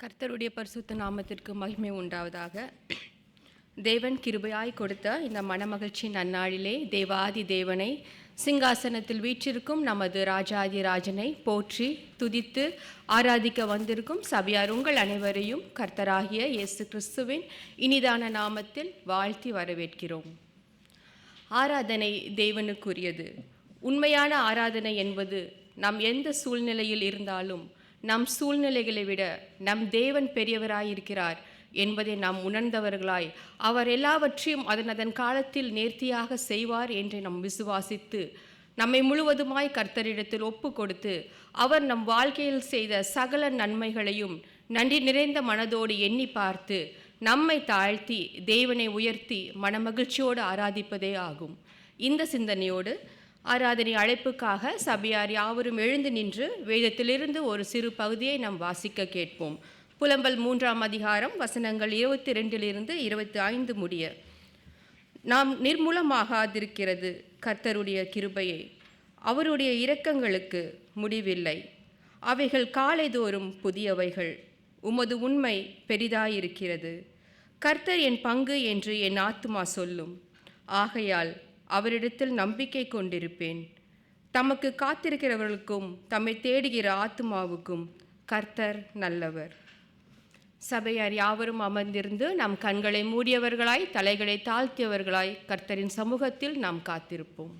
கர்த்தருடைய பரிசுத்த நாமத்திற்கு மகிமை உண்டாவதாக. தேவன் கிருபையாய் கொடுத்த இந்த மனமகிழ்ச்சி நன்னாளிலே தேவாதி தேவனை, சிங்காசனத்தில் வீற்றிருக்கும் நமது ராஜாதி ராஜனை போற்றி துதித்து ஆராதிக்க வந்திருக்கும் சபையார் உங்கள் அனைவரையும் கர்த்தராகிய இயேசு கிறிஸ்துவின் இனிதான நாமத்தில் வாழ்த்தி வரவேற்கிறோம். ஆராதனை தேவனுக்குரியது. உண்மையான ஆராதனை என்பது நாம் எந்த சூழ்நிலையில் இருந்தாலும் நம் சூழ்நிலைகளை விட நம் தேவன் பெரியவராயிருக்கிறார் என்பதை நாம் உணர்ந்தவர்களாய், அவர் எல்லாவற்றையும் அதன் காலத்தில் நேர்த்தியாக செய்வார் என்று நாம் விசுவாசித்து நம்மை முழுவதுமாய் கர்த்தரிடத்தில் ஒப்பு கொடுத்து அவர் நம் வாழ்க்கையில் செய்த சகல நன்மைகளையும் நன்றி நிறைந்த மனதோடு எண்ணி பார்த்து நம்மை தாழ்த்தி தேவனை உயர்த்தி மனமகிழ்ச்சியோடு ஆராதிப்பதே ஆகும். இந்த சிந்தனையோடு ஆராதனை அழைப்புக்காக சபையார் யாவரும் எழுந்து நின்று வேதத்திலிருந்து ஒரு சிறு பகுதியை நாம் வாசிக்க கேட்போம். புலம்பல் 3ஆம் அதிகாரம் வசனங்கள் 22 25 முடிய. நாம் நிர்மூலமாகாதிருக்கிறது கர்த்தருடைய கிருபையை, அவருடைய இரக்கங்களுக்கு முடிவில்லை. அவைகள் காலைதோறும் புதியவைகள், உமது உண்மை பெரிதாயிருக்கிறது. கர்த்தர் என் பங்கு என்று என் ஆத்துமா சொல்லும். ஆகையால் அவரிடத்தில் நம்பிக்கை கொண்டிருப்பேன். தமக்கு காத்திருக்கிறவர்களுக்கும் தம்மை தேடுகிற ஆத்துமாவுக்கும் கர்த்தர் நல்லவர். சபையார் யாவரும் அமர்ந்திருந்து நம் கண்களை மூடியவர்களாய் தலைகளை தாழ்த்தியவர்களாய் கர்த்தரின் சமூகத்தில் நாம் காத்திருப்போம்.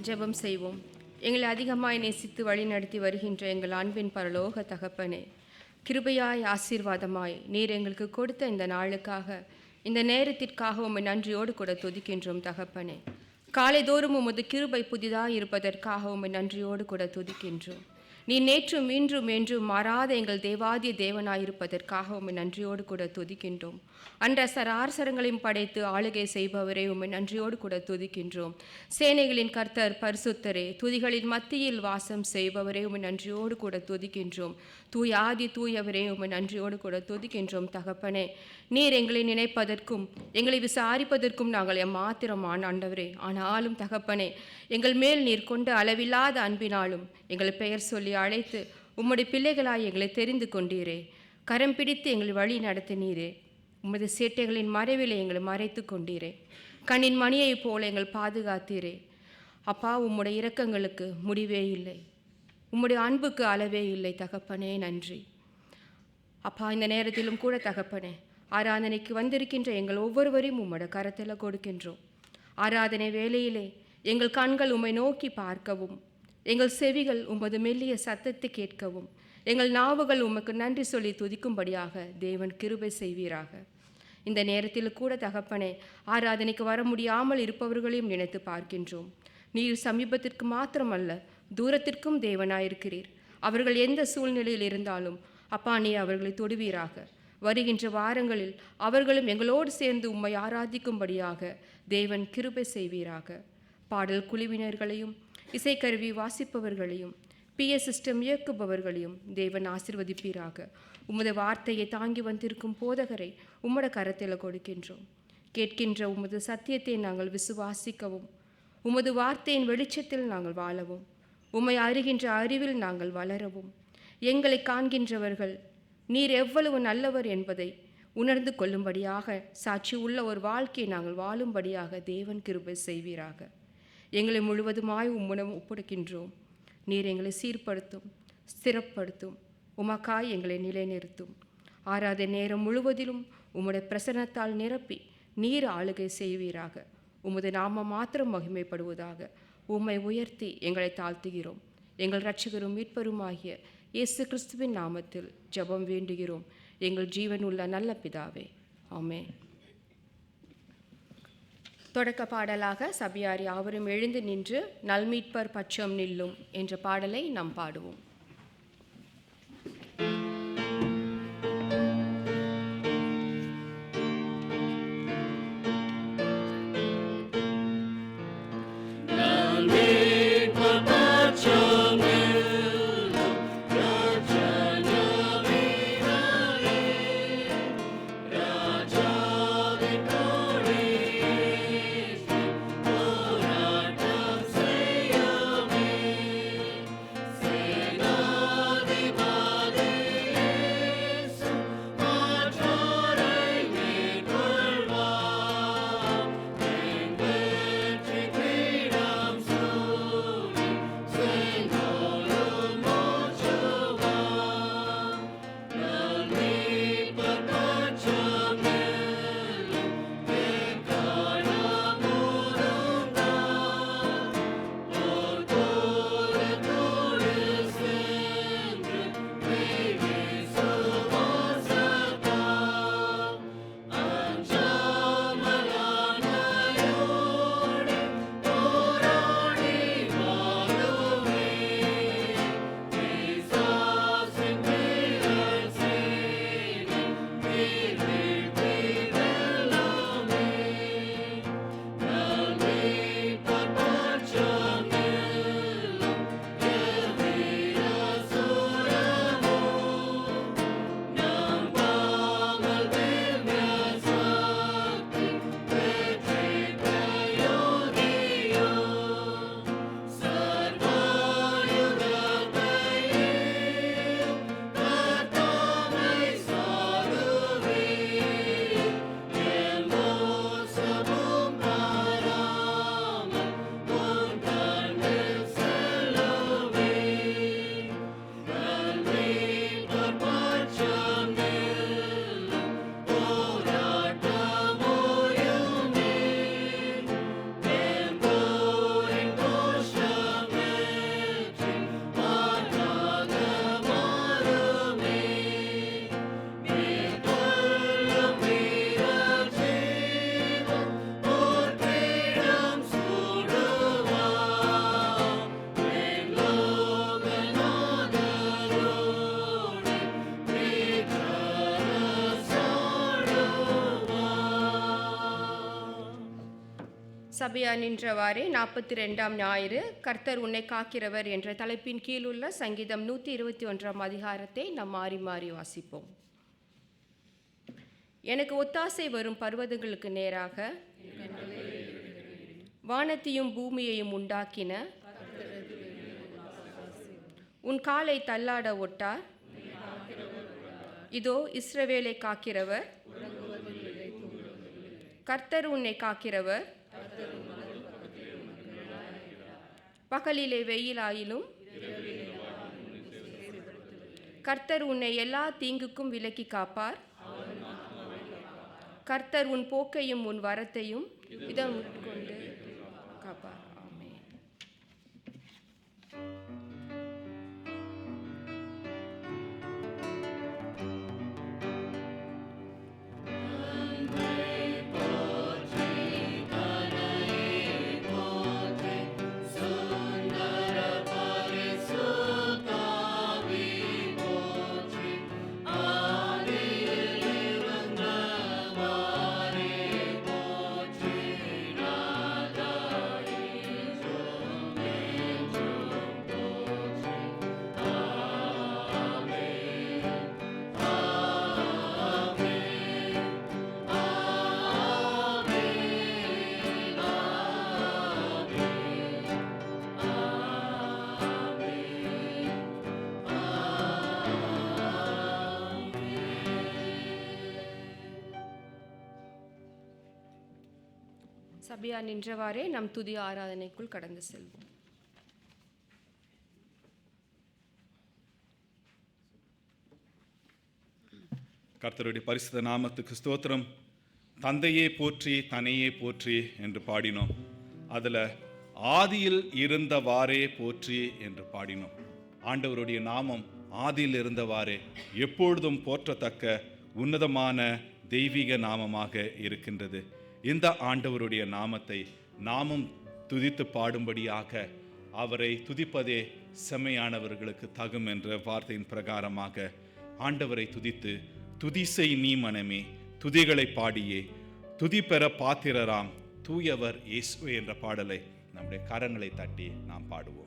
ஜெபம் செய்வோம். எங்களை அதிகமாய் நேசித்து வழிநடத்தி வருகின்ற எங்கள் அன்பின் பரலோக தகப்பனே, கிருபையாய் ஆசீர்வாதமாய் நீர் எங்களுக்கு கொடுத்த இந்த நாளுக்காக, இந்த நேரத்திற்காக உம்மை நன்றியோடு கூட துதிக்கின்றோம் தகப்பனே. காலைதோறும் உமது கிருபை புதிதாய் இருப்பதற்காக உம்மை நன்றியோடு கூட துதிக்கின்றோம். நீ நேற்றும் இன்றும் என்றும் மாறாத எங்கள் தேவாதி தேவனாயிருப்பதற்காக உம்மை நன்றியோடு கூட துதிக்கின்றோம். அன்ற சராசரங்களையும் படைத்து ஆளுகை செய்பவரே உம்மை நன்றியோடு கூட துதிக்கின்றோம். சேனைகளின் கர்த்தர் பரிசுத்தரே, துதிகளின் மத்தியில் வாசம் செய்பவரே உம்மை நன்றியோடு கூட துதிக்கின்றோம். தூயாதி தூயவரே உம்மை நன்றியோடு கூட துதிக்கின்றோம் தகப்பனே. நீர் எங்களை நினைப்பதற்கும் எங்களை விசாரிப்பதற்கும் நாங்கள் எம்மாத்திரமான ஆண்டவரே. ஆனாலும் தகப்பனே, எங்கள் மேல் நீர் கொண்ட அளவில்லாத அன்பினாலும் எங்களை பெயர் சொல்லி அழைத்து உம்முடைய பிள்ளைகளாய் எங்களை தெரிந்து கொண்டீரே. கரம் பிடித்து எங்களை வழி நடத்தினீரே. உமது சேட்டைகளின் மறைவிலே எங்களை மறைத்து கொண்டீரே. கண்ணின் மணியைப் போல எங்கள் பாதுகாத்தீரே. அப்பா, உம்முடைய இரக்கங்களுக்கு முடிவே இல்லை, உம்முடைய அன்புக்கு அளவே இல்லை தகப்பனே. நன்றி அப்பா. இந்த நேரத்திலும் கூட தகப்பனே, ஆராதனைக்கு வந்திருக்கின்ற எங்கள் ஒவ்வொருவரையும் உம்மோட கரத்தில் கொடுக்கின்றோம். ஆராதனை வேளையிலே எங்கள் கண்கள் உம்மை நோக்கி பார்க்கவும், எங்கள் செவிகள் உமது மெல்லிய சத்தத்தை கேட்கவும், எங்கள் நாவுகள் உமக்கு நன்றி சொல்லி துதிக்கும்படியாக தேவன் கிருபை செய்வீராக. இந்த நேரத்தில் கூட தகப்பனே, ஆராதனைக்கு வர முடியாமல் இருப்பவர்களையும் நினைத்து பார்க்கின்றோம். நீர் சமீபத்திற்கு மாத்திரமல்ல, தூரத்திற்கும் தேவனாயிருக்கிறீர். அவர்கள் எந்த சூழ்நிலையில் இருந்தாலும் அப்பா, நீர் அவர்களை தொடுவீராக. வருகின்ற வாரங்களில் அவர்களும் எங்களோடு சேர்ந்து உம்மை ஆராதிக்கும்படியாக தேவன் கிருபை செய்வீராக. பாடல் குழுவினர்களையும் இசைக்கருவி வாசிப்பவர்களையும் PS சிஸ்டம் இயக்குபவர்களையும் தேவன் ஆசீர்வதிப்பீராக. உமது வார்த்தையை தாங்கி வந்திருக்கும் போதகரை உம்மோட கரத்தில் கொடுக்கின்றோம். கேட்கின்ற உமது சத்தியத்தை நாங்கள் விசுவாசிக்கவும், உமது வார்த்தையின் வெளிச்சத்தில் நாங்கள் வாழவும், உம்மை அறிகின்ற அறிவில் நாங்கள் வளரவும், எங்களை காண்கின்றவர்கள் நீர் எவ்வளவு நல்லவர் என்பதை உணர்ந்து கொள்ளும்படியாக சாட்சி உள்ள ஒரு வாழ்க்கையை நாங்கள் வாழும்படியாக தேவன் கிருபை செய்வீராக. எங்களை முழுவதுமாய் உம்முடன் ஒப்படைக்கின்றோம். நீர் எங்களை சீர்படுத்தும், ஸ்திரப்படுத்தும், உமக்காய் எங்களை நிலைநிறுத்தும். ஆராதனை நேரம் முழுவதிலும் உம்முடைய பிரசன்னத்தால் நிரப்பி நீர் ஆளுகை செய்வீராக. உமது நாமம் மாத்திரம் மகிமைப்படுவதாக. உம்மை உயர்த்தி எங்களை தாழ்த்துகிறோம். எங்கள் இரட்சகரும் மீட்பருமாகிய இயேசு கிறிஸ்துவின் நாமத்தில் ஜெபம் வேண்டுகிறோம் எங்கள் ஜீவன் உள்ள நல்ல பிதாவே, ஆமென். தொடக்க பாடலாக சபையார் யாவரும் எழுந்து நின்று நல்மீட்பர் பட்சம் நில்லும் என்ற பாடலை நாம் பாடுவோம். Say சபையார் நின்றவாறே 42ஆம் ஞாயிறு கர்த்தர் உன்னை காக்கிறவர் என்ற தலைப்பின் கீழுள்ள சங்கீதம் 121ஆம் அதிகாரத்தை நாம் மாறி மாறி வாசிப்போம். எனக்கு ஒத்தாசை வரும் பர்வதங்களுக்கு நேராக வானத்தையும் பூமியையும் உண்டாக்கின உன் காலை தள்ளாட ஒட்டார். இதோ இஸ்ரவேலை காக்கிறவர் கர்த்தர் உன்னை காக்கிறவர். பகலிலே வெயிலாயிலும் கர்த்தர் உன்னை எல்லா தீங்குக்கும் விலக்கி காப்பார். கர்த்தர் உன் போக்கையும் உன் வரத்தையும் இதம் கொண்டு காப்பார். ஆமென். சபையார் நின்றவாறே நம் துதி ஆராதனைக்குள் கடந்து செல்வோம். கர்த்தருடைய பரிசுத்த நாமத்துக்கு ஸ்தோத்திரம். தந்தையே போற்றி தன்னையே போற்றி என்று பாடினோம். அதில் ஆதியில் இருந்தவாறே போற்றி என்று பாடினோம். ஆண்டவருடைய நாமம் ஆதியில் இருந்தவாறே எப்பொழுதும் போற்றத்தக்க உன்னதமான தெய்வீக நாமமாக இருக்கின்றது. இந்த ஆண்டவருடைய நாமத்தை நாமும் துதித்து பாடும்படியாக அவரை துதிப்பதே செம்மையானவர்களுக்கு தகும் என்ற வார்த்தையின் பிரகாரமாக ஆண்டவரை துதித்து துதிசை நீ மனமே துதிகளை பாடியே துதி பெற பாத்திரராம் தூயவர் இயேசுவே என்ற பாடலை நம்முடைய கரங்களை தட்டி நாம் பாடுவோம்.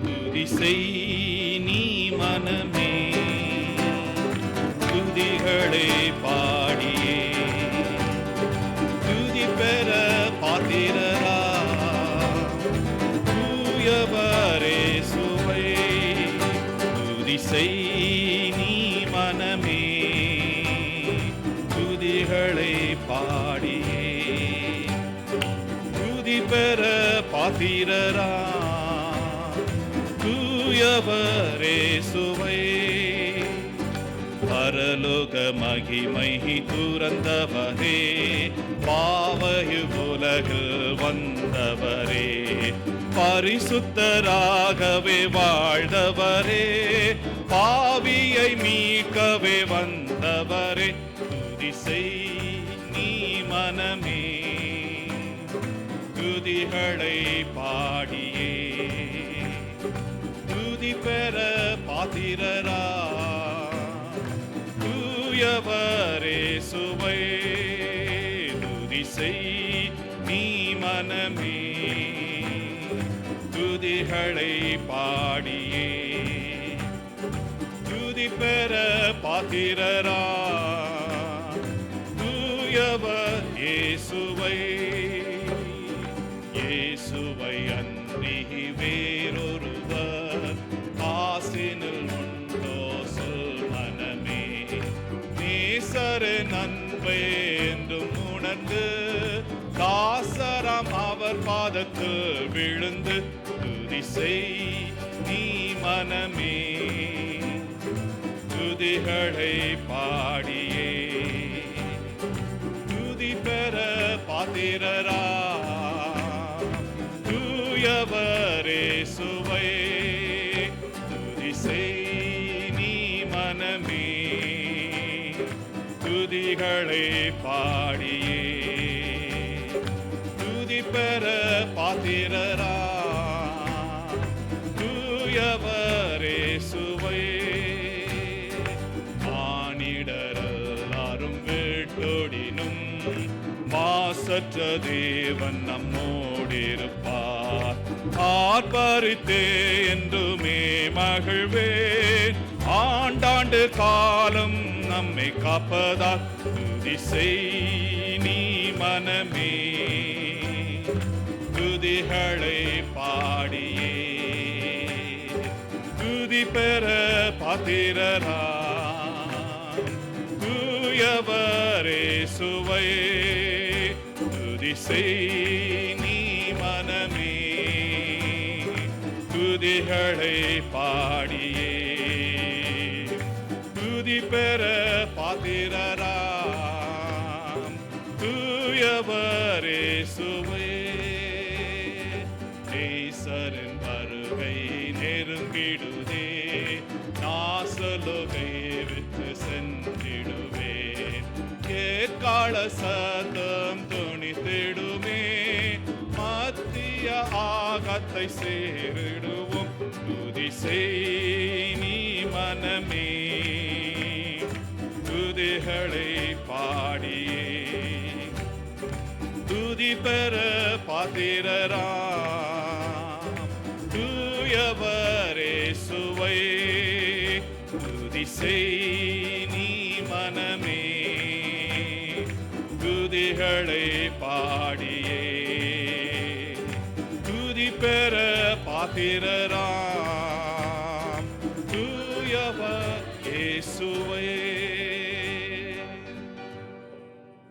துதிசை நீ மனமே துதிகளை பாடியே துதி பெற பாத்திரரா தூயவரே சுவை. துதிசை நீ மனமே துதிகளை பாடியே துதி பெற பாத்திரரா தூயவரே சுவை. பரலோக மகிமை துறந்தவரே பாவையு உலகில் வந்தவரே பரிசுத்தராகவே வாழ்ந்தவரே பாவியை மீட்கவே வந்தவரே. துதிசை நீ மனமே துதிகளை பாடியே துதி பெற பாத்திரரா தூயவரே சுவை. துதிசை நீ மனமே துதிகளை பாடியே துதி பெற பாத்திரரா தூயவர் இயேசுவை. இயேசுவை அன்றி வேறொருவர் ஆசினில் உண்டோ சொல் மனமே. நேசரு நன்மை என்றும் உணர்ந்து தாசரம் அவர் பாதத்தில் விழுந்து துதிசை நீ மனமே துதிகளை பாடியே துதி பெற பாத்திரரா தூயவரே சுவை. துதிசை நீ மனமே துதிகளை பாடியே பெற பாத்திரரா தூயவரே சுவை மானிடரெல்லாரும் விட்டோடினும் மாசற்ற தேவன் நம்மோடிருப்பார். ஆர்ப்பரித்தே என்றுமே மகிழ்வேன் ஆண்டாண்டு காலம் நம்மை காப்பதால் துதி செய் நீ மனமே துதிகளை பாடியே துதி பெற பாத்திரரா தூயவரே சுவை துதி செய் நீ மனமே துதிகளை பாடியே துதி பெற பாத்திரரா தூயவரே சுவை. நேசரின் வருகை நெருங்கிடுதே நாசலோகை விட்டு சென்றிடுவேன். கேட்கால சத்தம் துணித்திடுமே மத்திய ஆகத்தை சேரிடுவோம். துதி செய் நீ மனமே துதிகளை பாடியே துதி பெற பாத்திரரா தூயவரே சுவை துதி செய் நீ மனமே துதிகளை பாடியே துதி பெற பாத்திரரா தூயவரே சுவை.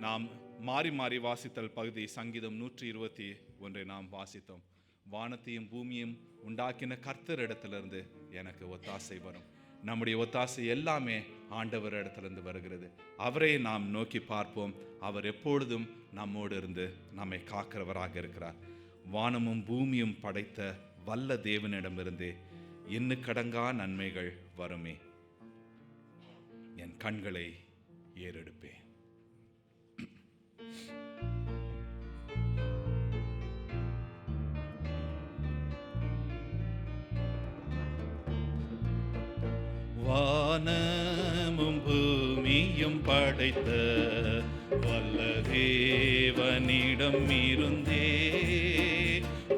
நாம் மாறி மாறி வாசித்தல் பகுதி சங்கீதம் 121 நாம் வாசித்தோம். வானத்தையும் பூமியும் உண்டாக்கின கர்த்தர் இடத்திலிருந்து எனக்கு ஒத்தாசை வரும். நம்முடைய ஒத்தாசை எல்லாமே ஆண்டவர் இடத்திலிருந்து வருகிறது. அவரை நாம் நோக்கி பார்ப்போம். அவர் எப்பொழுதும் நம்மோடு இருந்து நம்மை காக்கிறவராக இருக்கிறார். வானமும் பூமியும் படைத்த வல்ல தேவனிடமிருந்தே எண்ணுக்கடங்கா நன்மைகள் வருமே. என் கண்களை ஏறெடுப்பேன். வானமும் பூமியும் படைத்த வல்ல தேவனிடம் இருந்தே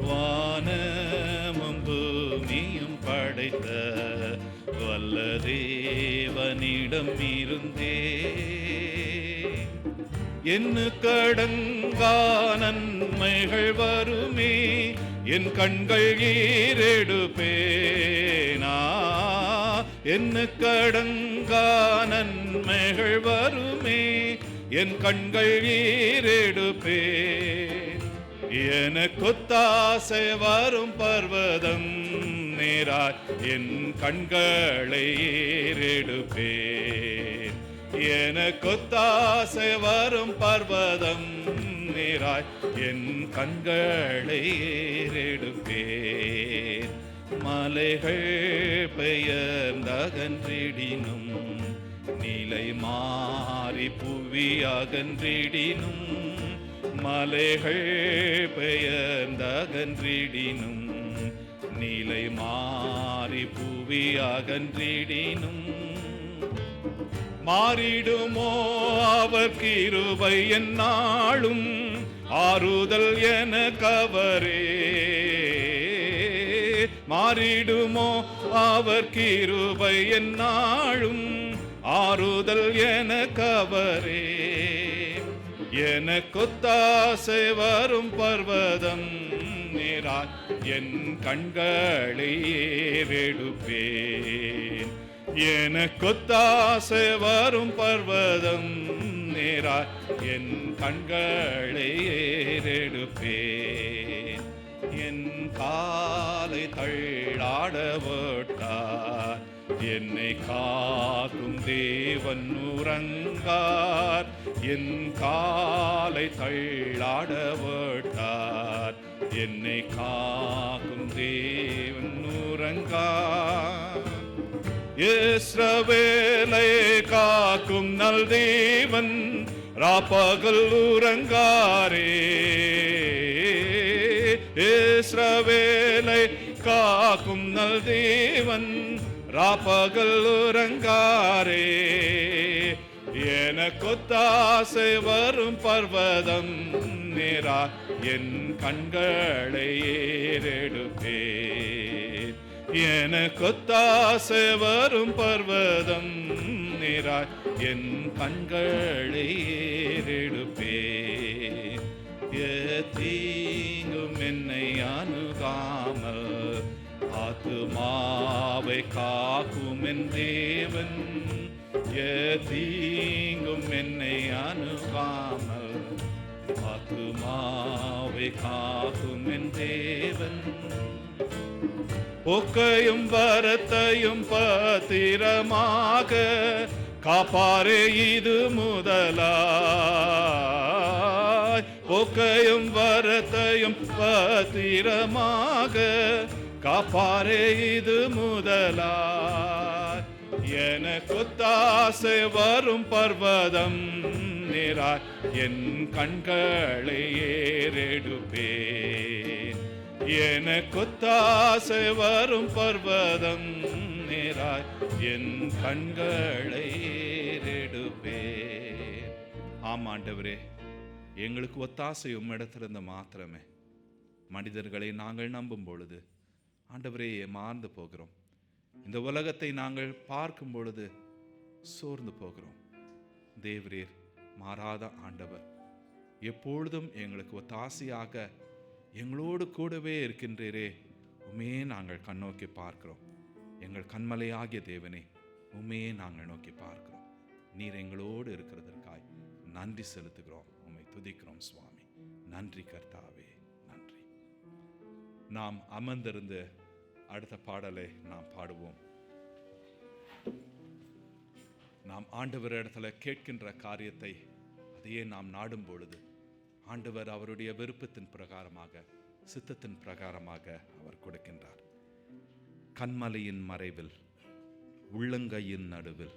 வானமும் பூமியும் படைத்த வல்ல தேவனிடம் இருந்தே எண்ணுக்கடங்கா நன்மைகள் வருமே. என் கண்கள் ஏறெடுப்பேனா எண்ணுக்கடங்கா நன்மைகள் வருமே. என் கண்கள் ஏறெடுப்பேன். எனக்கொத்தாசை வரும் பர்வதம் நேராய் என் கண்களை ஏறெடுப்பேன். எனக்கொத்தாசை வரும் பர்வதம் நேராய் என் கண்களை ஏறெடுப்பேன். மலைகள் பெயர்ந்தகன்றிடினும் நிலை மாறி புவி அகன்றிடினும் மலைகள் பெயர்ந்தகன்றிடினும் நிலை மாறி புவி அகன்றிடினும் மாறிடுமோ அவர் கிருபை எந்நாளும் ஆறுதல் என கவரே. மாறிடுமோ அவர் கிருபை எந்நாளும் ஆறுதல் என கவரே. எனக்கொத்தாசை வரும் பர்வதம் நேராய் என் கண்களை ஏறெடுப்பேன். எனக்கொத்தாசை வரும் பர்வதம் நேராய் என் கண்களை ஏறெடுப்பேன். என் காலை தள்ளாட விட்டார் என்னை காக்கும் தேவன் உறங்கார். என் காலை தள்ளாட விட்டார் என்னை காக்கும் தேவன் உறங்கார். இஸ்ரவேலை காக்கும் நல் தேவன் ராப்பகல் உறங்காரே. இஸ்ரவேலை காக்கும் நல் தேவன் ராப்பகல் உறங்காரே. எனக்கொத்தாசை வரும் பர்வதம் நேரா என் கண்களை ஏறெடுப்பேன். எனக்கொத்தாசை வரும் பர்வதம் நேரா என் கண்களை ஏறெடுப்பேன். தீங்கும் என்னை அணுகாமல் ஆத்துமாவை காக்கும் என் தேவன். தீங்கும் என்னை அணுகாமல் ஆத்துமாவை காக்கும் என் தேவன். போக்கையும் வரத்தையும் பத்திரமாக காப்பாரே இது முதலாய். போக்கையும் வரத்தையும் பத்திரமாக காப்பாரே இது முதலாய். எனக்கொத்தாசை வரும் பர்வதம் நேராய் என் கண்களை ஏறெடுப்பேன். எனக்கொத்தாசை வரும் பர்வதம் நேராய் என் கண்களை ஏறெடுப்பேன். ஆமாண்டவரே, எங்களுக்கு ஒத்தாசை உம்மிடத்திலிருந்து மாத்திரமே. மனிதர்களை நாங்கள் நம்பும் பொழுது ஆண்டவரே ஏமாந்து போகிறோம். இந்த உலகத்தை நாங்கள் பார்க்கும் பொழுது சோர்ந்து போகிறோம். தேவரீர் மாறாத ஆண்டவர், எப்பொழுதும் எங்களுக்கு ஒத்தாசையாக எங்களோடு கூடவே இருக்கின்றீரே. உண்மையே நாங்கள் கண்ணோக்கி பார்க்கிறோம். எங்கள் கண்மலையாகிய தேவனே, உண்மையே நாங்கள் நோக்கி பார்க்கிறோம். நீர் எங்களோடு இருக்கிறதற்காய் நன்றி செலுத்துகிறோம். உம்மை துதிக்கிறோம் சுவாமி. நன்றி கர்த்தாவே, நன்றி. நாம் அமர்ந்திருந்து அடுத்த பாடலை நாம் பாடுவோம். நாம் ஆண்டவர் இடத்துல கேட்கின்ற காரியத்தை அதையே நாம் நாடும் பொழுது ஆண்டவர் அவருடைய விருப்பத்தின் பிரகாரமாக, சித்தத்தின் பிரகாரமாக அவர் கொடுக்கின்றார். கண்மலையின் மறைவில், உள்ளங்கையின் நடுவில்,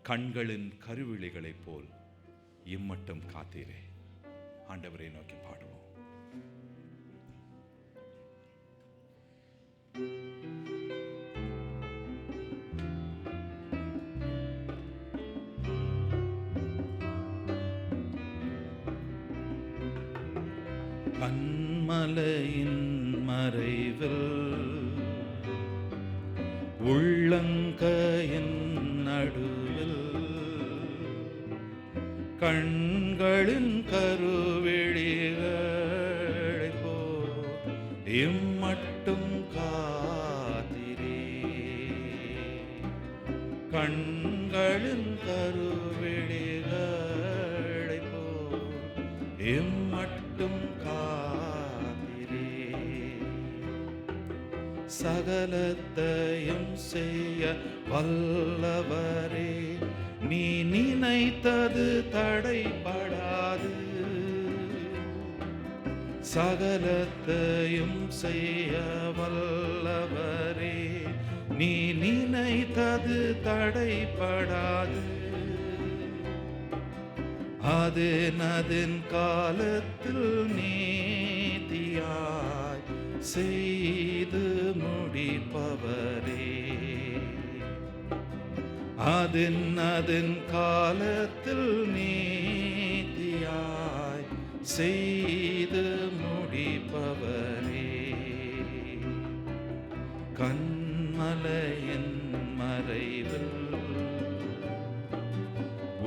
கண்களின் கருவிழிகளைப் போல் இம்மட்டும் காத்தீரே. ஆண்டவரை நோக்கி பாடுவோம். கண்மலையின் மறைவில், உள்ளங்கையின் நடுவில், கண்களின் கருவிழிகளைப் போல் இம்மட்டும் காத்திரே. கண்களின் கருவிழிகளைப் போல் இம்மட்டும் காத்திரே. சகலத்தையும் செய்ய வல்லவரே, நீ நினைத்தது தடைபடாது. சகலத்தையும் செய்ய வல்லவரே, நீ நினைத்தது தடைபடாது. அதன் காலத்தில் நீதியாய் செய்து முடிப்பவரே. அதன் காலத்தில் நீதியாய் செய்து முடிப்பவரே. கண்மலையின் மறைவில்,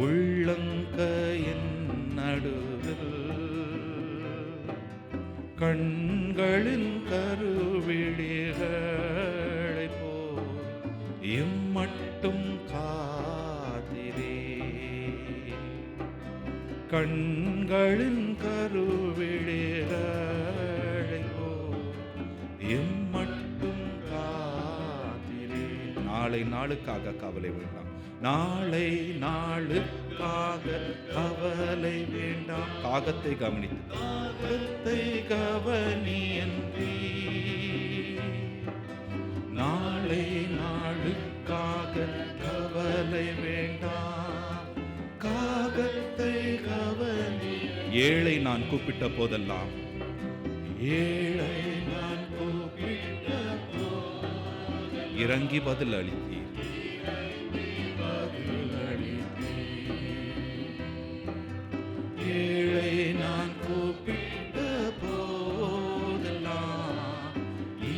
உள்ளங்கையின் நடுவில், கண்களின் கருவிழிகளைப் போல் இம்மட்டும் காத்திரே. கண்களின் கருவிழிகளைப் போல் இம்மட்டும் காத்திரே. நாளை நாளுக்காக கவலை வேண்டாம். நாளை நாளுக்காக கவலை வேண்டாம். காகத்தை கவனித்து காகத்தை கவனியன்றி. நாளை நாளுக்காக கவலை வேண்டாம். காகத்தை கவனி. ஏழை நான் கூப்பிட்ட போதெல்லாம் ஏழை நான் கூப்பிட்ட இறங்கி பதில் அளித்தீர். ஏழை நான் கூப்பிட்ட போதெல்லாம்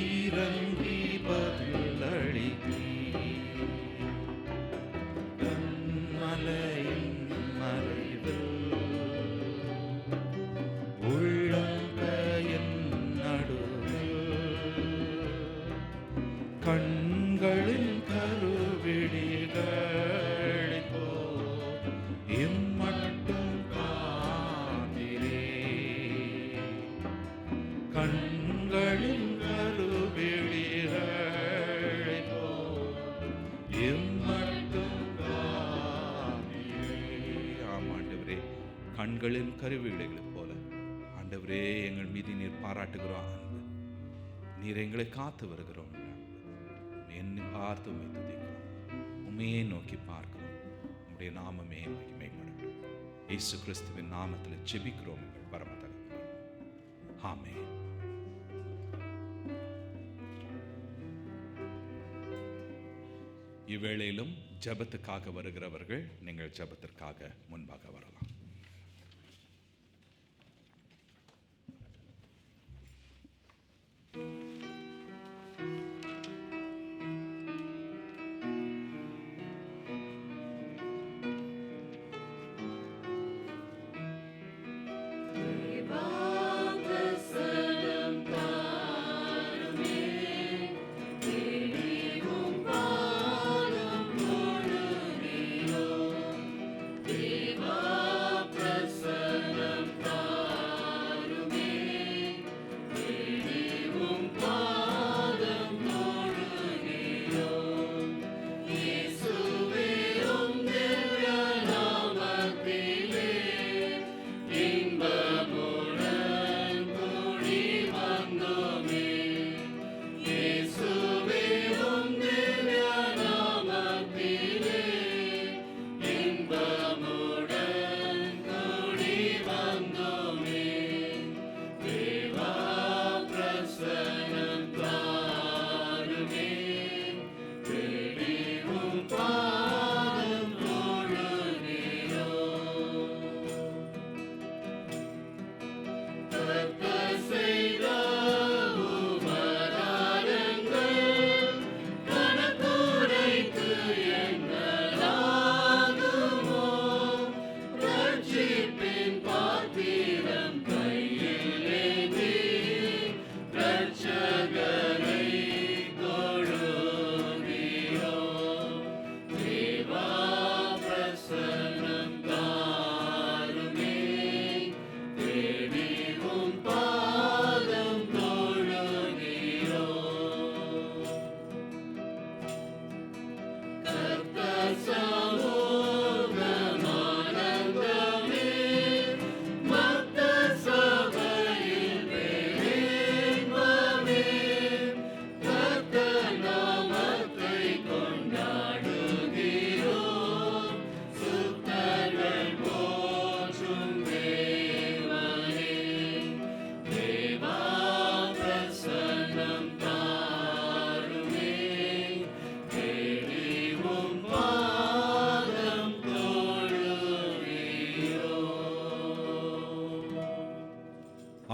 இறங்கி பதில் அளித்தீர். கண்மலையின் மறைவில் உள்ளங்கையின் நடுவில் கண்களின் கருவிழிகளை போல் இம்மட்டும் காண்கிறே. கண்களின் கருவிழிகளை போல் இம்மட்டும் காண்கிறே. ஆமாண்டவரே, கண்களின் கருவிழிகளைப் போல ஆண்டவரே எங்கள் மீது நீர் பாராட்டுகிறோம் அன்பு. நீர் எங்களை காத்து வருகிறோம். என்னை பார்த்து உண்மை துதிக்கிறோம், உண்மையே நோக்கி பார்க்கிறோம். உம்முடைய நாமமே மகிமைப்படட்டும். இயேசு கிறிஸ்துவின் நாமத்தில் ஜெபிக்கிறோம் எங்கள் பரம தகப்பனே. ஆமென். இவ்வேளையிலும் ஜெபத்துக்காக வருகிறவர்கள் நீங்கள் ஜெபத்திற்காக முன்பாக வரலாம்.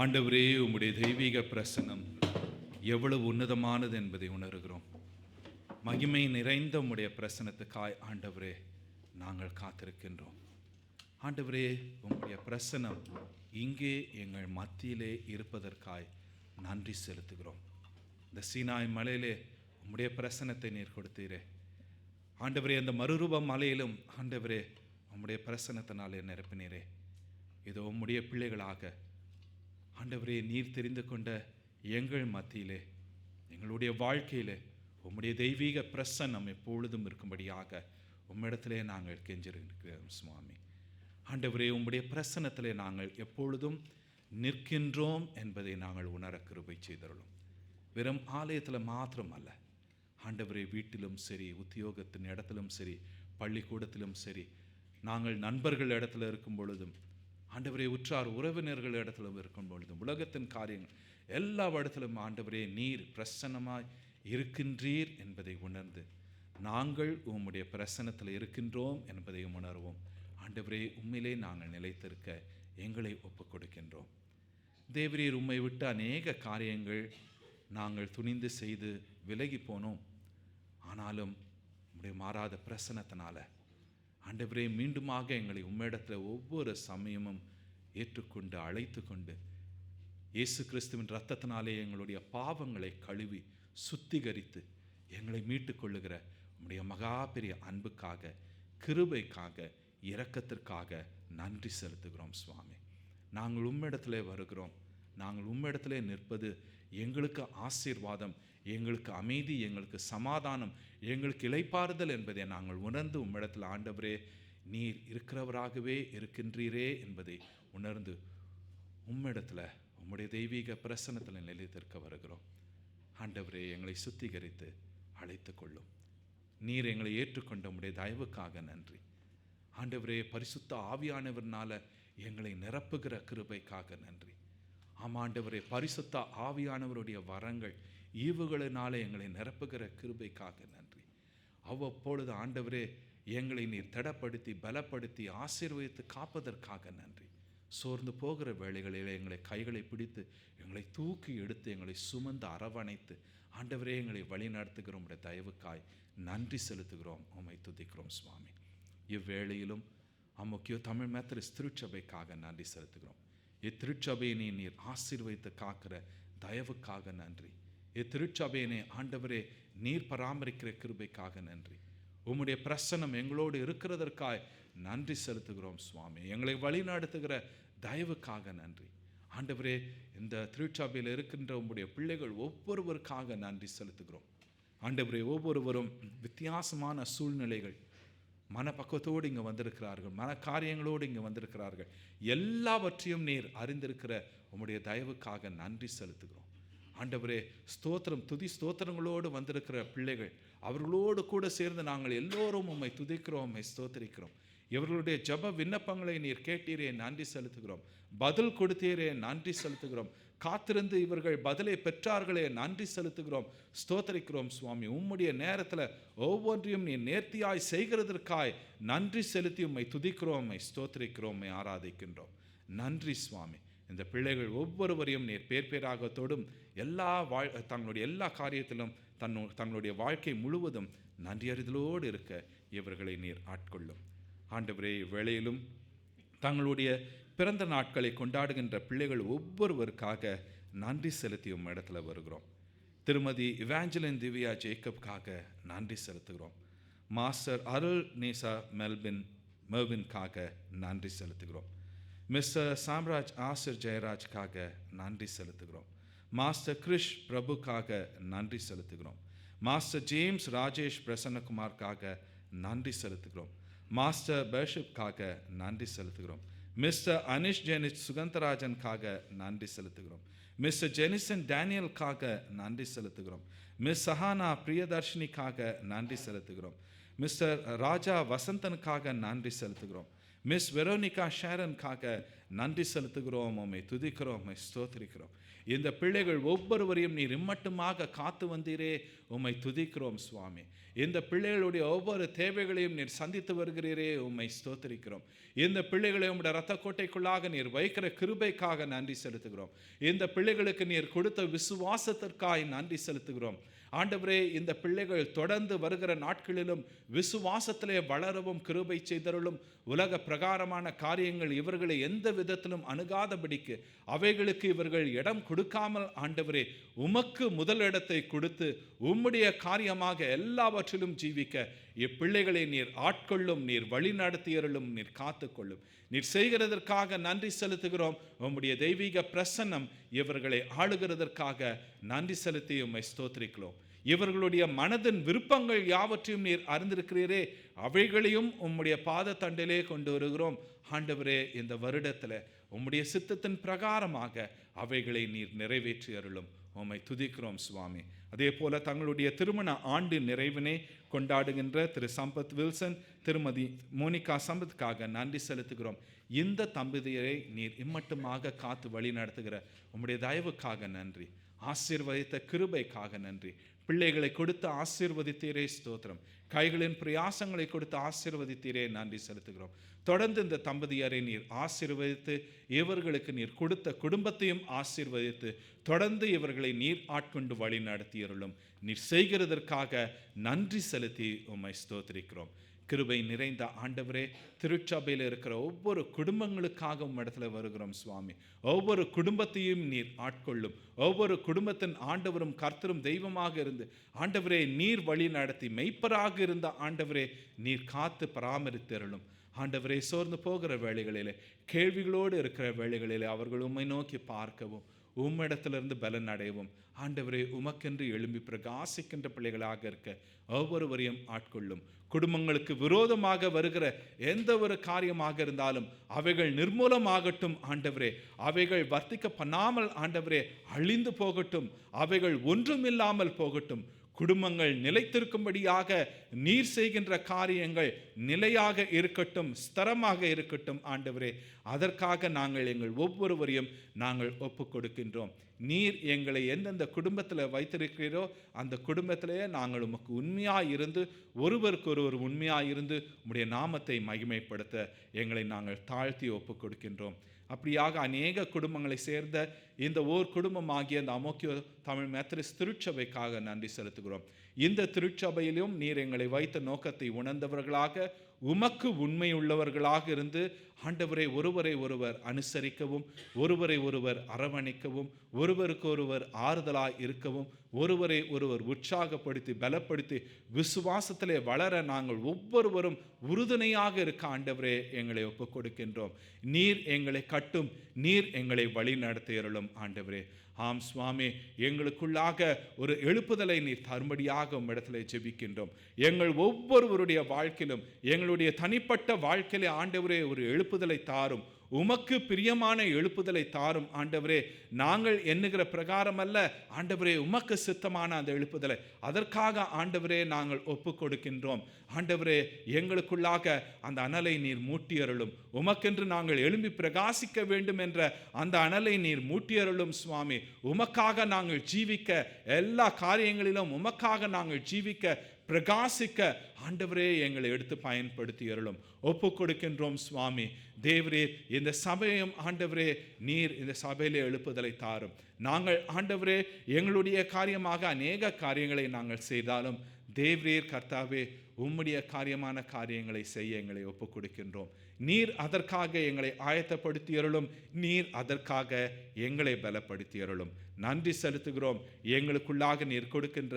ஆண்டவரே, உம்முடைய தெய்வீக பிரசன்னம் எவ்வளவு உன்னதமானது என்பதை உணர்கிறோம். மகிமை நிறைந்த உம்முடைய பிரசன்னத்துக்காய் ஆண்டவரே நாங்கள் காத்திருக்கின்றோம். ஆண்டவரே, உம்முடைய பிரசன்னம் இங்கே எங்கள் மத்தியிலே இருப்பதற்காய் நன்றி செலுத்துகிறோம். இந்த சீனாய் மலையிலே உம்முடைய பிரசன்னத்தை நீர் கொடுத்தீரே ஆண்டவரே. அந்த மறுரூப மலையிலும் ஆண்டவரே உம்முடைய பிரசன்னத்தினாலே நிரப்பினீரே. இதோ உம்முடைய பிள்ளைகளாக ஆண்டவரே நீர் தெரிந்து கொண்ட எங்கள் மத்தியிலே எங்களுடைய வாழ்க்கையிலே உம்முடைய தெய்வீக பிரசன்னம் எப்பொழுதும் இருக்கும்படியாக உம்மிடத்திலே நாங்கள் கெஞ்சிருக்கிறோம் சுவாமி. ஆண்டவரே, உம்முடைய பிரசன்னத்திலே நாங்கள் எப்பொழுதும் நிற்கின்றோம் என்பதை நாங்கள் உணர கிருபை செய்தருளும். வெறும் ஆலயத்தில் மாத்திரம் அல்ல ஆண்டவரே, வீட்டிலும் சரி, உத்தியோகத்தின் இடத்திலும் சரி, பள்ளிக்கூடத்திலும் சரி, நாங்கள் நண்பர்கள் இடத்துல இருக்கும் பொழுதும் ஆண்டவரே உற்றார் உறவினர்கள் இடத்துல இருக்கும் பொழுதும் உலகத்தின் காரியங்கள் எல்லா இடத்திலும் ஆண்டவரே நீர் பிரசன்னமாய் இருக்கின்றீர் என்பதை உணர்ந்து நாங்கள் உம்முடைய பிரசன்னத்தில் இருக்கின்றோம் என்பதையும் உணர்வோம். ஆண்டவரே உம்மிலே நாங்கள் நிலைத்திருக்க எங்களை ஒப்புக் கொடுக்கின்றோம். தேவரீர் உம்மை விட்டு அநேக காரியங்கள் நாங்கள் துணிந்து செய்து விலகி போனோம். ஆனாலும் உம்முடைய மாறாத பிரசன்னத்தினால ஆண்டவரே மீண்டுமாக எங்களை உம்மிடத்தில் ஒவ்வொரு சமயமும் ஏற்றுக்கொண்டு அழைத்து கொண்டு இயேசு கிறிஸ்துவின் இரத்தத்தினாலே எங்களுடைய பாவங்களை கழுவி சுத்திகரித்து எங்களை மீட்டு கொள்ளுகிற உம்முடைய மகா பெரிய அன்புக்காக, கிருபைக்காக, இரக்கத்திற்காக நன்றி செலுத்துகிறோம் சுவாமி. நாங்கள் உம்மிடத்திலே வருகிறோம். நாங்கள் உம்மிடத்திலே நிற்பது எங்களுக்கு ஆசீர்வாதம், எங்களுக்கு அமைதி, எங்களுக்கு சமாதானம், எங்களுக்கு இளைப்பாறுதல் என்பதை நாங்கள் உணர்ந்து உம்மிடத்தில் ஆண்டவரே நீர் இருக்கிறவராகவே இருக்கின்றீரே என்பதை உணர்ந்து உம்மிடத்தில் உம்முடைய தெய்வீக பிரசன்னத்தில் நிலைத்திருக்க வருகிறோம். ஆண்டவரே எங்களை சுத்திகரித்து அழைத்து கொள்ளும். நீர் எங்களை ஏற்றுக்கொண்ட உம்முடைய தயவுக்காக நன்றி. ஆண்டவரே பரிசுத்த ஆவியானவர்னால எங்களை நிரப்புகிற கிருபைக்காக நன்றி. ஆமாண்டவரே பரிசுத்த ஆவியானவருடைய வரங்கள் ஈவுகளினால எங்களை நிரப்புகிற கிருபைக்காக நன்றி. அவ்வப்பொழுது ஆண்டவரே எங்களை நீர் திடப்படுத்தி பலப்படுத்தி ஆசீர்வதித்து காப்பதற்காக நன்றி. சோர்ந்து போகிற வேளைகளில் எங்களை கைகளை பிடித்து எங்களை தூக்கி எடுத்து எங்களை சுமந்து அரவணைத்து ஆண்டவரே எங்களை வழி நடத்துகிற உம்முடைய தயவுக்காய் நன்றி செலுத்துகிறோம். உம்மை துதிக்கிறோம் சுவாமி. இவ்வேளையிலும் முக்கிய தமிழ் மெத்தடிஸ்ட் திருச்சபைக்காக நன்றி செலுத்துகிறோம். இத்திருச்சபையினை நீர் ஆசீர்வதித்து காக்கிற தயவுக்காக நன்றி. இத்திருச்சபையினை ஆண்டவரே நீர் பராமரிக்கிற கிருபைக்காக நன்றி. உம்முடைய பிரசன்னம் எங்களோடு இருக்கிறதற்காய் நன்றி செலுத்துகிறோம் சுவாமி. எங்களை வழி நடத்துகிற தயவுக்காக நன்றி. ஆண்டவரே இந்த திருச்சபையில் இருக்கின்ற உம்முடைய பிள்ளைகள் ஒவ்வொருவருக்காக நன்றி செலுத்துகிறோம். ஆண்டவரே ஒவ்வொருவரும் வித்தியாசமான சூழ்நிலைகள் மனப்பக்குவத்தோடு இங்கே வந்திருக்கிறார்கள், மன காரியங்களோடு இங்கே வந்திருக்கிறார்கள். எல்லாவற்றையும் நீர் அறிந்திருக்கிற உம்முடைய தயவுக்காக நன்றி செலுத்துகிறோம். ஆண்டவரே ஸ்தோத்திரம் துதி ஸ்தோத்திரங்களோடு வந்திருக்கிற பிள்ளைகள் அவர்களோடு கூட சேர்ந்து நாங்கள் எல்லோரும் உம்மை துதிக்கிறோம், உம்மை ஸ்தோத்திரிக்கிறோம். இவர்களுடைய ஜப விண்ணப்பங்களை நீர் கேட்டீரே நன்றி செலுத்துகிறோம். பதில் கொடுத்தீரே நன்றி செலுத்துகிறோம். காத்திருந்து இவர்கள் பதிலை பெற்றார்களே நன்றி செலுத்துகிறோம், ஸ்தோத்திரிக்கிறோம் சுவாமி. உம்முடைய நேரத்தில் ஒவ்வொன்றையும் நீ நேர்த்தியாய் செய்கிறதற்காய் நன்றி செலுத்தி உம்மை துதிக்கிறோம், உம்மை ஸ்தோத்திரிக்கிறோம், உம்மை ஆராதிக்கின்றோம். நன்றி சுவாமி. இந்த பிள்ளைகள் ஒவ்வொருவரையும் நீர் பேர் பேராகத்தோடும் தங்களுடைய எல்லா காரியத்திலும் தங்களுடைய வாழ்க்கை முழுவதும் நன்றியறிதலோடு இருக்க இவர்களை நீர் ஆட்கொள்ளும். ஆண்டவரே வேளையிலும் தங்களுடைய பிறந்த நாட்களை கொண்டாடுகின்ற பிள்ளைகள் ஒவ்வொருவருக்காக நன்றி செலுத்தி இடத்துல வருகிறோம். திருமதி இவாஞ்சலின் திவ்யா ஜேக்கப்காக நன்றி செலுத்துகிறோம். மாஸ்டர் அருள் நேசா மெர்வின்காக நன்றி செலுத்துகிறோம். மிஸ்டர் சாம்ராஜ் ஆசிர் ஜெயராஜ்காக நன்றி செலுத்துகிறோம். மாஸ்டர் கிரிஷ் பிரபுக்காக நன்றி செலுத்துகிறோம். மாஸ்டர் ஜேம்ஸ் ராஜேஷ் பிரசன்னகுமார்க்காக நன்றி செலுத்துகிறோம். மாஸ்டர் பேஷப்காக நன்றி செலுத்துகிறோம். மிஸ்டர் அனிஷ் ஜெனிஷ் சுகந்தராஜனுக்காக நன்றி செலுத்துகிறோம். மிஸ்டர் ஜெனிசன் டேனியலுக்காக நன்றி செலுத்துகிறோம். மிஸ் சஹானா பிரியதர்ஷினிக்காக நன்றி செலுத்துகிறோம். மிஸ்டர் ராஜா வசந்தனுக்காக நன்றி செலுத்துகிறோம். மிஸ் வெரோனிகா ஷேரனுக்காக நன்றி செலுத்துகிறோம், உம்மை துதிக்கிறோம், உம்மை ஸ்தோத்திரிக்கிறோம். இந்த பிள்ளைகள் ஒவ்வொருவரையும் நீர் இம்மட்டுமாக காத்து வந்தீரே, உம்மை துதிக்கிறோம் சுவாமி. இந்த பிள்ளைகளுடைய ஒவ்வொரு தேவைகளையும் நீர் சந்தித்து வருகிறீரே, உம்மை ஸ்தோத்திரிக்கிறோம். இந்த பிள்ளைகளை உம்முடைய இரத்த கோட்டைக்குள்ளாக நீர் வைக்கிற கிருபைக்காக நன்றி செலுத்துகிறோம். இந்த பிள்ளைகளுக்கு நீர் கொடுத்த விசுவாசத்திற்காக நன்றி செலுத்துகிறோம். ஆண்டவரே இந்த பிள்ளைகள் தொடர்ந்து வருகிற நாட்களிலும் விசுவாசத்திலே வளரவும் கிருபை செய்தருளும். உலக பிரகாரமான காரியங்கள் இவர்களை எந்த விதத்திலும் அணுகாதபடிக்கு அவைகளுக்கு இவர்கள் இடம் கொடுக்காமல் ஆண்டவரே உமக்கு முதல் இடத்தை கொடுத்து உம்முடைய காரியமாக எல்லாவற்றிலும் ஜீவிக்க இப்பிள்ளைகளை நீர் ஆட்கொள்ளும், நீர் வழி நடத்தியருளும், நீர் காத்துக்கொள்ளும். நீர் செய்கிறதற்காக நன்றி செலுத்துகிறோம். உம்முடைய தெய்வீக பிரசன்னம் இவர்களை ஆளுகிறதற்காக நன்றி செலுத்தி உம்மை ஸ்தோத்திரிக்கிறோம். இவர்களுடைய மனதின் விருப்பங்கள் யாவற்றையும் நீர் அறிந்திருக்கிறீரே, அவைகளையும் உம்முடைய பாத தண்டிலே கொண்டு வருகிறோம். ஆண்டவரே இந்த வருடத்தில் உம்முடைய சித்தத்தின் பிரகாரமாக அவைகளை நீர் நிறைவேற்றி அருளும். உம்மை துதிக்கிறோம் சுவாமி. அதே போல தங்களுடைய திருமண ஆண்டு நிறைவினை கொண்டாடுகின்ற திரு சம்பத் வில்சன், திருமதி மோனிகா சம்பத்துக்காக நன்றி செலுத்துகிறோம். இந்த தம்பதியரை நீர் இம்மட்டுமாக காத்து வழி நடத்துகிற உம்முடைய தயவுக்காக நன்றி. ஆசீர்வதித்த கிருபைக்காக நன்றி. பிள்ளைகளை கொடுத்து ஆசீர்வதித்தீரே ஸ்தோத்திரம். கைகளின் பிரயாசங்களை கொடுத்து ஆசீர்வதித்தீரே நன்றி செலுத்துகிறோம். தொடர்ந்து இந்த தம்பதியரை நீர் ஆசீர்வதித்து இவர்களுக்கு நீர் கொடுத்த குடும்பத்தையும் ஆசீர்வதித்து தொடர்ந்து இவர்களை நீர் ஆட்கொண்டு வழி நடத்தியருளும். நீர் செய்கிறதற்காக நன்றி செலுத்தி உம்மை ஸ்தோத்திரிக்கிறோம். கிருபை நிறைந்த ஆண்டவரே, திருச்சபையில் இருக்கிற ஒவ்வொரு குடும்பங்களுக்காக உம்மிடத்துல வருகிறோம் சுவாமி. ஒவ்வொரு குடும்பத்தையும் நீர் ஆட்கொள்ளும். ஒவ்வொரு குடும்பத்தின் ஆண்டவரும் கர்த்தரும் தெய்வமாக இருந்து ஆண்டவரே நீர் வழி நடத்தி மெய்ப்பராக இருந்த ஆண்டவரே நீர் காத்து பராமரித்தருளும். ஆண்டவரே, சோர்ந்து போகிற வேளைகளிலே, கேள்விகளோடு இருக்கிற வேளைகளிலே அவர்கள் உம்மை நோக்கி பார்க்கவும் உம்மிடத்திலிருந்து பலன் அடையவும் ஆண்டவரே உமக்கென்று எழும்பி பிரகாசிக்கின்ற பிள்ளைகளாக இருக்க ஒவ்வொருவரையும் ஆட்கொள்ளும். குடும்பங்களுக்கு விரோதமாக வருகிற எந்த ஒரு காரியமாக இருந்தாலும் அவைகள் நிர்மூலமாகட்டும் ஆண்டவரே. அவைகள் வர்த்திக்க பண்ணாமல் ஆண்டவரே அழிந்து போகட்டும். அவைகள் ஒன்றுமில்லாமல் போகட்டும். குடும்பங்கள் நிலைத்திருக்கும்படியாக நீர் செய்கின்ற காரியங்கள் நிலையாக இருக்கட்டும், ஸ்திரமாக இருக்கட்டும் ஆண்டவரே. அதற்காக நாங்கள் எங்கள் ஒவ்வொருவரையும் நாங்கள் ஒப்பு கொடுக்கின்றோம். நீர் எங்களை எந்தெந்த குடும்பத்தில் வைத்திருக்கிறீரோ அந்த குடும்பத்திலேயே நாங்கள் உமக்கு உண்மையாக இருந்து ஒருவருக்கு ஒருவர் உண்மையாக இருந்து உம்முடைய நாமத்தை மகிமைப்படுத்த எங்களை நாங்கள் தாழ்த்தி ஒப்பு கொடுக்கின்றோம். அப்படியாக அநேக குடும்பங்களை சேர்ந்த இந்த ஓர் குடும்பமாகிய இந்த அமோக்கிய தமிழ் மெத்தடிஸ்ட் திருச்சபைக்காக நன்றி செலுத்துகிறோம். இந்த திருச்சபையிலும் நீர் எங்களை வைத்த நோக்கத்தை உணர்ந்தவர்களாக உமக்கு உண்மை உள்ளவர்களாக இருந்து ஆண்டவரை ஒருவரை ஒருவர் அனுசரிக்கவும், ஒருவரை ஒருவர் அரவணைக்கவும், ஒருவருக்கு ஒருவர் ஆறுதலாய் இருக்கவும், ஒருவரை ஒருவர் உற்சாகப்படுத்தி பலப்படுத்தி விசுவாசத்திலே வளர நாங்கள் ஒவ்வொருவரும் உறுதுணையாக இருக்க ஆண்டவரே எங்களை ஒப்புக் கொடுக்கின்றோம். நீர் எங்களை கட்டும், நீர் எங்களை வழி நடத்தியருளும் ஆண்டவரே. ஆம் சுவாமி, எங்களுக்குள்ளாக ஒரு எழுப்புதலை நீர் தரும்படியாக உம்மிடத்திலே ஜெபிக்கின்றோம். எங்கள் ஒவ்வொருவருடைய வாழ்க்கையிலும் எங்களுடைய தனிப்பட்ட வாழ்க்கையிலே ஆண்டவரே ஒரு எழுப்புதலை தாரும். உமக்கு பிரியமான எழுப்புதலை தாரும் ஆண்டவரே. நாங்கள் எண்ணுகிற பிரகாரம் அல்ல ஆண்டவரே, உமக்கு சித்தமான அந்த எழுப்புதலை அதற்காக ஆண்டவரே நாங்கள் ஒப்பு கொடுக்கின்றோம். ஆண்டவரே, எங்களுக்குள்ளாக அந்த அனலை நீர் மூட்டியருளும். உமக்கென்று நாங்கள் எழும்பி பிரகாசிக்க வேண்டும் என்ற அந்த அனலை நீர் மூட்டியருளும் சுவாமி. உமக்காக நாங்கள் ஜீவிக்க, எல்லா காரியங்களிலும் உமக்காக நாங்கள் ஜீவிக்க, பிரகாசிக்க ஆண்டவரே எங்களை எடுத்து பயன்படுத்தி அருளும். ஒப்பு கொடுக்கின்றோம் சுவாமி. தேவரீர் இந்த சபையும் ஆண்டவரே நீர் இந்த சபையிலே எழுப்புதலை தாரும். நாங்கள் ஆண்டவரே எங்களுடைய காரியமாக அநேக காரியங்களை நாங்கள் செய்தாலும் தேவரீர் கர்த்தாவே உம்முடைய காரியமான காரியங்களை செய்ய எங்களை ஒப்பு கொடுக்கின்றோம். நீர் அதற்காக எங்களை ஆயத்தப்படுத்தியருளும். நீர் அதற்காக எங்களை பலப்படுத்தியருளும். நன்றி செலுத்துகிறோம். எங்களுக்குள்ளாக நீர் கொடுக்கின்ற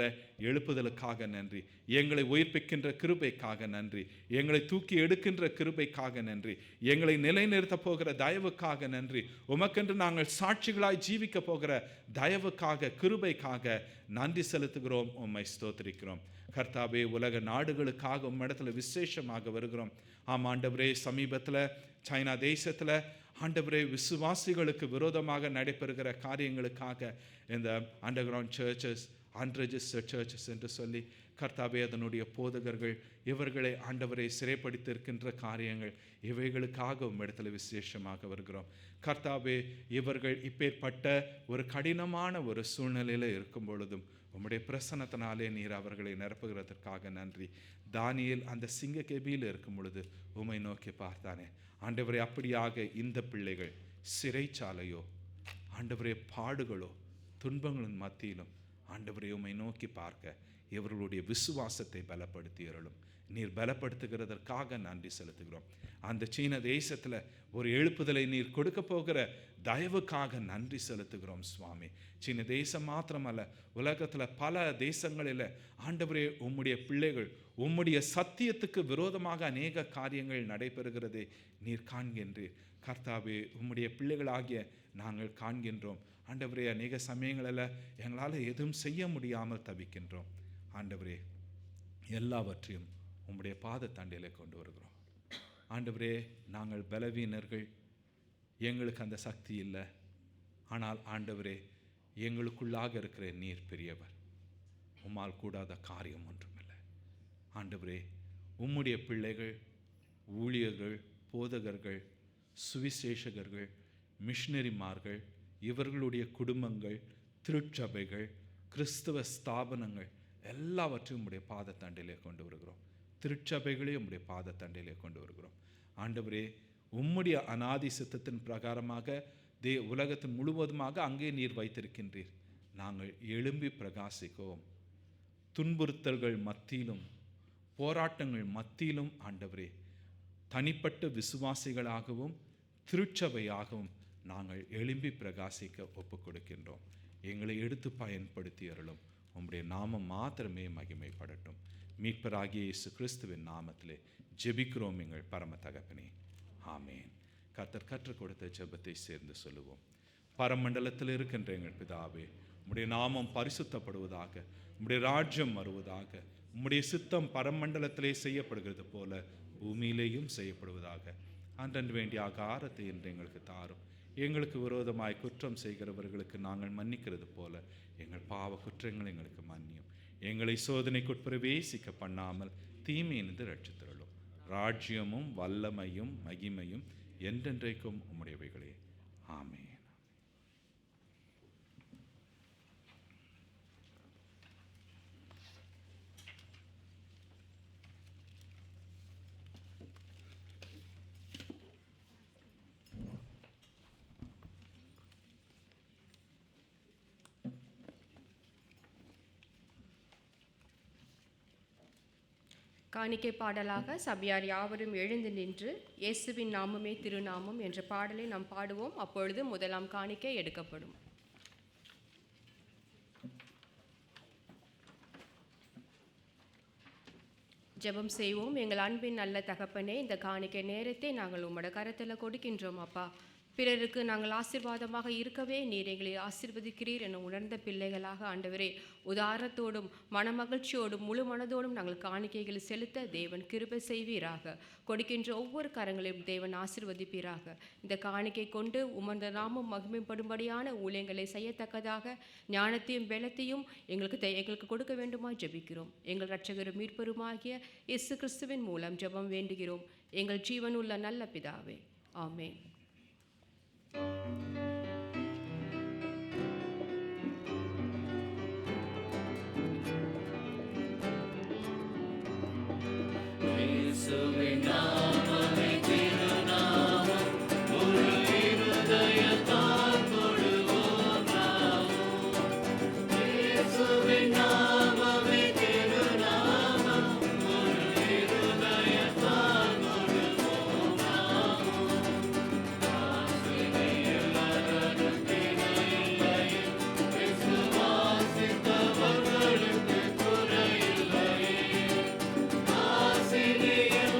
எழுப்புதலுக்காக நன்றி. எங்களை உயிர்ப்பிக்கின்ற கிருபைக்காக நன்றி. எங்களை தூக்கி எடுக்கின்ற கிருபைக்காக நன்றி. எங்களை நிலைநிறுத்த போகிற தயவுக்காக நன்றி. உமக்கென்று நாங்கள் சாட்சிகளாய் ஜீவிக்க போகிற தயவுக்காக, கிருபைக்காக நன்றி செலுத்துகிறோம். உம்மை ஸ்தோத்திரிக்கிறோம். கர்த்தாவே, உலக நாடுகளுக்காக உம்மிடத்தில் விசேஷமாக வருகிறோம். ஆம் ஆண்டவரே, சமீபத்தில் சைனா தேசத்தில் ஆண்டவரே விசுவாசிகளுக்கு விரோதமாக நடைபெறுகிற காரியங்களுக்காக இந்த under ground churches, unregistered churches என்று சொல்லி கர்த்தாவே அதனுடைய போதகர்கள் இவர்களை ஆண்டவரை சிறைப்படுத்தியிருக்கின்ற காரியங்கள் இவைகளுக்காக உம்மிடத்தில் விசேஷமாக வருகிறோம். கர்த்தாவே, இவர்கள் இப்பேற்பட்ட ஒரு கடினமான ஒரு சூழ்நிலையில் இருக்கும் பொழுதும் உம்முடைய பிரசன்னத்தினாலே நீர் அவர்களை நிரப்புகிறதற்காக நன்றி. தானியேல் அந்த சிங்க கெபியில் இருக்கும் பொழுது உம்மை நோக்கி பார்த்தானே ஆண்டவரே, அப்படியாக இந்த பிள்ளைகள் சிறைச்சாலையோ ஆண்டவரே பாடுகளோ துன்பங்களின் மத்தியிலும் ஆண்டவரே உம்மை நோக்கி பார்க்க இவர்களுடைய விசுவாசத்தை பலப்படுத்தி அருளும். நீர் பலப்படுத்துகிறதற்காக நன்றி செலுத்துகிறோம். அந்த சீன தேசத்தில் ஒரு எழுப்புதலை நீர் கொடுக்க போகிற தயவுக்காக நன்றி செலுத்துகிறோம் சுவாமி. சீன தேசம் மாத்திரமல்ல, உலகத்தில் பல தேசங்களில் ஆண்டவரே உம்முடைய பிள்ளைகள் உம்முடைய சத்தியத்துக்கு விரோதமாக அநேக காரியங்கள் நடைபெறுகிறதை நீர் காண்கின்றீர். கர்த்தாவே, உம்முடைய பிள்ளைகளாகிய நாங்கள் காண்கின்றோம். ஆண்டவரே, அநேக சமயங்களில் எங்களால் எதுவும் செய்ய முடியாமல் தவிக்கின்றோம். ஆண்டவரே, எல்லாவற்றையும் உம்முடைய பாதத்தண்டையிலே கொண்டு வருகிறோம். ஆண்டவரே, நாங்கள் பலவீனர்கள், எங்களுக்கு அந்த சக்தி இல்லை. ஆனால் ஆண்டவரே, எங்களுக்குள்ளாக இருக்கிற நீர் பெரியவர், உம்மால் கூடாத காரியம் ஒன்றுமில்லை. ஆண்டவரே, உம்முடைய பிள்ளைகள், ஊழியர்கள், போதகர்கள், சுவிசேஷகர்கள், மிஷனரிமார்கள், இவர்களுடைய குடும்பங்கள், திருச்சபைகள், கிறிஸ்தவ ஸ்தாபனங்கள் எல்லாவற்றையும் உம்முடைய பாதத்தண்டையிலே கொண்டு வருகிறோம். திருச்சபைகளையும் உம்முடைய பாதத்தண்டையிலே கொண்டு வருகிறோம். ஆண்டவரே, உம்முடைய அநாதி சித்தத்தின் பிரகாரமாக உலகத்தின் முழுவதுமாக அங்கே நீர் வைத்திருக்கின்றீர். நாங்கள் எழும்பி பிரகாசிக்கவும், துன்புறுத்தல்கள் மத்தியிலும் போராட்டங்கள் மத்தியிலும் ஆண்டவரே, தனிப்பட்ட விசுவாசிகளாகவும் திருச்சபையாகவும் நாங்கள் எழும்பி பிரகாசிக்க ஒப்புக் கொடுக்கின்றோம். எங்களை எடுத்து பயன்படுத்தி அருளும். உம்முடைய நாமம் மாத்திரமே மகிமைப்படட்டும். மீட்பராகிய இயேசு கிறிஸ்துவின் நாமத்திலே ஜெபிக்கிறோம் எங்கள் பரம தகப்பனே, ஆமேன். கர்த்தர் கற்றுக் கொடுத்த ஜெபத்தை சேர்ந்து சொல்லுவோம். பரமண்டலத்தில் இருக்கின்ற எங்கள் பிதாவே, உம்முடைய நாமம் பரிசுத்தப்படுவதாக, உம்முடைய ராஜ்யம் வருவதாக, உம்முடைய சித்தம் பரமண்டலத்திலே செய்யப்படுகிறது போல பூமியிலேயும் செய்யப்படுவதாக. அன்றன்று வேண்டிய ஆகாரத்தை இன்று எங்களுக்கு தாரும். எங்களுக்கு விரோதமாய் குற்றம் செய்கிறவர்களுக்கு நாங்கள் மன்னிக்கிறது போல எங்கள் பாவ குற்றங்கள் எங்களுக்கு மன்னியும். எங்களை சோதனைக்குட் பிரவேசிக்க பண்ணாமல் தீமையிலிருந்து ரட்சித்தருளும். ராஜ்யமும் வல்லமையும் மகிமையும் என்றென்றைக்கும் உம்முடையவைகளே, ஆமென். காணிக்கை பாடலாக சபையார் யாவரும் எழுந்து நின்று இயேசுவின் நாமமே திருநாமம் என்ற பாடலை நாம் பாடுவோம். அப்பொழுது முதலாம் காணிக்கை எடுக்கப்படும். ஜெபம் செய்வோம். எங்கள் அன்பின் நல்ல தகப்பனே, இந்த காணிக்கை நேரத்தை நாங்கள் உம்மோட கரத்தில் கொடுக்கின்றோம் அப்பா. பிறருக்கு நாங்கள் ஆசீர்வாதமாக இருக்கவே நீர் எங்களை ஆசீர்வதிக்கிறீர் என உணர்ந்த பிள்ளைகளாக ஆண்டவரே, உதாரத்தோடும் மனமகிழ்ச்சியோடும் முழு மனதோடும் நாங்கள் காணிக்கைகளை செலுத்த தேவன் கிருபை செய்வீராக. கொடுக்கின்ற ஒவ்வொரு கரங்களையும் தேவன் ஆசீர்வதிப்பீராக. இந்த காணிக்கை கொண்டு உமது நாமம் மகிமைப்படும்படியான ஊழியங்களை செய்யத்தக்கதாக ஞானத்தையும் பலத்தையும் எங்களுக்கு கொடுக்க வேண்டுமா ஜெபிக்கிறோம். எங்கள் இரட்சகரும் மீட்பருமாகிய இயேசு கிறிஸ்துவின் மூலம் ஜெபம் வேண்டுகிறோம் எங்கள் ஜீவனுள்ள நல்ல பிதாவே, ஆமென். இயேசுவின் நாமமே திருநாமம், ஒரு இருதயத்தால் தொழுவோம் நாமும். இயேசுவின் நாமமே திருநாமம், ஒரு இருதயத்தால் தொழுவோம் நாமும். ஆசிரியர் கிணையில்லை, விசுவாசித்தவர்களுக்கு குறையில்லை. ஆசிரியர்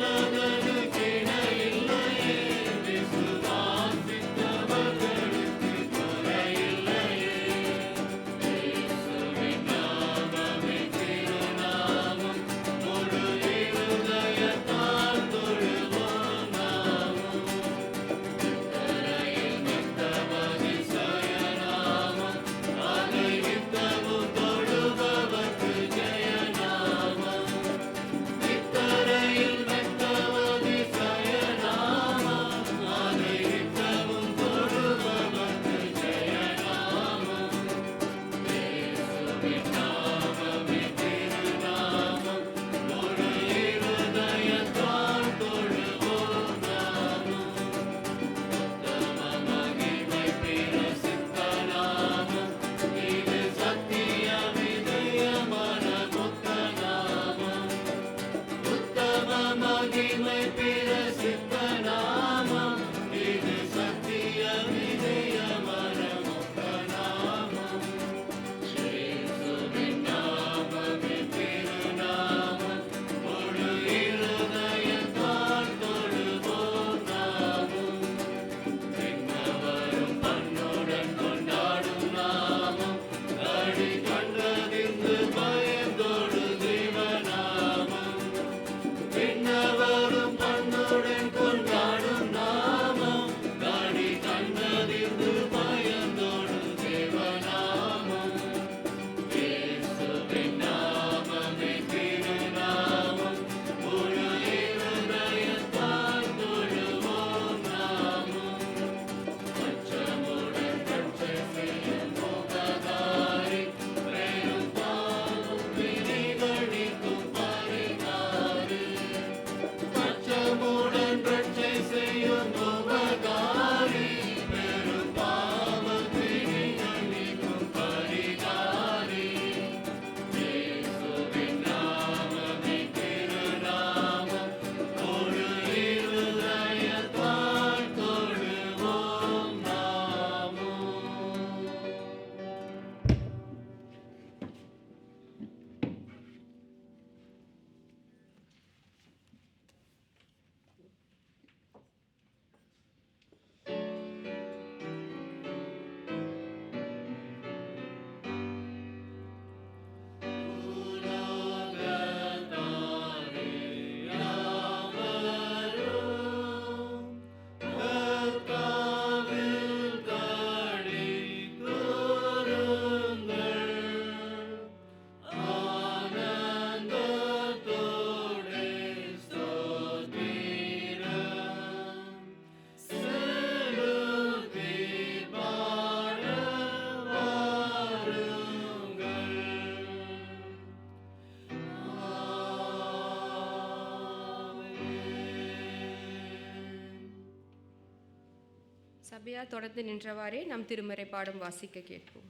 சபையா தொடர்ந்து நின்றவாறே நம் திருமறை பாடம் வாசிக்க கேட்போம்.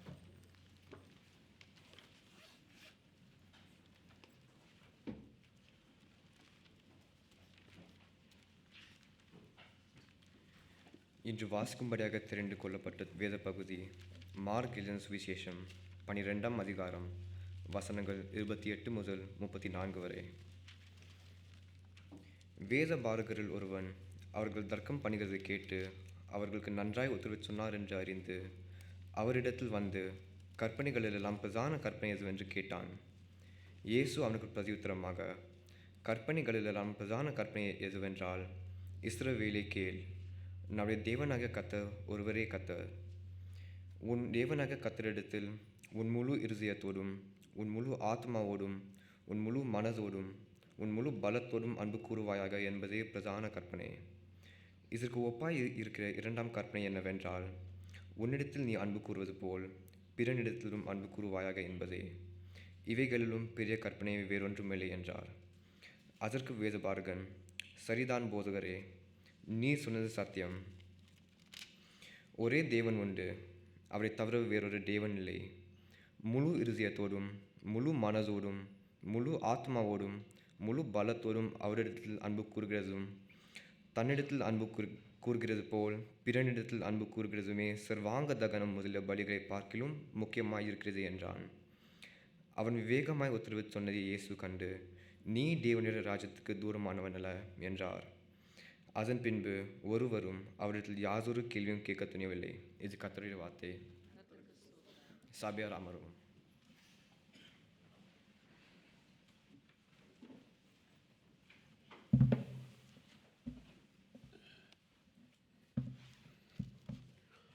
இன்று வாசிக்கும்படியாக தெரிந்து கொள்ளப்பட்ட வேத பகுதி மார்க் எழுதின சுவிசேஷம் 12ஆம் அதிகாரம் வசனங்கள் 28 முதல் 34 வரை. வேத பாரகரில் ஒருவன் அவர்கள் தர்க்கம் பண்ணுகிறதை கேட்டு அவர்களுக்கு நன்றாய் உத்தரவு சொன்னார் என்று அறிந்து அவரிடத்தில் வந்து கற்பனைகளிலெல்லாம் பிரதான கற்பனை எதுவென்று கேட்டான். இயேசு அவனுக்கு பிரதியுத்தரமாக, கற்பனைகளிலெல்லாம் பிரதான கற்பனை எதுவென்றால், இஸ்ரவேலே கேள், நம்முடைய தேவனாக கர்த்தர் ஒருவரே கர்த்தர். உன் தேவனாக கர்த்தரிடத்தில் உன் முழு இருதயத்தோடும் உன் முழு ஆத்மாவோடும் உன் முழு மனதோடும் உன் முழு பலத்தோடும் அன்பு கூறுவாயாக என்பதே பிரதான கற்பனை. இதற்கு ஒப்பாய் இருக்கிற இரண்டாம் கற்பனை என்னவென்றால், உன்னிடத்தில் நீ அன்பு கூறுவது போல் பிறனிடத்திலும் அன்பு கூறுவாயாக என்பதே. இவைகளிலும் பெரிய கற்பனை வேறொன்றுமில்லை என்றார். அதற்கு வேதபாரகன், சரிதான் போதகரே, நீ சொன்னது சத்தியம். ஒரே தேவன் உண்டு, அவரை தவிர வேறொரு தேவன் இல்லை. முழு இருதயத்தோடும் முழு மனதோடும் முழு ஆத்மாவோடும் முழு பலத்தோடும் அவரிடத்தில் அன்பு கூறுகிறதும் தன்னிடத்தில் அன்பு கூறுகிறது போல் பிறனிடத்தில் அன்பு கூறுகிறதுமே சர்வாங்க தகனம் முதலிய பலிகளை பார்க்கிலும் முக்கியமாயிருக்கிறது என்றான். அவன் விவேகமாய் உத்தரவு சொன்னதை இயேசு கண்டு, நீ தேவனுடைய ராஜ்யத்துக்கு தூரமானவன் அல்ல என்றார். அதன் பின்பு ஒருவரும் அவரிடத்தில் யாதொரு கேள்வியும் கேட்க துணியவில்லை. இது கர்த்தருடைய வார்த்தை. சபையார் அமரும்.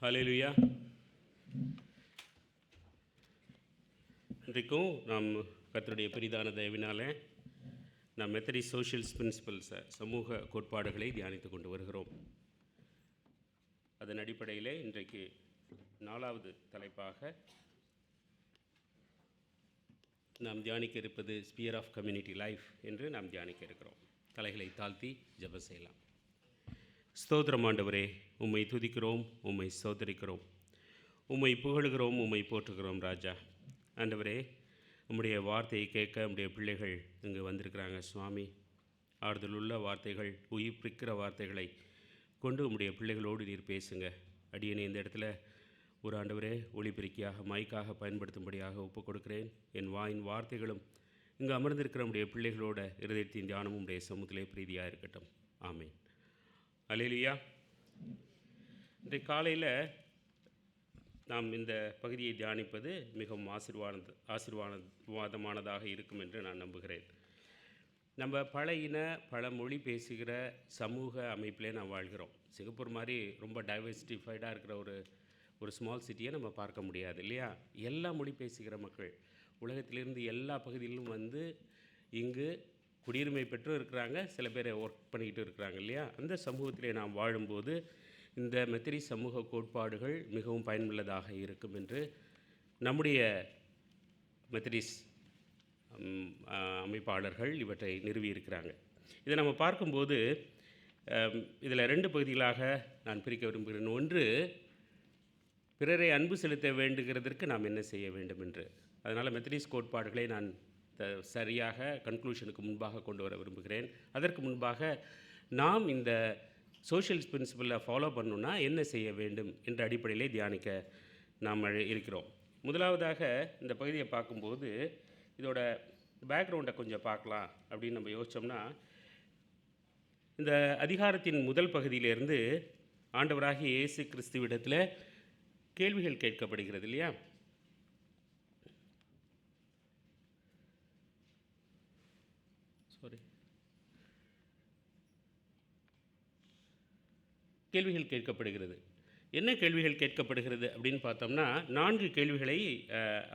ஹல்லேலூயா. இன்றைக்கும் நாம் கர்த்தருடைய பெரிதான தயவினாலே நாம் மெத்தடிஸ்ட் சோஷியல் பிரின்சிபல்ஸை, சமூக கோட்பாடுகளை தியானித்து கொண்டு வருகிறோம். அதன் அடிப்படையில் இன்றைக்கு 4வது தலைப்பாக நாம் தியானிக்க இருப்பது ஸ்பியர் ஆஃப் கம்யூனிட்டி லைஃப் என்று நாம் தியானிக்க இருக்கிறோம். தலைகளை தாழ்த்தி ஜெபம் செய்யலாம். ஸ்தோத்திரம் ஆண்டவரே, உம்மை துதிக்கிறோம், உம்மை ஸ்தோத்திரிக்கிறோம், உம்மை புகழுகிறோம், உம்மை போற்றுகிறோம் ராஜா. ஆண்டவரே, உம்முடைய வார்த்தையை கேட்க உம்முடைய பிள்ளைகள் இங்கு வந்திருக்கிறாங்க சுவாமி. ஆறுதலுள்ள வார்த்தைகள், உயிர்ப்பிக்கிற வார்த்தைகளை கொண்டு உம்முடைய பிள்ளைகளோடு நீர் பேசுங்க. அடியனை இந்த இடத்துல ஒரு ஆண்டவரே ஒளிபெருக்கியாக மைக்காக பயன்படுத்தும்படியாக ஒப்புக் கொடுக்கிறேன். என் வாயின் வார்த்தைகளும் இங்கு அமர்ந்திருக்கிற உம்முடைய பிள்ளைகளோட இருதயத்தின் தியானமும் உம்முடைய சமூகத்திலே பிரீதியாக இருக்கட்டும். ஆமீன். அல்லேலூயா. இன்றைக்கு காலையில் நாம் இந்த பகுதியை தியானிப்பது மிகவும் ஆசீர்வாதமானதாக இருக்கும் என்று நான் நம்புகிறேன். நம்ம பல இன பல மொழி பேசுகிற சமூக அமைப்பிலே நாம் வாழ்கிறோம். சிங்கப்பூர் மாதிரி ரொம்ப டைவர்சிட்டிஃபைடாக இருக்கிற ஒரு ஸ்மால் சிட்டியை நம்ம பார்க்க முடியாது இல்லையா? எல்லா மொழி பேசுகிற மக்கள் உலகத்திலிருந்து எல்லா பகுதியிலும் வந்து இங்கு குடியுரிமை பெற்றும் இருக்கிறாங்க, சில பேரை ஒர்க் பண்ணிக்கிட்டு இருக்கிறாங்க இல்லையா? அந்த சமூகத்திலே நாம் வாழும்போது இந்த மெத்தடிஸ்ட் சமூக கோட்பாடுகள் மிகவும் பயனுள்ளதாக இருக்கும் என்று நம்முடைய மெத்தடிஸ்ட் அமைப்பாளர்கள் இவற்றை நிறுவியிருக்கிறாங்க. இதை நம்ம பார்க்கும்போது இதில் 2 பகுதிகளாக நான் பிரிக்க விரும்புகிறேன். ஒன்று, பிறரை அன்பு செலுத்த வேண்டுகிறதற்கு நாம் என்ன செய்ய வேண்டும் என்று. அதனால் மெத்தடிஸ்ட் கோட்பாடுகளை நான் சரியாக கன்க்ளூஷனுக்கு முன்பாக கொண்டு வர விரும்புகிறேன். அதற்கு முன்பாக நாம் இந்த சோஷியல் பிரின்சிபலை ஃபாலோ பண்ணணுன்னா என்ன செய்ய வேண்டும் என்ற அடிப்படையிலே தியானிக்க நாம் இருக்கிறோம். முதலாவதாக இந்த பகுதியை பார்க்கும்போது இதோட பேக்ரவுண்டை கொஞ்சம் பார்க்கலாம் அப்படின்னு நம்ம யோசித்தோம்னா, இந்த அதிகாரத்தின் முதல் பகுதியிலிருந்து ஆண்டவராகிய இயேசு கிறிஸ்துவிடத்தில் கேள்விகள் கேட்கப்படுகிறது இல்லையா? கேள்விகள் கேட்கப்படுகிறது. என்ன கேள்விகள் கேட்கப்படுகிறது அப்படின்னு பார்த்தோம்னா, 4 கேள்விகளை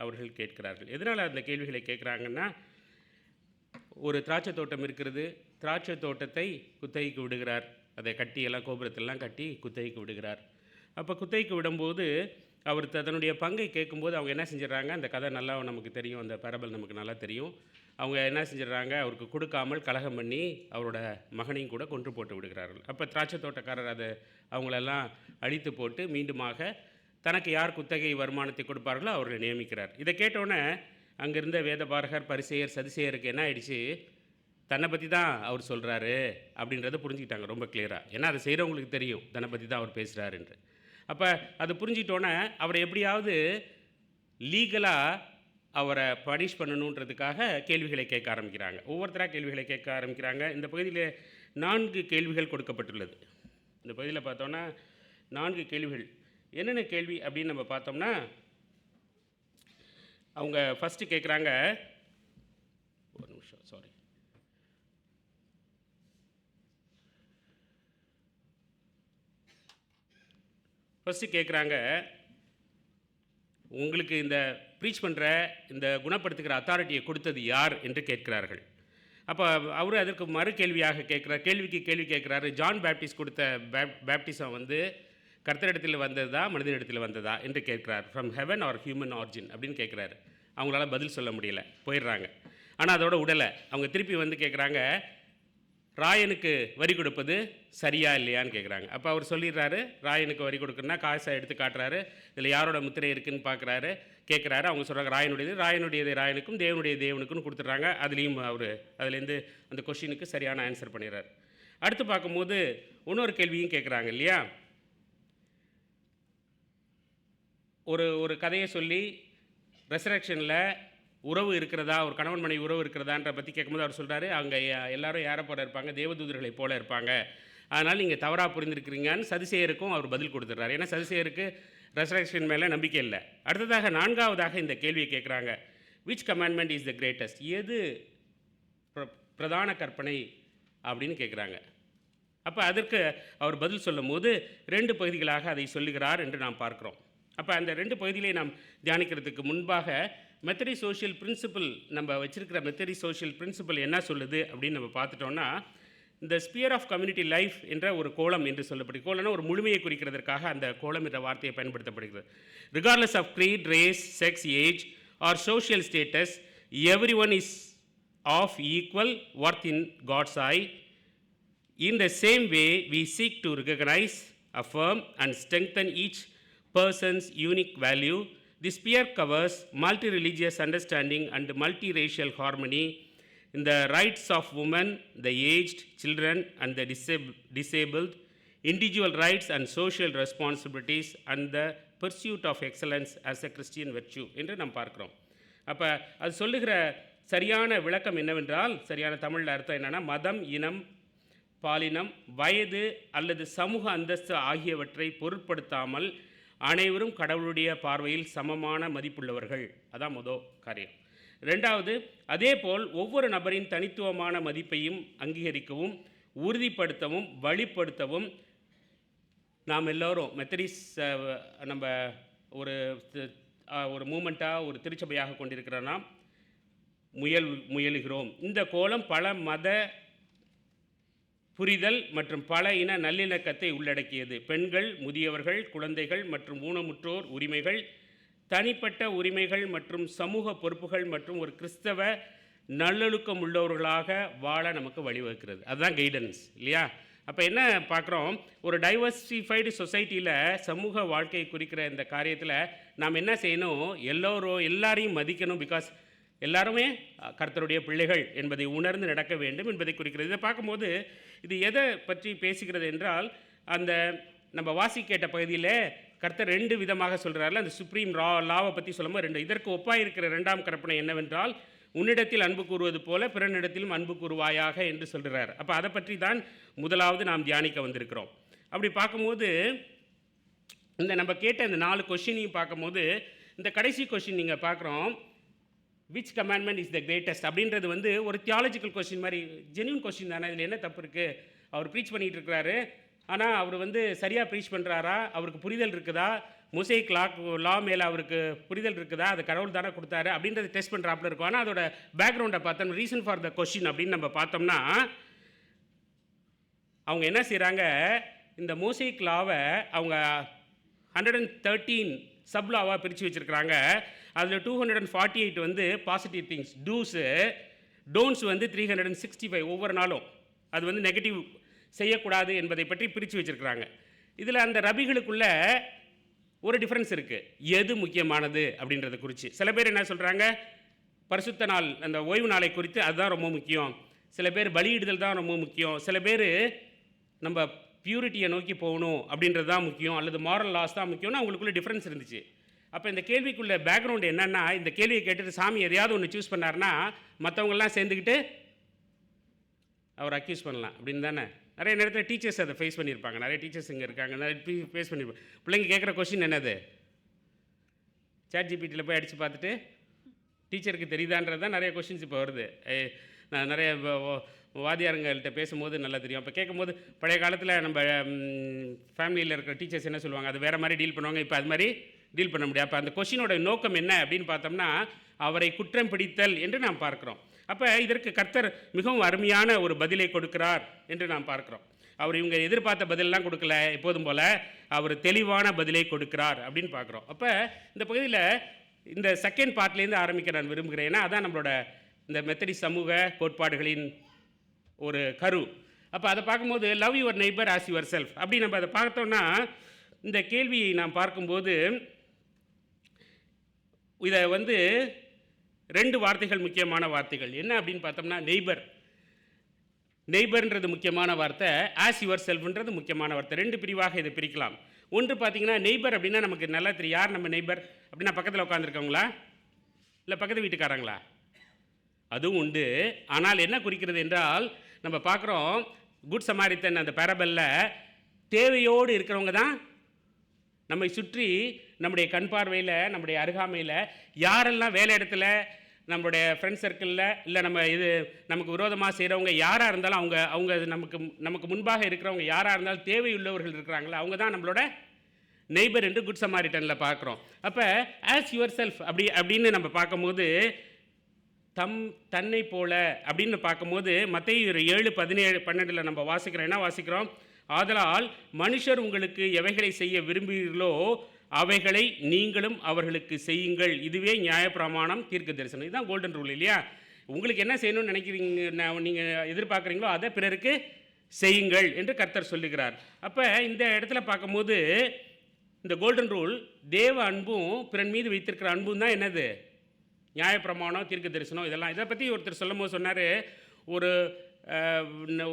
அவர்கள் கேட்கிறார்கள். எதனால் அந்த கேள்விகளை கேட்குறாங்கன்னா, ஒரு திராட்சை தோட்டம் இருக்கிறது, திராட்சை தோட்டத்தை குத்தகைக்கு விடுகிறார், அதை கட்டி எல்லாம் கோபுரத்தெல்லாம் கட்டி குத்தகைக்கு விடுகிறார். அப்போ குத்தகைக்கு விடும்போது அவர் தன்னுடைய பங்கை கேட்கும்போது அவங்க என்ன செஞ்சிடறாங்க, அந்த கதை நல்லா நமக்கு தெரியும், அந்த பேரபல் நமக்கு நல்லா தெரியும். அவங்க என்ன செஞ்சிடறாங்க, அவருக்கு கொடுக்காமல் கலகம் பண்ணி அவரோட மகனையும் கூட கொன்று போட்டு விடுகிறார்கள். அப்போ திராட்சை தோட்டக்காரர் அதை அவங்களெல்லாம் அழித்து போட்டு மீண்டுமாக தனக்கு யார் குத்தகை வருமானத்தை கொடுப்பார்களோ அவர்களை நியமிக்கிறார். இதை கேட்டோன்னே அங்கிருந்த வேதபாரகர், பரிசேயர், சதுசேயருக்கு என்ன ஆயிடுச்சு, தன்னை பற்றி தான் அவர் சொல்கிறாரு அப்படின்றத புரிஞ்சுக்கிட்டாங்க ரொம்ப கிளியராக. ஏன்னா அதை செய்கிறவங்களுக்கு தெரியும் தன்னை பற்றி தான் அவர் பேசுகிறாருன்று. அப்போ அது புரிஞ்சிட்டோன்னே அவரை எப்படியாவது லீகலாக அவரை பனிஷ் பண்ணணுன்றதுக்காக கேள்விகளை கேட்க ஆரம்பிக்கிறாங்க. ஒவ்வொருத்தராக கேள்விகளை கேட்க ஆரம்பிக்கிறாங்க. இந்த பகுதியில் 4 கேள்விகள் கொடுக்கப்பட்டுள்ளது. இந்த பகுதியில் பார்த்தோன்னா 4 கேள்விகள். என்னென்ன கேள்வி அப்படின்னு நம்ம பார்த்தோம்னா, அவங்க ஃபஸ்ட்டு கேட்குறாங்க, ஒரு நிமிஷம் சாரி, ஃபஸ்ட்டு கேட்குறாங்க, உங்களுக்கு இந்த ப்ரீச் பண்ணுற இந்த குணப்படுத்துகிற அத்தாரிட்டியை கொடுத்தது யார் என்று கேட்கிறார்கள். அப்போ அவர் அதற்கு மறு கேள்வியாக கேட்குறார், கேள்விக்கு கேள்வி கேட்குறாரு. ஜான் பேப்டிஸ்ட் கொடுத்த பேப்டிசம் வந்து கர்த்தரிடத்தில் வந்ததா மனிதனிடத்தில் வந்ததா என்று கேட்குறார். From heaven are human origin அப்படின்னு கேட்குறாரு. அவங்களால பதில் சொல்ல முடியல, போயிடுறாங்க. ஆனால் அதோட உடலை அவங்க திருப்பி வந்து கேட்குறாங்க, ராயனுக்கு வரி கொடுப்பது சரியா இல்லையான்னு கேட்குறாங்க. அப்போ அவர் சொல்லிடுறாரு, ராயனுக்கு வரி கொடுக்குறனா காசை எடுத்து காட்டுறாரு, இதில் யாரோட முத்திரை இருக்குன்னு பார்க்குறாரு, கேட்குறாரு. அவங்க சொல்கிறாங்க ராயனுடையது ராயனுக்கும் தேவனுடைய தேவனுக்குன்னு கொடுத்துட்றாங்க. அதுலேயும் அவர் அதுலேருந்து அந்த கொஷினுக்கு சரியான ஆன்சர் பண்ணிடுறாரு. அடுத்து பார்க்கும்போது இன்னொரு கேள்வியும் கேட்குறாங்க இல்லையா, ஒரு கதையை சொல்லி ரெசரக்ஷனில் உறவு இருக்கிறதா, ஒரு கணவன் மனைவி உறவு இருக்கிறதான்ற பற்றி கேட்கும்போது அவர் சொல்கிறாரு, அங்கே எல்லாரும் யாரை போல இருப்பாங்க, தேவதூதர்களை போல இருப்பாங்க, அதனால் நீங்கள் தவறாக புரிந்திருக்கிறீங்கன்னு சதுசேயருக்கும் அவர் பதில் கொடுத்துட்றாரு. ஏன்னா சதுசேயருக்கு ரெசரக்ஷன் மேலே நம்பிக்கை இல்லை. அடுத்ததாக 4வதாக இந்த கேள்வியை கேட்குறாங்க, which commandment is the greatest, எது பிரதான கற்பனை அப்படின்னு கேட்குறாங்க. அப்போ அதற்கு அவர் பதில் சொல்லும் போது 2 பகுதிகளாக அதை சொல்லுகிறார் என்று நாம் பார்க்குறோம். அப்போ அந்த 2 பகுதியிலே நாம் தியானிக்கிறதுக்கு முன்பாக மெத்தடி சோஷியல் பிரின்சிபல், நம்ம வச்சிருக்கிற மெத்தடி சோஷியல் பிரின்சிபல் என்ன சொல்லுது அப்படின்னு நம்ம பார்த்துட்டோம்னா, இந்த ஸ்பியர் ஆஃப் கம்யூனிட்டி லைஃப் என்ற ஒரு கோலம் என்று சொல்லப்படுது. கோலம்னா ஒரு முழுமையை குறிக்கிறதற்காக அந்த கோலம் என்ற வார்த்தையை பயன்படுத்தப்படுகிறது. Regardless of creed, race, sex, age or social status, every one is of equal worth in God's eye. In the same way, we seek to recognize, affirm, and strengthen each person's unique value. This sphere covers multi-religious understanding and multiracial harmony in the rights of women, the aged, children, and the disabled, individual rights and social responsibilities, and the pursuit of excellence as a Christian virtue என்று நாம் பார்க்கிறோம். அப்போ அது சொல்லுகிற சரியான விளக்கம் என்னவென்றால், சரியான தமிழில் அர்த்தம் என்னென்னா, மதம், இனம், பாலினம், வயது அல்லது சமூக அந்தஸ்து ஆகியவற்றை பொருட்படுத்தாமல் அனைவரும் கடவுளுடைய பார்வையில் சமமான மதிப்புள்ளவர்கள். அதான் முதல் காரியம். 2வது, அதேபோல் ஒவ்வொரு நபரின் தனித்துவமான மதிப்பையும் அங்கீகரிக்கவும் உறுதிப்படுத்தவும் வழிப்படுத்தவும் நாம் எல்லோரும் மெத்தடிஸ் நம்ம ஒரு மூமெண்ட்டாக ஒரு திருச்சபையாக கொண்டிருக்கிற நாம் முயலுகிறோம். இந்த கோலம் பல மத புரிதல் மற்றும் பல இன நல்லிணக்கத்தை உள்ளடக்கியது. பெண்கள், முதியவர்கள், குழந்தைகள் மற்றும் ஊனமுற்றோர் உரிமைகள், தனிப்பட்ட உரிமைகள் மற்றும் சமூக பொறுப்புகள் மற்றும் ஒரு கிறிஸ்தவ நல்லொழுக்கம் உள்ளவர்களாக வாழ நமக்கு வழிவகுக்கிறது. அதுதான் கைடன்ஸ் இல்லையா? அப்போ என்ன பார்க்குறோம், ஒரு டைவர்சிஃபைடு சொசைட்டியில் சமூக வாழ்க்கையை குறிக்கிற இந்த காரியத்தில் நாம் என்ன செய்யணும், எல்லாரையும் மதிக்கணும். பிகாஸ் எல்லாருமே கர்த்தருடைய பிள்ளைகள் என்பதை உணர்ந்து நடக்க வேண்டும் என்பதை குறிக்கிறது. இதை பார்க்கும்போது இது எதை பற்றி பேசுகிறது என்றால், அந்த நம்ம வாசி கேட்ட பகுதியில் கர்த்தர் 2 விதமாக சொல்கிறார்கள். அந்த சுப்ரீம் லாவை பற்றி சொல்லும்போது 2 இதற்கு ஒப்பாக இருக்கிற 2ஆம் கற்பனை என்னவென்றால், உன்னிடத்தில் அன்பு கூறுவது போல பிறனிடத்திலும் அன்பு கூறுவாயாக என்று சொல்கிறார். அப்போ அதை பற்றி தான் முதலாவது நாம் தியானிக்க வந்திருக்கிறோம். அப்படி பார்க்கும்போது இந்த நம்ம கேட்ட இந்த 4 கொஷினையும் பார்க்கும்போது இந்த கடைசி கொஷின் நீங்கள் பார்க்குறோம், which commandment is the greatest அப்படின்றது வந்து ஒரு தியாலஜிக்கல் கொஸ்டின் மாதிரி, ஜென்யூன் கொஸ்டின் தானே, இதில் என்ன தப்பு இருக்குது, அவர் ப்ரீச் பண்ணிகிட்டு இருக்கிறாரு, ஆனால் அவர் வந்து சரியாக ப்ரீச் பண்ணுறாரா, அவருக்கு புரிதல் இருக்குதா, மோசைக் லா மேலே அவருக்கு புரிதல் இருக்குதா, அது கடவுள் தானே கொடுத்தாரு அப்படின்றது டெஸ்ட் பண்ணுறாப்புல இருக்கும். ஆனால் அதோட பேக்ரவுண்டை பார்த்தோம், ரீசன் ஃபார் த கொஸ்டின் அப்படின்னு நம்ம பார்த்தோம்னா, அவங்க என்ன செய்கிறாங்க, இந்த மோசைக் லாவை அவங்க 113 சப்லாவாக பிரித்து வச்சுருக்கிறாங்க. அதில் 248 வந்து பாசிட்டிவ் திங்ஸ், டூஸு, டோன்ட்ஸ் வந்து 365 ஒவ்வொரு நாளும் அது வந்து நெகட்டிவ் செய்யக்கூடாது என்பதை பற்றி பிரித்து வச்சுருக்கிறாங்க. இதில் அந்த ரபிகளுக்குள்ள ஒரு டிஃப்ரென்ஸ் இருக்குது, எது முக்கியமானது அப்படின்றத குறித்து. சில பேர் என்ன சொல்கிறாங்க, பரிசுத்த நாள் அந்த ஓய்வு நாளை குறித்து அதுதான் ரொம்ப முக்கியம். சில பேர் பலியிடுதல் தான் ரொம்ப முக்கியம். சில பேர் நம்ம பியூரிட்டியை நோக்கி போகணும் அப்படின்றது தான் முக்கியம், அல்லது மாரல் லாஸ் தான் முக்கியம்னு அவங்களுக்குள்ள டிஃப்ரென்ஸ் இருந்துச்சு. அப்போ இந்த கேள்விக்குள்ள பேக்ரவுண்ட் என்னென்னா, இந்த கேள்வியை கேட்டுட்டு சாமி எதையாவது ஒன்று சூஸ் பண்ணார்னா மற்றவங்களாம் சேர்ந்துக்கிட்டு அவர் அக்யூஸ் பண்ணலாம் அப்படின்னு தானே. நிறைய நேரத்தில் டீச்சர்ஸ் அதை ஃபேஸ் பண்ணியிருப்பாங்க. நிறைய டீச்சர்ஸ் இங்கே இருக்காங்க, நிறைய ஃபேஸ் பண்ணியிருப்பாங்க. பிள்ளைங்க கேட்குற கொஸ்டின் என்னது, ChatGPTயில் போய் அடித்து பார்த்துட்டு டீச்சருக்கு தெரியுதான்றது தான் நிறைய கொஸ்டின்ஸ் இப்போ வருது. நான் நிறைய வாத்தியாருங்கள்கிட்ட பேசும்போது நல்லா தெரியும். அப்போ கேட்கும்போது பழைய காலத்தில் நம்ம ஃபேமிலியில் இருக்கிற டீச்சர்ஸ் என்ன சொல்லுவாங்க, அது வேறு மாதிரி டீல் பண்ணுவாங்க, இப்போ அது மாதிரி டீல் பண்ண முடியாது. அப்போ அந்த கொஸ்டினோட நோக்கம் என்ன அப்படின்னு பார்த்தோம்னா, அவரை குற்றம் பிடித்தல் என்று நாம் பார்க்குறோம். அப்போ இதற்கு கர்த்தர் மிகவும் அருமையான ஒரு பதிலை கொடுக்கிறார் என்று நாம் பார்க்குறோம். அவர் இவங்க எதிர்பார்த்த பதிலெலாம் கொடுக்கல, எப்போதும் போல் அவர் தெளிவான பதிலை கொடுக்கிறார் அப்படின்னு பார்க்குறோம். அப்போ இந்த பகுதியில் இந்த செகண்ட் பார்ட்லேருந்து ஆரம்பிக்க நான் விரும்புகிறேன். ஏன்னா அதான் நம்மளோட இந்த மெத்தடி சமூக கோட்பாடுகளின் ஒரு கரு. அப்போ அதை பார்க்கும்போது love your neighbour as your self அப்படி நம்ம அதை பார்த்தோம்னா, இந்த கேள்வியை நாம் பார்க்கும்போது இதை வந்து 2 வார்த்தைகள் முக்கியமான வார்த்தைகள். என்ன அப்படின்னு பார்த்தோம்னா, நெய்பர்ன்றது முக்கியமான வார்த்தை, ஆஸ் யுவர் செல்ஃப்ன்றது முக்கியமான வார்த்தை. 2 பிரிவாக இதை பிரிக்கலாம். ஒன்று பார்த்தீங்கன்னா, நெய்பர் அப்படின்னா நமக்கு நல்லா தெரியும். யார் நம்ம நெய்பர் அப்படின்னா, பக்கத்தில் உட்காந்துருக்கவங்களா இல்லை பக்கத்து வீட்டுக்காரங்களா? அதுவும் உண்டு. ஆனால் என்ன குறிக்கிறது என்றால், நம்ம பார்க்குறோம் குட் சமாரித்தன் அந்த பேரபலில் தேவையோடு இருக்கிறவங்க தான் நம்மை சுற்றி நம்முடைய கண் பார்வையில், நம்முடைய அருகாமையில் யாரெல்லாம் வேலை இடத்துல, நம்மளுடைய ஃப்ரெண்ட் சர்க்கிளில், இல்லை நம்ம நமக்கு விரோதமாக செய்கிறவங்க யாராக இருந்தாலும் அவங்க நமக்கு முன்பாக இருக்கிறவங்க யாராக இருந்தாலும் தேவையுள்ளவர்கள் இருக்கிறாங்களா, அவங்க தான் நம்மளோட நெய்பர் என்று குட் சமாரிட்டனில் பார்க்குறோம். அப்போ ஆஸ் யுவர் செல்ஃப் அப்படின்னு நம்ம பார்க்கும்போது, தன்னை போல அப்படின்னு பார்க்கும்போது மத்தேயு 7:17-12 நம்ம வாசிக்கிறோம். என்ன வாசிக்கிறோம்? ஆதலால் மனுஷர் உங்களுக்கு எவைகளை செய்ய விரும்புகிறீர்களோ அவைகளை நீங்களும் அவர்களுக்கு செய்யுங்கள், இதுவே நியாயப்பிரமாணம் தீர்க்க தரிசனம். இதுதான் கோல்டன் ரூல் இல்லையா? உங்களுக்கு என்ன செய்யணும்னு நினைக்கிறீங்க, நீங்கள் எதிர்பார்க்குறீங்களோ அதை பிறருக்கு செய்யுங்கள் என்று கர்த்தர் சொல்லுகிறார். அப்போ இந்த இடத்துல பார்க்கும்போது இந்த கோல்டன் ரூல் தேவ அன்பும் பிறன் மீது வைத்திருக்கிற அன்பும் தான் என்னது, நியாயப்பிரமாணம் தீர்க்க தரிசனம். இதெல்லாம் இதை பற்றி ஒருத்தர் சொல்லும் போது சொன்னார்,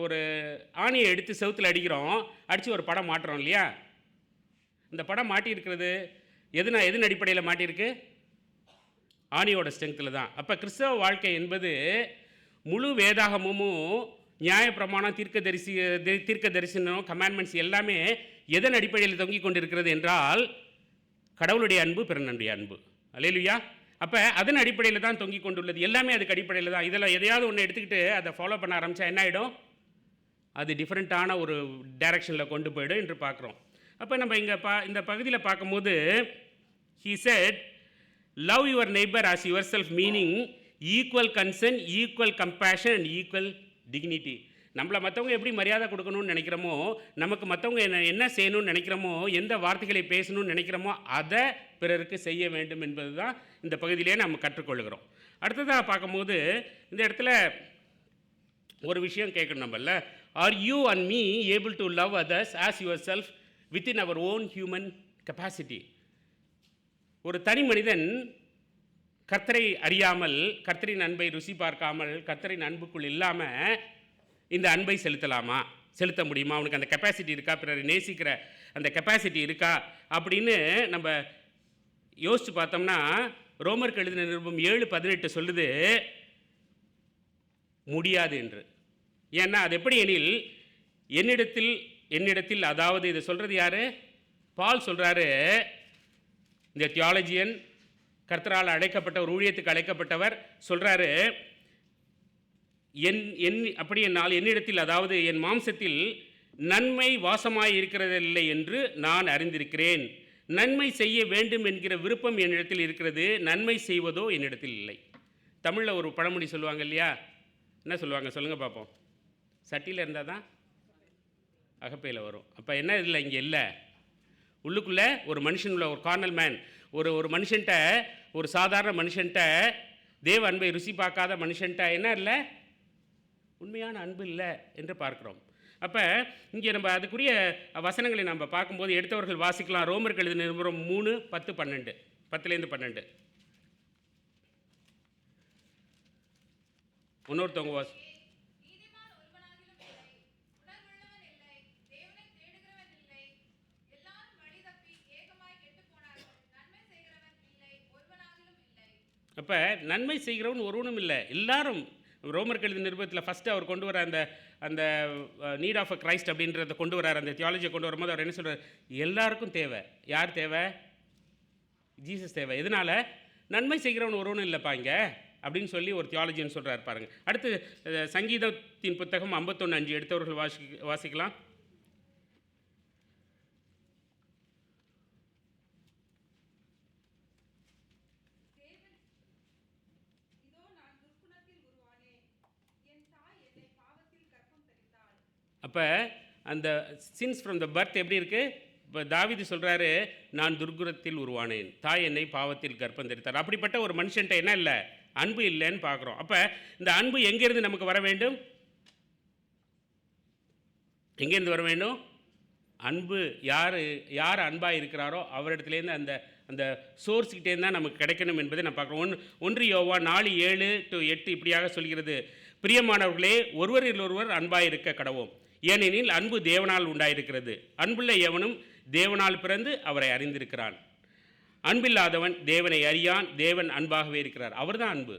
ஒரு ஆணியை எடுத்து செவுத்தில் அடிக்கிறோம், அடித்து ஒரு படம் மாட்டுறோம் இல்லையா? இந்த படம் மாட்டியிருக்கிறது எதன் அடிப்படையில் மாட்டியிருக்கு? ஆணியோட ஸ்ட்ரென்த்தில் தான். அப்போ கிறிஸ்தவ வாழ்க்கை என்பது முழு வேதாகமும் நியாயப்பிரமாணம் தீர்க்க தரிசனம் கமாண்ட்மெண்ட்ஸ் எல்லாமே எதன் அடிப்படையில் தொங்கிக் கொண்டிருக்கிறது என்றால் கடவுளுடைய அன்பு, பிறனுடைய அன்பு. அல்லேலூயா. அப்போ அதன் அடிப்படையில் தான் தொங்கிக் கொண்டுள்ளது. எல்லாமே அதுக்கு அடிப்படையில் தான். இதில் எதையாவது ஒன்று எடுத்துக்கிட்டு அதை ஃபாலோ பண்ண ஆரம்பித்தா என்ன ஆகிடும்? அது டிஃப்ரெண்ட்டான ஒரு டைரக்ஷனில் கொண்டு போய்டும் என்று பார்க்குறோம். அப்போ நம்ம இந்த பகுதியில் பார்க்கும்போது he said love your neighbor as yourself, meaning equal concern, equal compassion and equal dignity. நம்மளை மற்றவங்க எப்படி மரியாதை கொடுக்கணும்னு நினைக்கிறோமோ, நமக்கு மற்றவங்க என்ன செய்யணும்னு நினைக்கிறோமோ, எந்த வார்த்தைகளை பேசணும்னு நினைக்கிறோமோ அதை பிறருக்கு செய்ய வேண்டும் என்பது தான் இந்த பகுதியிலே நம்ம கற்றுக்கொள்கிறோம். அடுத்ததாக பார்க்கும்போது இந்த இடத்துல ஒரு விஷயம் கேட்கணும் நம்மள, are you and me able to love others as yourself within our own human capacity? ஒரு தனி மனிதன் கர்த்தரை அறியாமல், கர்த்தரின் அன்பை ருசி பார்க்காமல், கர்த்தரின் அன்புக்குள் இல்லாமல் இந்த அன்பை செலுத்த முடியுமா? அவனுக்கு அந்த கெப்பாசிட்டி இருக்கா? பிறரை நேசிக்கிற அந்த கெப்பாசிட்டி இருக்கா அப்படின்னு நம்ம யோசித்து பார்த்தோம்னா, ரோமருக்கு எழுதின நிருபம் 7:18 சொல்லுது முடியாது என்று. ஏன்னா அது எப்படி எனில், என்னிடத்தில் அதாவது இதை சொல்கிறது யார்? பால் சொல்கிறாரு. இந்த தியாலஜியன், கர்த்தரால் அழைக்கப்பட்ட ஊழியத்துக்கு அழைக்கப்பட்டவர் சொல்கிறாரு, அப்படி என்னால் என்னிடத்தில் அதாவது என் மாம்சத்தில் நன்மை வாசமாய் இருக்கிறதில்லை என்று நான் அறிந்திருக்கிறேன். நன்மை செய்ய வேண்டும் என்கிற விருப்பம் என்னிடத்தில் இருக்கிறது, நன்மை செய்வதோ என்னிடத்தில் இல்லை. தமிழில் ஒரு பழமொழி சொல்லுவாங்க இல்லையா? என்ன சொல்லுவாங்க சொல்லுங்கள் பார்ப்போம். சட்டியில் இருந்தால் தான் அகப்பையில் வரும். அப்போ என்ன இல்லை, இங்கே இல்லை. உள்ளுக்குள்ளே ஒரு மனுஷனுள்ள ஒரு கார்னல் மேன், ஒரு மனுஷன்ட்ட, ஒரு சாதாரண மனுஷன்ட்ட, தேவ அன்பை ருசி பார்க்காத மனுஷன்ட்ட என்ன இல்லை? உண்மையான அன்பு இல்லை என்று பார்க்கிறோம். அப்போ இங்கே நம்ம அதுக்குரிய வசனங்களை நம்ம பார்க்கும்போது எடுத்தவர்கள் வாசிக்கலாம். ரோமர்கள் எழுதின நிருபம் 3, 10, 12, 10லேருந்து 12. இன்னொருத்தவங்க நீதிமான் ஒருவனாகிலும் இல்லை, உணர்வுள்ளவன் இல்லை, தேவனை தேடுகிறவன் இல்லை, எல்லாரும் வழி தப்பி ஏகமாய் கெட்டுப் போனார்கள், நன்மை செய்கிறவன் இல்லை, ஒருவனாகிலும் இல்லை. அப்போ நன்மை செய்கிறவன் ஒருவனும் இல்லை. எல்லாரும் ரோமர்கள் எழுதின நிருபத்தில் ஃபஸ்ட்டு அவர் கொண்டு வர அந்த நீட் ஆஃப் அ கிரைஸ்ட் அப்படின்றத கொண்டு வரார். அந்த தியாலஜியை கொண்டு வரும்போது அவர் என்ன சொல்கிறார்? எல்லாருக்கும் தேவை. யார் தேவை? ஜீசஸ் தேவை. எதனால்? நன்மை செய்கிறவன் ஒருவனும் இல்லைப்பா இங்கே அப்படின்னு சொல்லி ஒரு தியாலஜின்னு சொல்கிறார் பாருங்கள். அடுத்து சங்கீதத்தின் புத்தகம் 51:5 எடுத்தவர்கள் வாசிக்கலாம். அப்போ அந்த சின்ஸ் ஃப்ரம் த பர்த் எப்படி இருக்குது? இப்போ தாவீது சொல்கிறாரு, நான் துர்குணத்தில் உருவானேன், தாய் என்னை பாவத்தில் கர்ப்பம் தரித்தார். அப்படிப்பட்ட ஒரு மனுஷன்ட்ட என்ன இல்லை? அன்பு இல்லைன்னு பார்க்குறோம். அப்போ இந்த அன்பு எங்கேருந்து நமக்கு வர வேண்டும்? எங்கேருந்து வர வேண்டும்? அன்பு யார் அன்பாக இருக்கிறாரோ அவரிடத்துலேருந்து அந்த சோர்ஸ்கிட்டேருந்து தான் நமக்கு கிடைக்கணும் என்பதை நான் பார்க்குறோம். 1 யோவான் 4:7-8 இப்படியாக சொல்கிறது, பிரியமானவர்களே, ஒருவரில் ஒருவர் அன்பாக இருக்க கடவோம், ஏனெனில் அன்பு தேவனால் உண்டாயிருக்கிறது. அன்புள்ள எவனும் தேவனால் பிறந்து அவரை அறிந்திருக்கிறான். அன்பில்லாதவன் தேவனை அறியான், தேவன் அன்பாகவே இருக்கிறார். அவர் தான் அன்பு.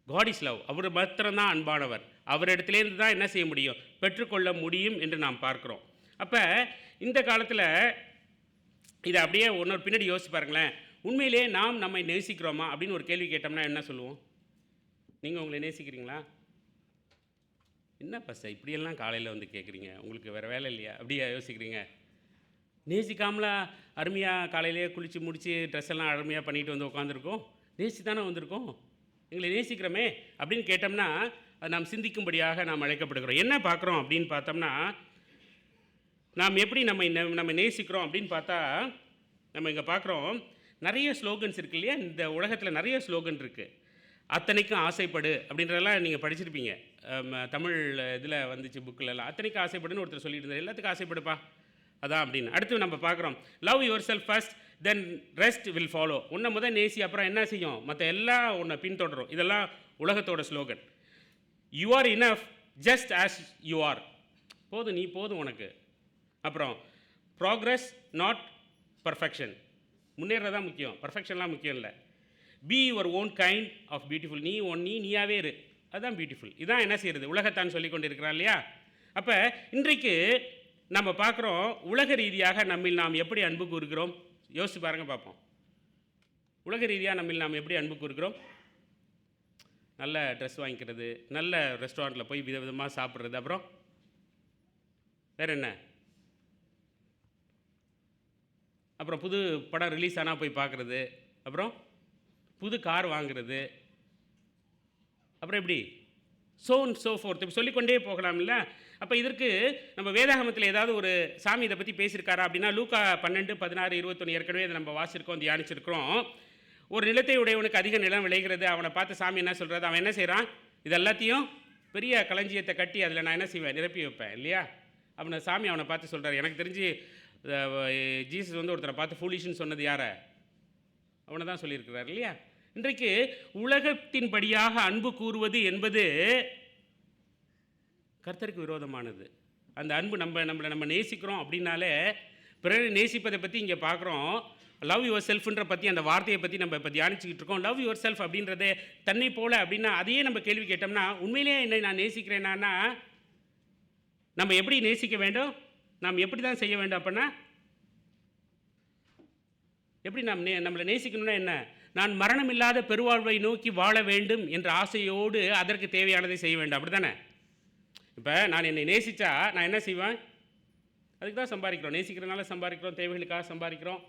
God is love. அவர் மாத்திரம்தான் அன்பானவர். அவரிடத்துலேருந்து தான் என்ன செய்ய முடியும்? பெற்றுக்கொள்ள முடியும் என்று நாம் பார்க்குறோம். அப்போ இந்த காலத்தில் இதை அப்படியே ஒன்னொரு பின்னாடி யோசிச்சு பாருங்களேன். உண்மையிலே நாம் நம்மை நேசிக்கிறோமா அப்படின்னு ஒரு கேள்வி கேட்டோம்னா என்ன சொல்லுவோம்? நீங்கள் உங்களை நேசிக்கிறீங்களா? என்ன பஸ்ஸா இப்படியெல்லாம் காலையில் வந்து கேட்குறீங்க, உங்களுக்கு வேறு வேலை இல்லையா அப்படியா யோசிக்கிறீங்க? நேசிக்காமலா அருமையாக காலையிலே குளித்து முடித்து ட்ரெஸ் எல்லாம் அருமையாக பண்ணிட்டு வந்து உட்காந்துருக்கோம்? நேசி தானே வந்திருக்கோம். எங்களை நேசிக்கிறோமே அப்படின்னு கேட்டோம்னா அது நாம் சிந்திக்கும்படியாக நாம் அழைக்கப்படுகிறோம். என்ன பார்க்குறோம் அப்படின்னு பார்த்தோம்னா, நாம் எப்படி நம்ம நேசிக்கிறோம் அப்படின்னு பார்த்தா, நம்ம இங்கே பார்க்குறோம் நிறைய ஸ்லோகன்ஸ் இருக்கு இல்லையா? இந்த உலகத்தில் நிறைய ஸ்லோகன் இருக்குது. அத்தனைக்கும் ஆசைப்படு அப்படின்றதெல்லாம் நீங்கள் படிச்சிருப்பீங்க. தமிழ் இதில் வந்துச்சு புக்கிலலாம். அத்தனைக்கும் ஆசைப்படுன்னு ஒருத்தர் சொல்லிட்டு இருந்தார். எல்லாத்துக்கும் ஆசைப்படுப்பா அதான் அப்படின்னு. அடுத்து நம்ம பார்க்குறோம், love your self first then rest will follow. உன்னை முதல் நேசி, அப்புறம் என்ன செய்யும்? மற்ற எல்லாம் உன்னை பின்தொடரும். இதெல்லாம் உலகத்தோட slogan. You are enough just as you are. போதும், நீ போதும் உனக்கு. அப்புறம் ப்ராக்ரஸ் நாட் பர்ஃபெக்ஷன். முன்னேறதான் முக்கியம், பர்ஃபெக்ஷன்லாம் முக்கியம் இல்லை. Be your own kind of beautiful. நீயாவே இரு, அதுதான் பியூட்டிஃபுல். இதான் என்ன செய்கிறது? உலகத்தான் சொல்லி கொண்டு இருக்கிறான் இல்லையா? அப்போ இன்றைக்கு நம்ம பார்க்குறோம், உலக ரீதியாக நம்மில் நாம் எப்படி அன்பு கூறுகிறோம்? யோசிச்சு பாருங்கள் பார்ப்போம். உலக ரீதியாக நம்மில் நாம் எப்படி அன்பு கூறுகிறோம்? நல்ல ட்ரெஸ் வாங்கிக்கிறது, நல்ல ரெஸ்டாரண்ட்டில் போய் விதவிதமாக சாப்பிட்றது, அப்புறம் வேறு என்ன? அப்புறம் புது படம் ரிலீஸ் ஆனால் போய் பார்க்குறது, அப்புறம் புது கார் வாங்குறது, அப்புறம் எப்படி ஸோ ஃபோர்த் இப்படி சொல்லிக்கொண்டே போகலாம் இல்லை? அப்போ இதற்கு நம்ம வேதாகமத்தில் ஏதாவது ஒரு சாமி இதை பற்றி பேசியிருக்காரா அப்படின்னா, லூக்கா 12, 16, 21 ஏற்கனவே இதை நம்ம வாசிச்சிருக்கோம், தியானிச்சிருக்கிறோம். ஒரு நிலத்தை உடையவனுக்கு அதிக நிலம் விளைகிறது. அவனை பார்த்து சாமி என்ன சொல்கிறது? அவன் என்ன செய்கிறான்? இது எல்லாத்தையும் பெரிய களஞ்சியத்தை கட்டி அதில் நான் என்ன செய்வேன்? நிரப்பி வைப்பேன் இல்லையா? அவனை சாமி அவனை பார்த்து சொல்கிறார். எனக்கு தெரிஞ்சு ஜீசஸ் வந்து ஒருத்தரை பார்த்து ஃபூலிஷ்னு சொன்னது யாரை? அவனை தான் சொல்லியிருக்கிறார் இல்லையா? இன்றைக்கு உலகத்தின்படியாக அன்பு கூறுவது என்பது கர்த்தருக்கு விரோதமானது. அந்த அன்பு நம்ம நேசிக்கிறோம் அப்படின்னாலே, பிறரை நேசிப்பதை பற்றி இங்கே பார்க்குறோம். லவ் யுவர் செல்ஃப்ன்ற பற்றி அந்த வார்த்தையை பற்றி நம்ம இப்போ தியானிச்சுக்கிட்டு இருக்கோம். லவ் யுவர் செல்ஃப் அப்படின்றதே தன்னை போல அப்படின்னா, அதையே நம்ம கேள்வி கேட்டோம்னா, உண்மையிலேயே என்னை நான் நேசிக்கிறேன்னா நம்ம எப்படி நேசிக்க வேண்டும்? நாம் எப்படி தான் செய்ய வேண்டும்? அப்படின்னா எப்படி நம்மளை நேசிக்கணும்னா என்ன? நான் மரணமில்லாத பெருவாழ்வை நோக்கி வாழ வேண்டும் என்ற ஆசையோடு அதற்கு தேவையானதை செய்ய வேண்டும். அப்படி தானே? இப்போ நான் என்னை நேசித்தா நான் என்ன செய்வேன்? அதுக்கு தான் சம்பாதிக்கிறோம். நேசிக்கிறதுனால சம்பாதிக்கிறோம், தேவைகளுக்காக சம்பாதிக்கிறோம்.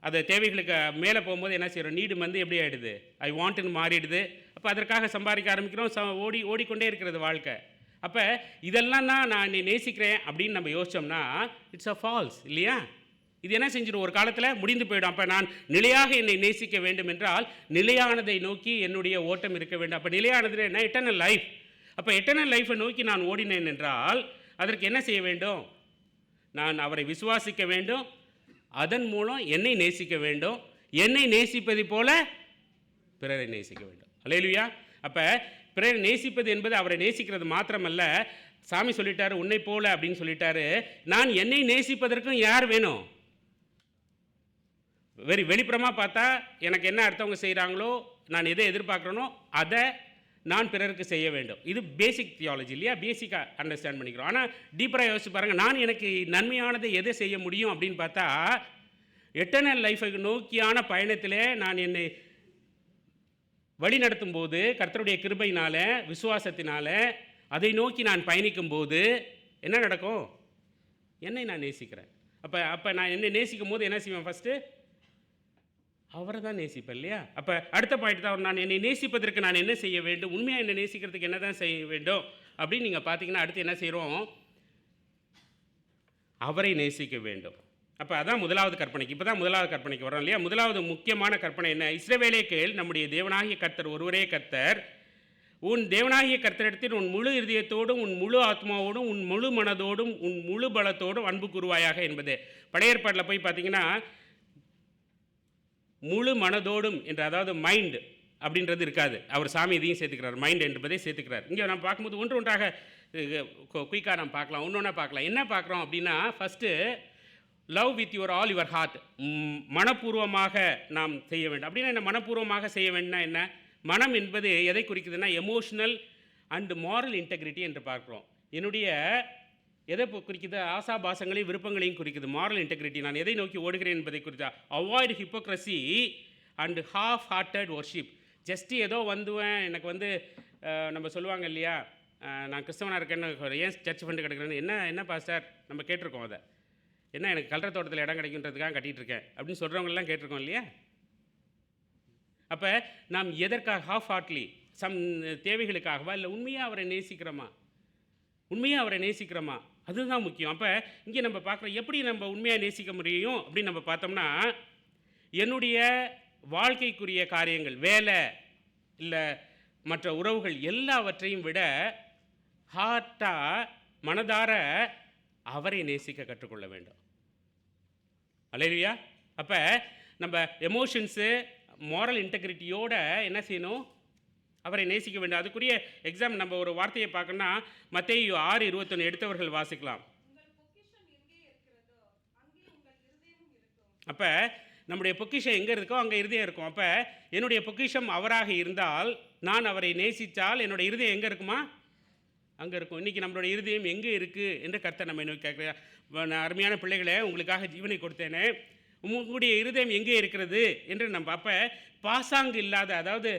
அது தேவைகளுக்கு மேலே போகும்போது என்ன செய்கிறோம்? நீடு வந்து எப்படி ஆகிடுது? ஐ வாண்ட்னு மாறிடுது. அப்போ அதற்காக சம்பாதிக்க ஆரம்பிக்கிறோம். ஓடிக்கொண்டே இருக்கிறது வாழ்க்கை. அப்போ இதெல்லாம் தான் நான் என்னை நேசிக்கிறேன் அப்படின்னு நம்ம யோசித்தோம்னா இட்ஸ் அ ஃபால்ஸ் இல்லையா? இது என்ன செஞ்சிடும், ஒரு காலத்தில் முடிந்து போயிடும். அப்போ நான் நிலையாக என்னை நேசிக்க வேண்டும் என்றால் நிலையானதை நோக்கி என்னுடைய ஓட்டம் இருக்க வேண்டும். அப்போ நிலையானது என்ன? Eternal life. அப்போ எட்டர்னல் லைஃப்பை நோக்கி நான் ஓடினேன் என்றால் அதற்கு என்ன செய்ய வேண்டும்? நான் அவரை விசுவாசிக்க வேண்டும், அதன் மூலம் என்னை நேசிக்க வேண்டும், என்னை நேசிப்பதை போல பிறரை நேசிக்க வேண்டும். அல்லேலூயா. அப்போ பிறரை நேசிப்பது என்பது அவரை நேசிக்கிறது மாத்திரமல்ல, சாமி சொல்லிட்டாரு உன்னை போல அப்படின்னு சொல்லிட்டாரு. நான் என்னை நேசிப்பதற்கும் யார் வேணும்? வெளிப்புறமாக பார்த்தா எனக்கு என்ன அடுத்தவங்க செய்கிறாங்களோ, நான் எதை எதிர்பார்க்குறேனோ அதை நான் பிறருக்கு செய்ய வேண்டும். இது பேசிக் தியாலஜி இல்லையா? பேசிக்காக அண்டர்ஸ்டாண்ட் பண்ணிக்கிறோம். ஆனால் டீப்பராக யோசிச்சு பாருங்கள், நான் எனக்கு நன்மையானதை எதை செய்ய முடியும் அப்படின்னு பார்த்தா, எட்டர்னல் லைஃபை நோக்கியான பயணத்திலே நான் என்னை வழி நடத்தும் போது கர்த்தருடைய கிருபையினால, விசுவாசத்தினால அதை நோக்கி நான் பயணிக்கும் போது என்ன நடக்கும்? என்னை நான் நேசிக்கிறேன். அப்போ நான் என்னை நேசிக்கும் போது என்ன செய்வேன்? ஃபஸ்ட்டு அவரை தான் நேசிப்பேன் இல்லையா? அப்போ அடுத்த பாயிண்ட் தான், நான் என்னை நேசிப்பதற்கு நான் என்ன செய்ய வேண்டும், உண்மையாக என்னை நேசிக்கிறதுக்கு என்ன தான் செய்ய வேண்டும் அப்படின்னு நீங்கள் பார்த்தீங்கன்னா அடுத்து என்ன செய்கிறோம்? அவரை நேசிக்க வேண்டும். அப்போ அதான் முதலாவது கற்பனைக்கு. இப்போ தான் முதலாவது கற்பனைக்கு வரோம் இல்லையா? முதலாவது முக்கியமான கற்பனை என்ன? இஸ்ரவேலே கேள், நம்முடைய தேவனாகிய கர்த்தர் ஒருவரே கர்த்தர். உன் தேவனாகிய கர்த்தரிடத்தில் உன் முழு இருதயத்தோடும், உன் முழு ஆத்மாவோடும், உன் முழு மனதோடும், உன் முழு பலத்தோடும் அன்பு கூறுவாயாக என்பது. பழைய ஏற்பாட்டில் போய் பார்த்தீங்கன்னா முழு மனதோடும் என்று, அதாவது மைண்ட் அப்படின்றது இருக்காது. அவர் சாமி இதையும் சேர்த்துக்கிறார், மைண்ட் என்பதை சேர்த்துக்கிறார். இங்கே நம்ம பார்க்கும்போது ஒன்று ஒன்றாக குயிக்காக நம்ம பார்க்கலாம், ஒன்று பார்க்கலாம். என்ன பார்க்குறோம் அப்படின்னா, first love with your all your heart, மனப்பூர்வமாக நாம் செய்ய வேண்டும். அப்படின்னா என்ன? மனப்பூர்வமாக செய்ய வேண்டும்னா என்ன? மனம் என்பது எதை குறிக்குதுன்னா எமோஷனல் அண்ட் மாரல் இன்டெகிரிட்டி என்று பார்க்குறோம். என்னுடைய எதை குறிக்குது? ஆசாபாசங்களையும் விருப்பங்களையும் குறிக்குது. மாரல் இன்டெகிரிட்டி, நான் எதை நோக்கி ஓடுகிறேன் என்பதை குறித்தா. Avoid hypocrisy and half hearted worship. Just ஏதோ வந்துவேன், எனக்கு நம்ம சொல்லுவாங்க இல்லையா, நான் கிறிஸ்தவனாக இருக்கேன்னு, ஏன் சர்ச் ஃபண்டு கிடைக்கிறேன்னு. என்ன பாஸ்டர் நம்ம கேட்டிருக்கோம். அதை என்ன, எனக்கு கல்ற தோட்டத்தில் இடம் கிடைக்கின்றதுக்காக கட்டிகிட்டு இருக்கேன் அப்படின்னு சொல்கிறவங்களெலாம் கேட்டிருக்கோம் இல்லையா? அப்போ நாம் எதற்காக ஹாஃப் ஹார்ட்லி, தேவைகளுக்காகவா, இல்லை உண்மையாக அவரை நேசிக்கிறோமா? உண்மையாக அவரை நேசிக்கிறோமா? அதுதான் முக்கியம். அப்போ இங்கே நம்ம பார்க்குறோம், எப்படி நம்ம உண்மையாக நேசிக்க முடியும் அப்படின்னு நம்ம பார்த்தோம்னா, என்னுடைய வாழ்க்கைக்குரிய காரியங்கள், வேலை இல்லை மற்ற உறவுகள் எல்லாவற்றையும் விட ஹார்ட்டாக, மனதார அவரை நேசிக்க கற்றுக்கொள்ள வேண்டும். அல்லேலூயா. அப்போ நம்ம எமோஷன்ஸு, மாரல் இன்டெகிரிட்டியோட என்ன செய்யணும்? அவரை நேசிக்க வேண்டும். அதுக்குரிய எக்ஸாம் நம்ம ஒரு வார்த்தையை பார்க்கணும்னா மத்தேயு 6:21 எடுத்தவர்கள் வாசிக்கலாம். அப்போ நம்முடைய பொக்கிஷம் எங்கே இருக்கோ அங்கே இருதயம் இருக்கும். அப்போ என்னுடைய பொக்கிஷம் அவராக இருந்தால், நான் அவரை நேசித்தால் என்னுடைய இருதயம் எங்கே இருக்குமா? அங்கே இருக்கும். இன்றைக்கி நம்மளுடைய இருதயம் எங்கே இருக்குது என்று கர்த்தர் நம்ம நோக்கி கேட்குறேன். அருமையான பிள்ளைகளை, உங்களுக்காக ஜீவனை கொடுத்தேனே, உங்களுடைய இருதயம் எங்கே இருக்கிறது என்று நம்ம. அப்போ பாசாங்கு இல்லாத, அதாவது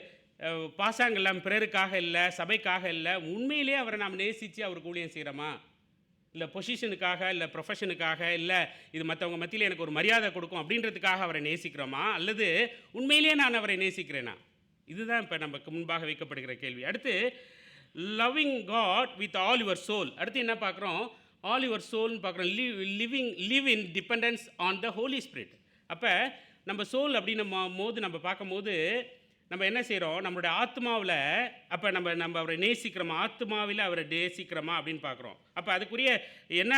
பாசாங்கு இல்லாமல், பிறருக்காக இல்லை, சபைக்காக இல்லை, உண்மையிலே அவரை நாம் நேசித்து அவருக்கு ஊழியம் செய்கிறோமா? இல்லை பொசிஷனுக்காக, இல்லை ப்ரொஃபஷனுக்காக, இல்லை இது மற்றவங்க மத்தியில் எனக்கு ஒரு மரியாதை கொடுக்கும் அப்படின்றதுக்காக அவரை நேசிக்கிறோமா? அல்லது உண்மையிலே நான் அவரை நேசிக்கிறேனா? இதுதான் இப்போ நமக்கு முன்பாக வைக்கப்படுகிற கேள்வி. அடுத்து loving God with all your soul. அடுத்து என்ன பார்க்குறோம்? ஆல் யுவர் சோல்னு பார்க்குறோம். Live in dependence on the Holy Spirit. அப்போ நம்ம சோல் அப்படின்னு போது நம்ம பார்க்கும்போது நம்ம என்ன செய்கிறோம்? நம்மளுடைய ஆத்மாவில், அப்போ நம்ம அவரை நேசிக்கிறோமா? ஆத்மாவில் அவரை நேசிக்கிறோமா அப்படின்னு பார்க்குறோம். அப்போ அதுக்குரிய என்ன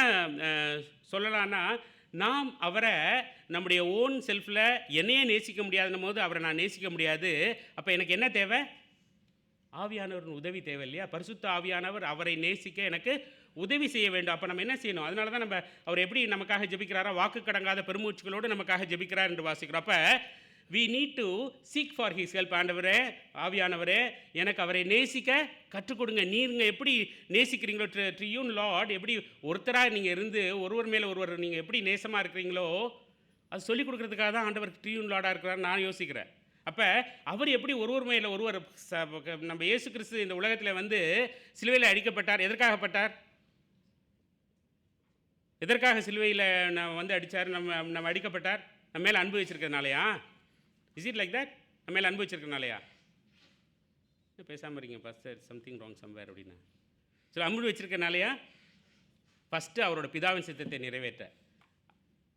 சொல்லலான்னா, நாம் அவரை நம்முடைய ஓன் செல்ஃபில் என்னையே நேசிக்க முடியாதுன்னும் போது அவரை நான் நேசிக்க முடியாது. அப்போ எனக்கு என்ன தேவை? ஆவியானவரின் உதவி தேவை இல்லையா? பரிசுத்த ஆவியானவர் அவரை நேசிக்க எனக்கு உதவி செய்ய வேண்டும். அப்போ நம்ம என்ன செய்யணும்? அதனால தான் நம்ம அவர் எப்படி நமக்காக ஜெபிக்கிறாரா? வாக்கு கடங்காத பெருமூச்சுகளோடு நமக்காக ஜெபிக்கிறார் என்று வாசிக்கிறோம். அப்போ we need to seek for his help. ஆண்டவரே, ஆவியானவரே, எனக்கு அவரை நேசிக்க கற்றுக் கொடுங்க. நீங்கள் எப்படி நேசிக்கிறீங்களோ, ட்ரியூன் லார்ட், எப்படி ஒருத்தராக நீங்கள் இருந்து ஒருவர் மேலே ஒருவர் நீங்கள் எப்படி நேசமாக இருக்கிறீங்களோ அது சொல்லிக் கொடுக்குறதுக்காக தான் ஆண்டவர் ட்ரியூன் லார்டாக இருக்கிறார் நான் யோசிக்கிறேன். அப்போ அவர் எப்படி ஒருவர் மேலே ஒருவர், நம்ம இயேசு கிறிஸ்து இந்த உலகத்தில் சிலுவையில் அடிக்கப்பட்டார். எதற்காகப்பட்டார்? எதற்காக சிலுவையில் அடித்தார்? நம்ம அடிக்கப்பட்டார் நம்ம மேலே அன்பு வச்சிருக்கிறதுனாலயா? Is it like that? நம்ம மேலே அன்பு வச்சிருக்கிறதுனாலயா? பேசாமல் இருக்கீங்க பாஸ்டர், சம்திங் ராங் சம்வேர் அப்படின்னா. சரி, அன்பு வச்சிருக்கிறதுனாலயா? ஃபஸ்ட்டு அவரோட பிதாவின் சித்தத்தை நிறைவேற்ற.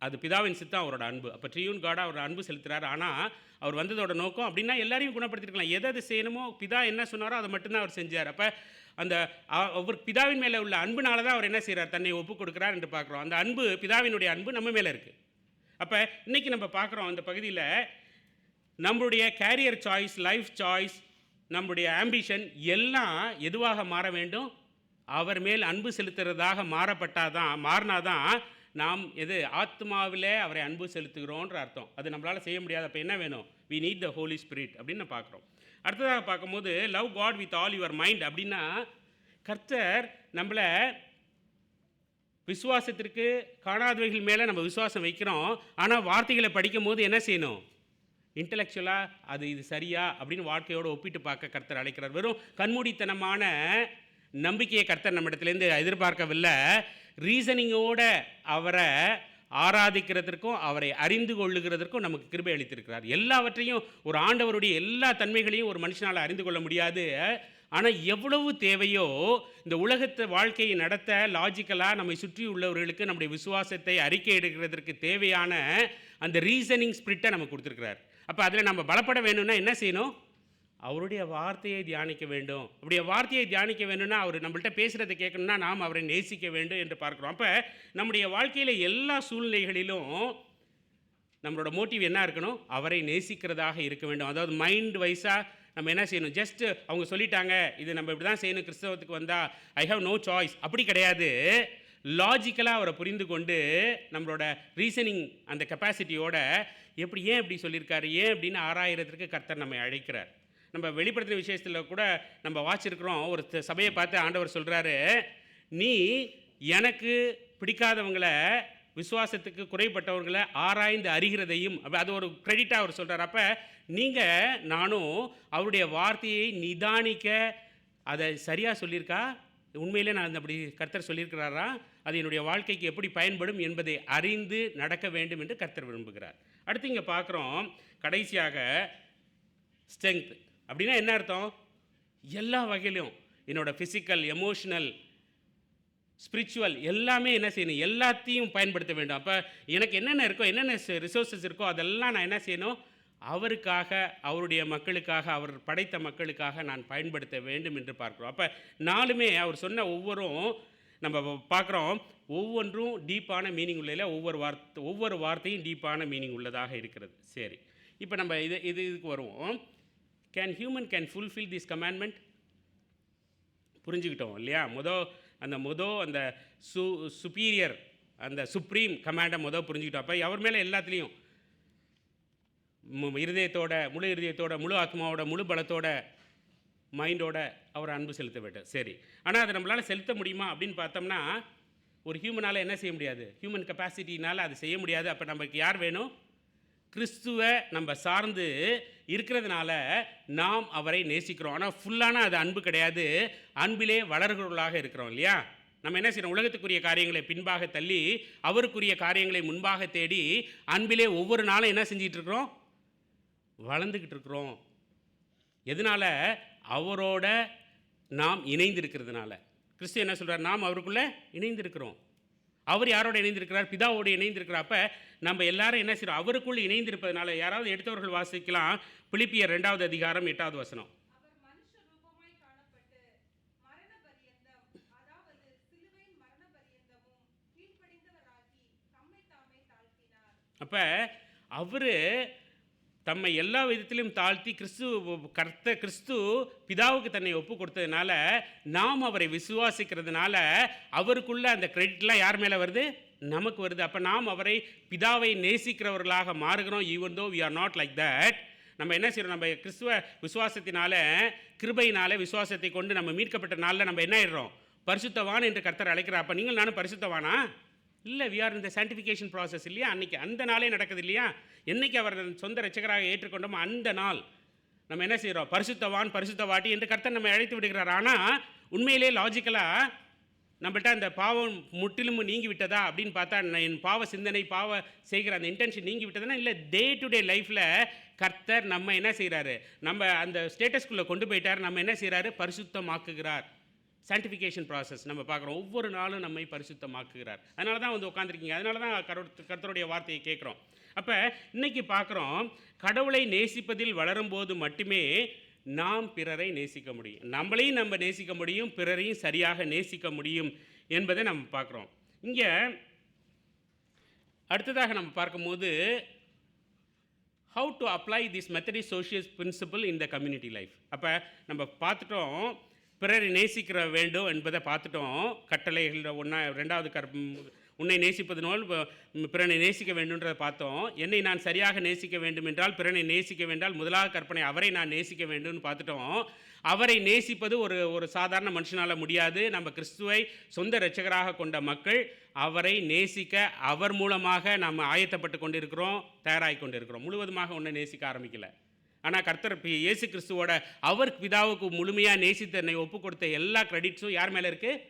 அது பிதாவின் சித்தம், அவரோட அன்பு. அப்போ ட்ரியூன் காடாக அவர் அன்பு செலுத்துகிறார். ஆனால் அவர் வந்ததோட நோக்கம் அப்படின்னா எல்லாரையும் குணப்படுத்திருக்கலாம். எது செய்யணுமோ பிதா என்ன சொன்னாரோ அதை மட்டும்தான் அவர் செஞ்சார். அப்போ அந்த அவர் பிதாவின் மேலே உள்ள அன்புனால தான் அவர் என்ன செய்கிறார், தன்னை ஒப்பு கொடுக்குறார் என்று பார்க்குறோம். அந்த அன்பு, பிதாவினுடைய அன்பு நம்ம மேலே இருக்குது. அப்போ இன்றைக்கி நம்ம பார்க்குறோம் அந்த பகுதியில் நம்மளுடைய கேரியர் சாய்ஸ், லைஃப் சாய்ஸ், நம்முடைய ஆம்பிஷன் எல்லாம் எதுவாக மாற வேண்டும்? அவர் மேல் அன்பு செலுத்துறதாக மாறினாதான் நாம் ஆத்மாவிலே அவரை அன்பு செலுத்துகிறோன்ற அர்த்தம். அது நம்மளால் செய்ய முடியாது. அப்போ என்ன வேணும்? we need the Holy Spirit அப்படின்னு பார்க்குறோம். அடுத்ததாக பார்க்கும்போது love God with all your mind அப்படின்னா, கர்த்தர் நம்மளை விசுவாசத்திற்கு காணாதவைகள் மேலே நம்ம விசுவாசம் வைக்கிறோம். ஆனால் வார்த்தைகளை படிக்கும் போது என்ன செய்யணும்? இன்டலெக்சுவலாக இது சரியா அப்படின்னு வாழ்க்கையோடு ஒப்பிட்டு பார்க்க கர்த்தர் அழைக்கிறார். வெறும் கண்மூடித்தனமான நம்பிக்கையை கர்த்தர் நம்ம இடத்துலேருந்து எதிர்பார்க்கவில்லை. ரீசனிங்கோட அவரை ஆராதிக்கிறதற்கும் அவரை அறிந்து கொள்ளுகிறதற்கும் நமக்கு கிருபை அளித்திருக்கிறார். எல்லாவற்றையும், ஒரு ஆண்டவருடைய எல்லா தன்மைகளையும் ஒரு மனுஷனால் அறிந்து கொள்ள முடியாது. ஆனால் எவ்வளவு தேவையோ இந்த உலகத்தை வாழ்க்கையை நடத்த லாஜிக்கலாக நம்மை சுற்றி உள்ளவர்களுக்கு நம்முடைய விசுவாசத்தை அறிக்கை எடுக்கிறதற்கு தேவையான அந்த ரீசனிங் ஸ்பிரிட்டை நமக்கு கொடுத்துருக்கிறார். அப்போ அதில் நம்ம பலப்பட வேணும்னா என்ன செய்யணும்? அவருடைய வார்த்தையை தியானிக்க வேண்டும். அப்படிய வார்த்தையை தியானிக்க வேண்டும்னா அவர் நம்மள்கிட்ட பேசுகிறதை கேட்கணும்னா நாம் அவரை நேசிக்க வேண்டும் என்று பார்க்குறோம். அப்போ நம்முடைய வாழ்க்கையில் எல்லா சூழ்நிலைகளிலும் நம்மளோட மோட்டிவ் என்ன இருக்கணும்? அவரை நேசிக்கிறதாக இருக்க வேண்டும். அதாவது மைண்ட் வைஸாக நம்ம என்ன செய்யணும்? ஜஸ்ட்டு அவங்க சொல்லிட்டாங்க இது நம்ம இப்படி தான் செய்யணும், கிறிஸ்தவத்துக்கு வந்தால் ஐ ஹாவ் நோ சாய்ஸ், அப்படி கிடையாது. லாஜிக்கலாக அவரை புரிந்து கொண்டு நம்மளோட ரீசனிங் அந்த கெப்பாசிட்டியோட ஏன் இப்படி சொல்லியிருக்காரு, ஏன் அப்படின்னு ஆராயிறதுக்கு கர்த்தர் நம்மை அழைக்கிறார். நம்ம வெளிப்படுத்தின விஷயத்தில் கூட நம்ம வாசிச்சிருக்கிறோம். ஒரு சபையை பார்த்து ஆண்டவர் சொல்கிறாரு, நீ எனக்கு பிடிக்காதவங்களை, விசுவாசத்துக்கு குறைப்பட்டவர்களை ஆராய்ந்து அறிகிறதையும், அது ஒரு கிரெடிட்டாக அவர் சொல்கிறார். அப்போ நீங்கள் நானும் அவருடைய வார்த்தையை நிதானிக்க, அதை சரியாக சொல்லியிருக்கா, உண்மையிலே நான் அப்படி கர்த்தர் சொல்லியிருக்கிறாரா, அது என்னுடைய வாழ்க்கைக்கு எப்படி பயன்படும் என்பதை அறிந்து நடக்க வேண்டும் என்று கர்த்தர் விரும்புகிறார். அடுத்து இங்கே பார்க்குறோம் கடைசியாக ஸ்ட்ரென்த் அப்படின்னா என்ன அர்த்தம்? எல்லா வகையிலும் என்னோடய ஃபிசிக்கல், எமோஷனல், ஸ்பிரிச்சுவல் எல்லாமே என்ன செய்யணும்? எல்லாத்தையும் பயன்படுத்த வேண்டும். அப்போ எனக்கு என்னென்ன இருக்கோ, என்னென்ன ரிசோர்ஸஸ் இருக்கோ அதெல்லாம் நான் என்ன செய்யணும்? அவருக்காக, அவருடைய மக்களுக்காக, அவர் படைத்த மக்களுக்காக நான் பயன்படுத்த வேண்டும் என்று பார்க்குறோம். அப்போ நாலுமே அவர் சொன்ன நம்ம பார்க்குறோம், ஒவ்வொன்றும் டீப்பான மீனிங் உள்ள, ஒவ்வொரு வார்த்தையும் டீப்பான மீனிங் உள்ளதாக இருக்கிறது. சரி, இப்போ நம்ம இதுக்கு வருவோம். Human can fulfil this commandment? புரிஞ்சுக்கிட்டோம் இல்லையா? அந்த சுப்பீரியர், அந்த சுப்ரீம் கமாண்டை புரிஞ்சுக்கிட்டோம். அப்போ அவர் மேலே எல்லாத்துலேயும் இருதயத்தோட, முழு இருதயத்தோட, முழு ஆத்மாவோட, முழு பலத்தோட, மைண்டோட அவர் அன்பு செலுத்த வேண்டும். சரி, ஆனால் அதை நம்மளால் செலுத்த முடியுமா அப்படின்னு பார்த்தோம்னா, ஒரு ஹியூமனால் என்ன செய்ய முடியாது? ஹியூமன் கெப்பாசிட்டினால் அது செய்ய முடியாது. அப்போ நமக்கு யார் வேணும்? கிறிஸ்துவை நம்ம சார்ந்து இருக்கிறதுனால நாம் அவரை நேசிக்கிறோம். ஆனால் ஃபுல்லான அது அன்பு கிடையாது, அன்பிலே வளர்கிறவர்களாக இருக்கிறோம் இல்லையா? நம்ம என்ன செய்யறோம்? உலகத்துக்குரிய காரியங்களை பின்பாக தள்ளி அவருக்குரிய காரியங்களை முன்பாக தேடி அன்பிலே ஒவ்வொரு நாளும் என்ன செஞ்சிட்டு இருக்கிறோம்? வளர்ந்துக்கிட்டு இருக்கிறோம். எதனால? அவரோட நாம் இணைந்திருக்கிறதுனால. கிறிஸ்து என்ன சொல்கிறார்? நாம் அவருக்குள்ளே இணைந்திருக்கிறோம். அவர் யாரோட இணைந்திருக்கிறார்? பிதாவோடு இணைந்திருக்கிறார். அப்போ நம்ம எல்லாரும் என்ன செய்கிறோம்? அவருக்குள் இணைந்திருப்பதனால. யாராவது எடுத்தவர்கள் வாசிக்கலாம், பிலிப்பியர் 2வது அதிகாரம் 8வது வசனம். அப்போ அவர் தம்மை எல்லா விதத்திலும் தாழ்த்தி கிறிஸ்து பிதாவுக்கு தன்னை ஒப்பு கொடுத்ததுனால, நாம் அவரை விசுவாசிக்கிறதுனால அவருக்குள்ள அந்த கிரெடிட்லாம் யார் மேலே வருது? நமக்கு வருது. அப்போ நாம் அவரை, பிதாவை நேசிக்கிறவர்களாக மாறுகிறோம். Even though we are not like that. நம்ம என்ன செய்கிறோம்? நம்ம கிறிஸ்துவ விசுவாசத்தினால, கிருபையினால, விசுவாசத்தை கொண்டு நம்ம மீட்கப்பட்ட நாளில் நம்ம என்ன ஆயிடுறோம்? பரிசுத்தவான் என்று கர்த்தர் அழைக்கிறார். அப்போ நீங்கள் நானும் பரிசுத்தவானா? இல்லை, வி ஆர் இந்த சான்டிஃபிகேஷன் ப்ராசஸ் இல்லையா? அன்றைக்கி அந்த நாளே நடக்குது இல்லையா? என்றைக்கு அவர் சொந்த இரட்சகராக ஏற்றுக்கொண்டோமோ அந்த நாள் நம்ம என்ன செய்கிறோம்? பரிசுத்தவான், பரிசுத்தவாட்டி என்று கர்த்தர் நம்ம அழைத்து விடுகிறார். ஆனால் உண்மையிலே லாஜிக்கலாக நம்மள்கிட்ட அந்த பாவம் முற்றிலும் நீங்கி விட்டதா அப்படின்னு பார்த்தா, என் பாவ சிந்தனை, பாவ செய்கிற அந்த இன்டென்ஷன் நீங்கி விட்டதுன்னா இல்லை. டே டு டே லைஃப்பில் கர்த்தர் நம்ம என்ன செய்கிறாரு? நம்ம அந்த ஸ்டேட்டஸ்குள்ளே கொண்டு போயிட்டார். நம்ம என்ன செய்கிறாரு? பரிசுத்தமாக்குகிறார். சான்டிஃபிகேஷன் ப்ராசஸ் நம்ம பார்க்குறோம். ஒவ்வொரு நாளும் நம்மை பரிசுத்தமாக்குகிறார். அதனால தான் வந்து உட்காந்துருக்கீங்க, அதனால தான் கர்த்தருடைய வார்த்தையை கேட்குறோம். அப்போ இன்னைக்கு பார்க்குறோம், கடவுளை நேசிப்பதில் வளரும்போது மட்டுமே நாம் பிறரை நேசிக்க முடியும், நம்மளையும் நம்ம நேசிக்க முடியும், பிறரையும் சரியாக நேசிக்க முடியும் என்பதை நம்ம பார்க்குறோம். இங்கே அடுத்ததாக நம்ம பார்க்கும்போது how to apply this Methodist social principle in the community life. அப்போ நம்ம பார்த்துட்டோம், பிறரை நேசிக்கிற வேண்டும் என்பதை பார்த்துட்டோம். கட்டளைகள் ரெண்டாவது உன்னை நேசிப்பதனால் பிறனை நேசிக்க வேண்டும்ன்றதை பார்த்தோம். என்னை நான் சரியாக நேசிக்க வேண்டும் என்றால், பிறனை நேசிக்க வேண்டால் முதலாவது கற்பனை அவரை நான் நேசிக்க வேண்டும்னு பார்த்துட்டோம். அவரை நேசிப்பது ஒரு சாதாரண மனுஷனால் முடியாது. நம்ம கிறிஸ்துவை சொந்த இரட்சகராக கொண்ட மக்கள் அவரை நேசிக்க அவர் மூலமாக நம்ம ஆயத்தப்பட்டு கொண்டிருக்கிறோம், தயாராகி கொண்டிருக்கிறோம். முழுவதுமாக ஒன்றை நேசிக்க ஆரம்பிக்கல. ஆனால் கர்த்தர் இயேசு கிறிஸ்துவோட அவர் பிதாவுக்கு முழுமையாக நேசித்து என்னை ஒப்பு கொடுத்த எல்லா கிரெடிட்ஸும் யார் மேலே இருக்குது?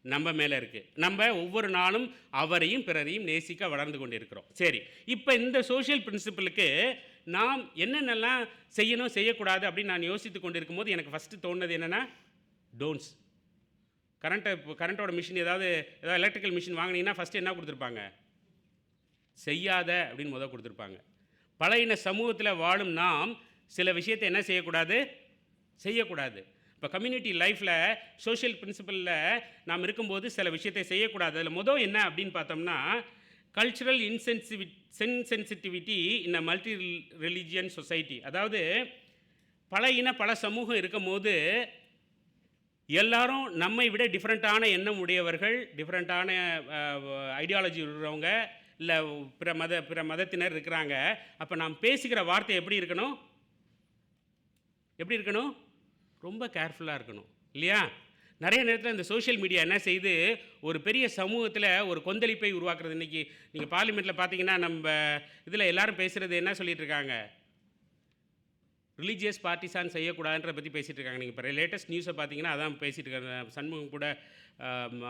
நம்ம மேலே இருக்குது. நம்ம ஒவ்வொரு நாளும் அவரையும் பிறரையும் நேசிக்க வளர்ந்து கொண்டிருக்கிறோம். சரி, இப்போ இந்த சோஷியல் பிரின்சிபலுக்கு நாம் என்னென்னலாம் செய்யணும் செய்யக்கூடாது அப்படின்னு நான் யோசித்து கொண்டிருக்கும் போது எனக்கு ஃபஸ்ட்டு தோணுது என்னென்னா, டோன்ட்ஸ். கரண்ட்டோட மிஷின் ஏதாவது எலக்ட்ரிக்கல் மிஷின் வாங்கினீங்கன்னா ஃபஸ்ட்டு என்ன கொடுத்துருப்பாங்க? செய்யாத அப்படின்னு முதல் கொடுத்துருப்பாங்க. பழையின சமூகத்தில் வாழும் நாம் சில விஷயத்தை என்ன செய்யக்கூடாது? செய்யக்கூடாது. இப்போ கம்யூனிட்டி லைஃப்பில் சோஷியல் பிரின்சிபலில் நாம் இருக்கும்போது சில விஷயத்தை செய்யக்கூடாது. அதில் முதல் என்ன அப்படின்னு பார்த்தோம்னா, cultural insensitivity in a multi religion society. அதாவது பல சமூகம் இருக்கும் போது எல்லாரும் நம்மை விட டிஃப்ரெண்ட்டான எண்ணம் உடையவர்கள், டிஃப்ரெண்ட்டான ஐடியாலஜி இருக்கிறவங்க, இல்லை பிற மதத்தினர் இருக்கிறாங்க. அப்போ நாம் பேசுகிற வார்த்தை எப்படி இருக்கணும்? எப்படி இருக்கணும்? ரொம்ப கேர்ஃபுல்லாக இருக்கணும், இல்லையா? நிறைய நேரத்தில் இந்த சோஷியல் மீடியா என்ன செய்து ஒரு பெரிய சமூகத்தில் ஒரு கொந்தளிப்பை உருவாக்குறது. இன்றைக்கி நீங்கள் பார்லிமெண்ட்டில் பார்த்தீங்கன்னா நம்ம இதில் எல்லாரும் பேசுகிறது என்ன சொல்லிட்டு இருக்காங்க? ரிலீஜியஸ் பார்ட்டிசான் செய்யக்கூடாதுன்ற பற்றி பேசிகிட்டு இருக்காங்க. நீங்கள் இப்போ லேட்டஸ்ட் நியூஸை பார்த்தீங்கன்னா அதான் பேசிகிட்டு இருக்காங்க. சண்முகம் கூட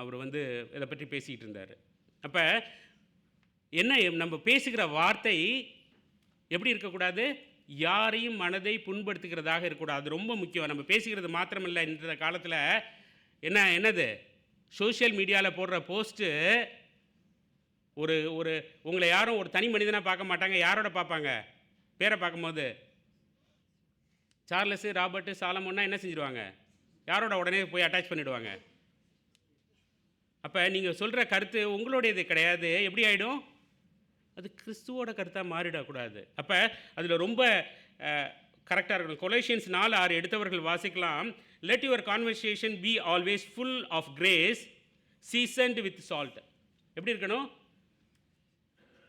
அவர் வந்து இதை பற்றி பேசிகிட்டு இருந்தார். அப்போ என்ன, நம்ம பேசுகிற வார்த்தை எப்படி இருக்கக்கூடாது? யாரையும் மனதை புண்படுத்துகிறதாக இருக்கக்கூடாது. அது ரொம்ப முக்கியம். நம்ம பேசுகிறது மாத்திரமில்லை, இந்த காலத்தில் என்னது சோஷியல் மீடியாவில் போடுற போஸ்ட்டு ஒரு உங்களை யாரும் ஒரு தனி மனிதனாக பார்க்க மாட்டாங்க. யாரோட பார்ப்பாங்க? பேரை பார்க்கும்போது சார்லஸு, ராபர்ட்டு, சாலமோன்னா என்ன செஞ்சுருவாங்க? யாரோட உடனே போய் அட்டாச் பண்ணிவிடுவாங்க. அப்போ நீங்கள் சொல்கிற கருத்து உங்களுடையது கிடையாது. எப்படி ஆகிடும்? அது கிறிஸ்துவோட கருத்தாக மாறிடக்கூடாது. அப்போ அதில் ரொம்ப கரெக்டாக இருக்கணும். கொலோசியன்ஸ் 4:6 எடுத்தவர்கள் வாசிக்கலாம். Let your conversation be always full of grace seasoned with salt. எப்படி இருக்கணும்?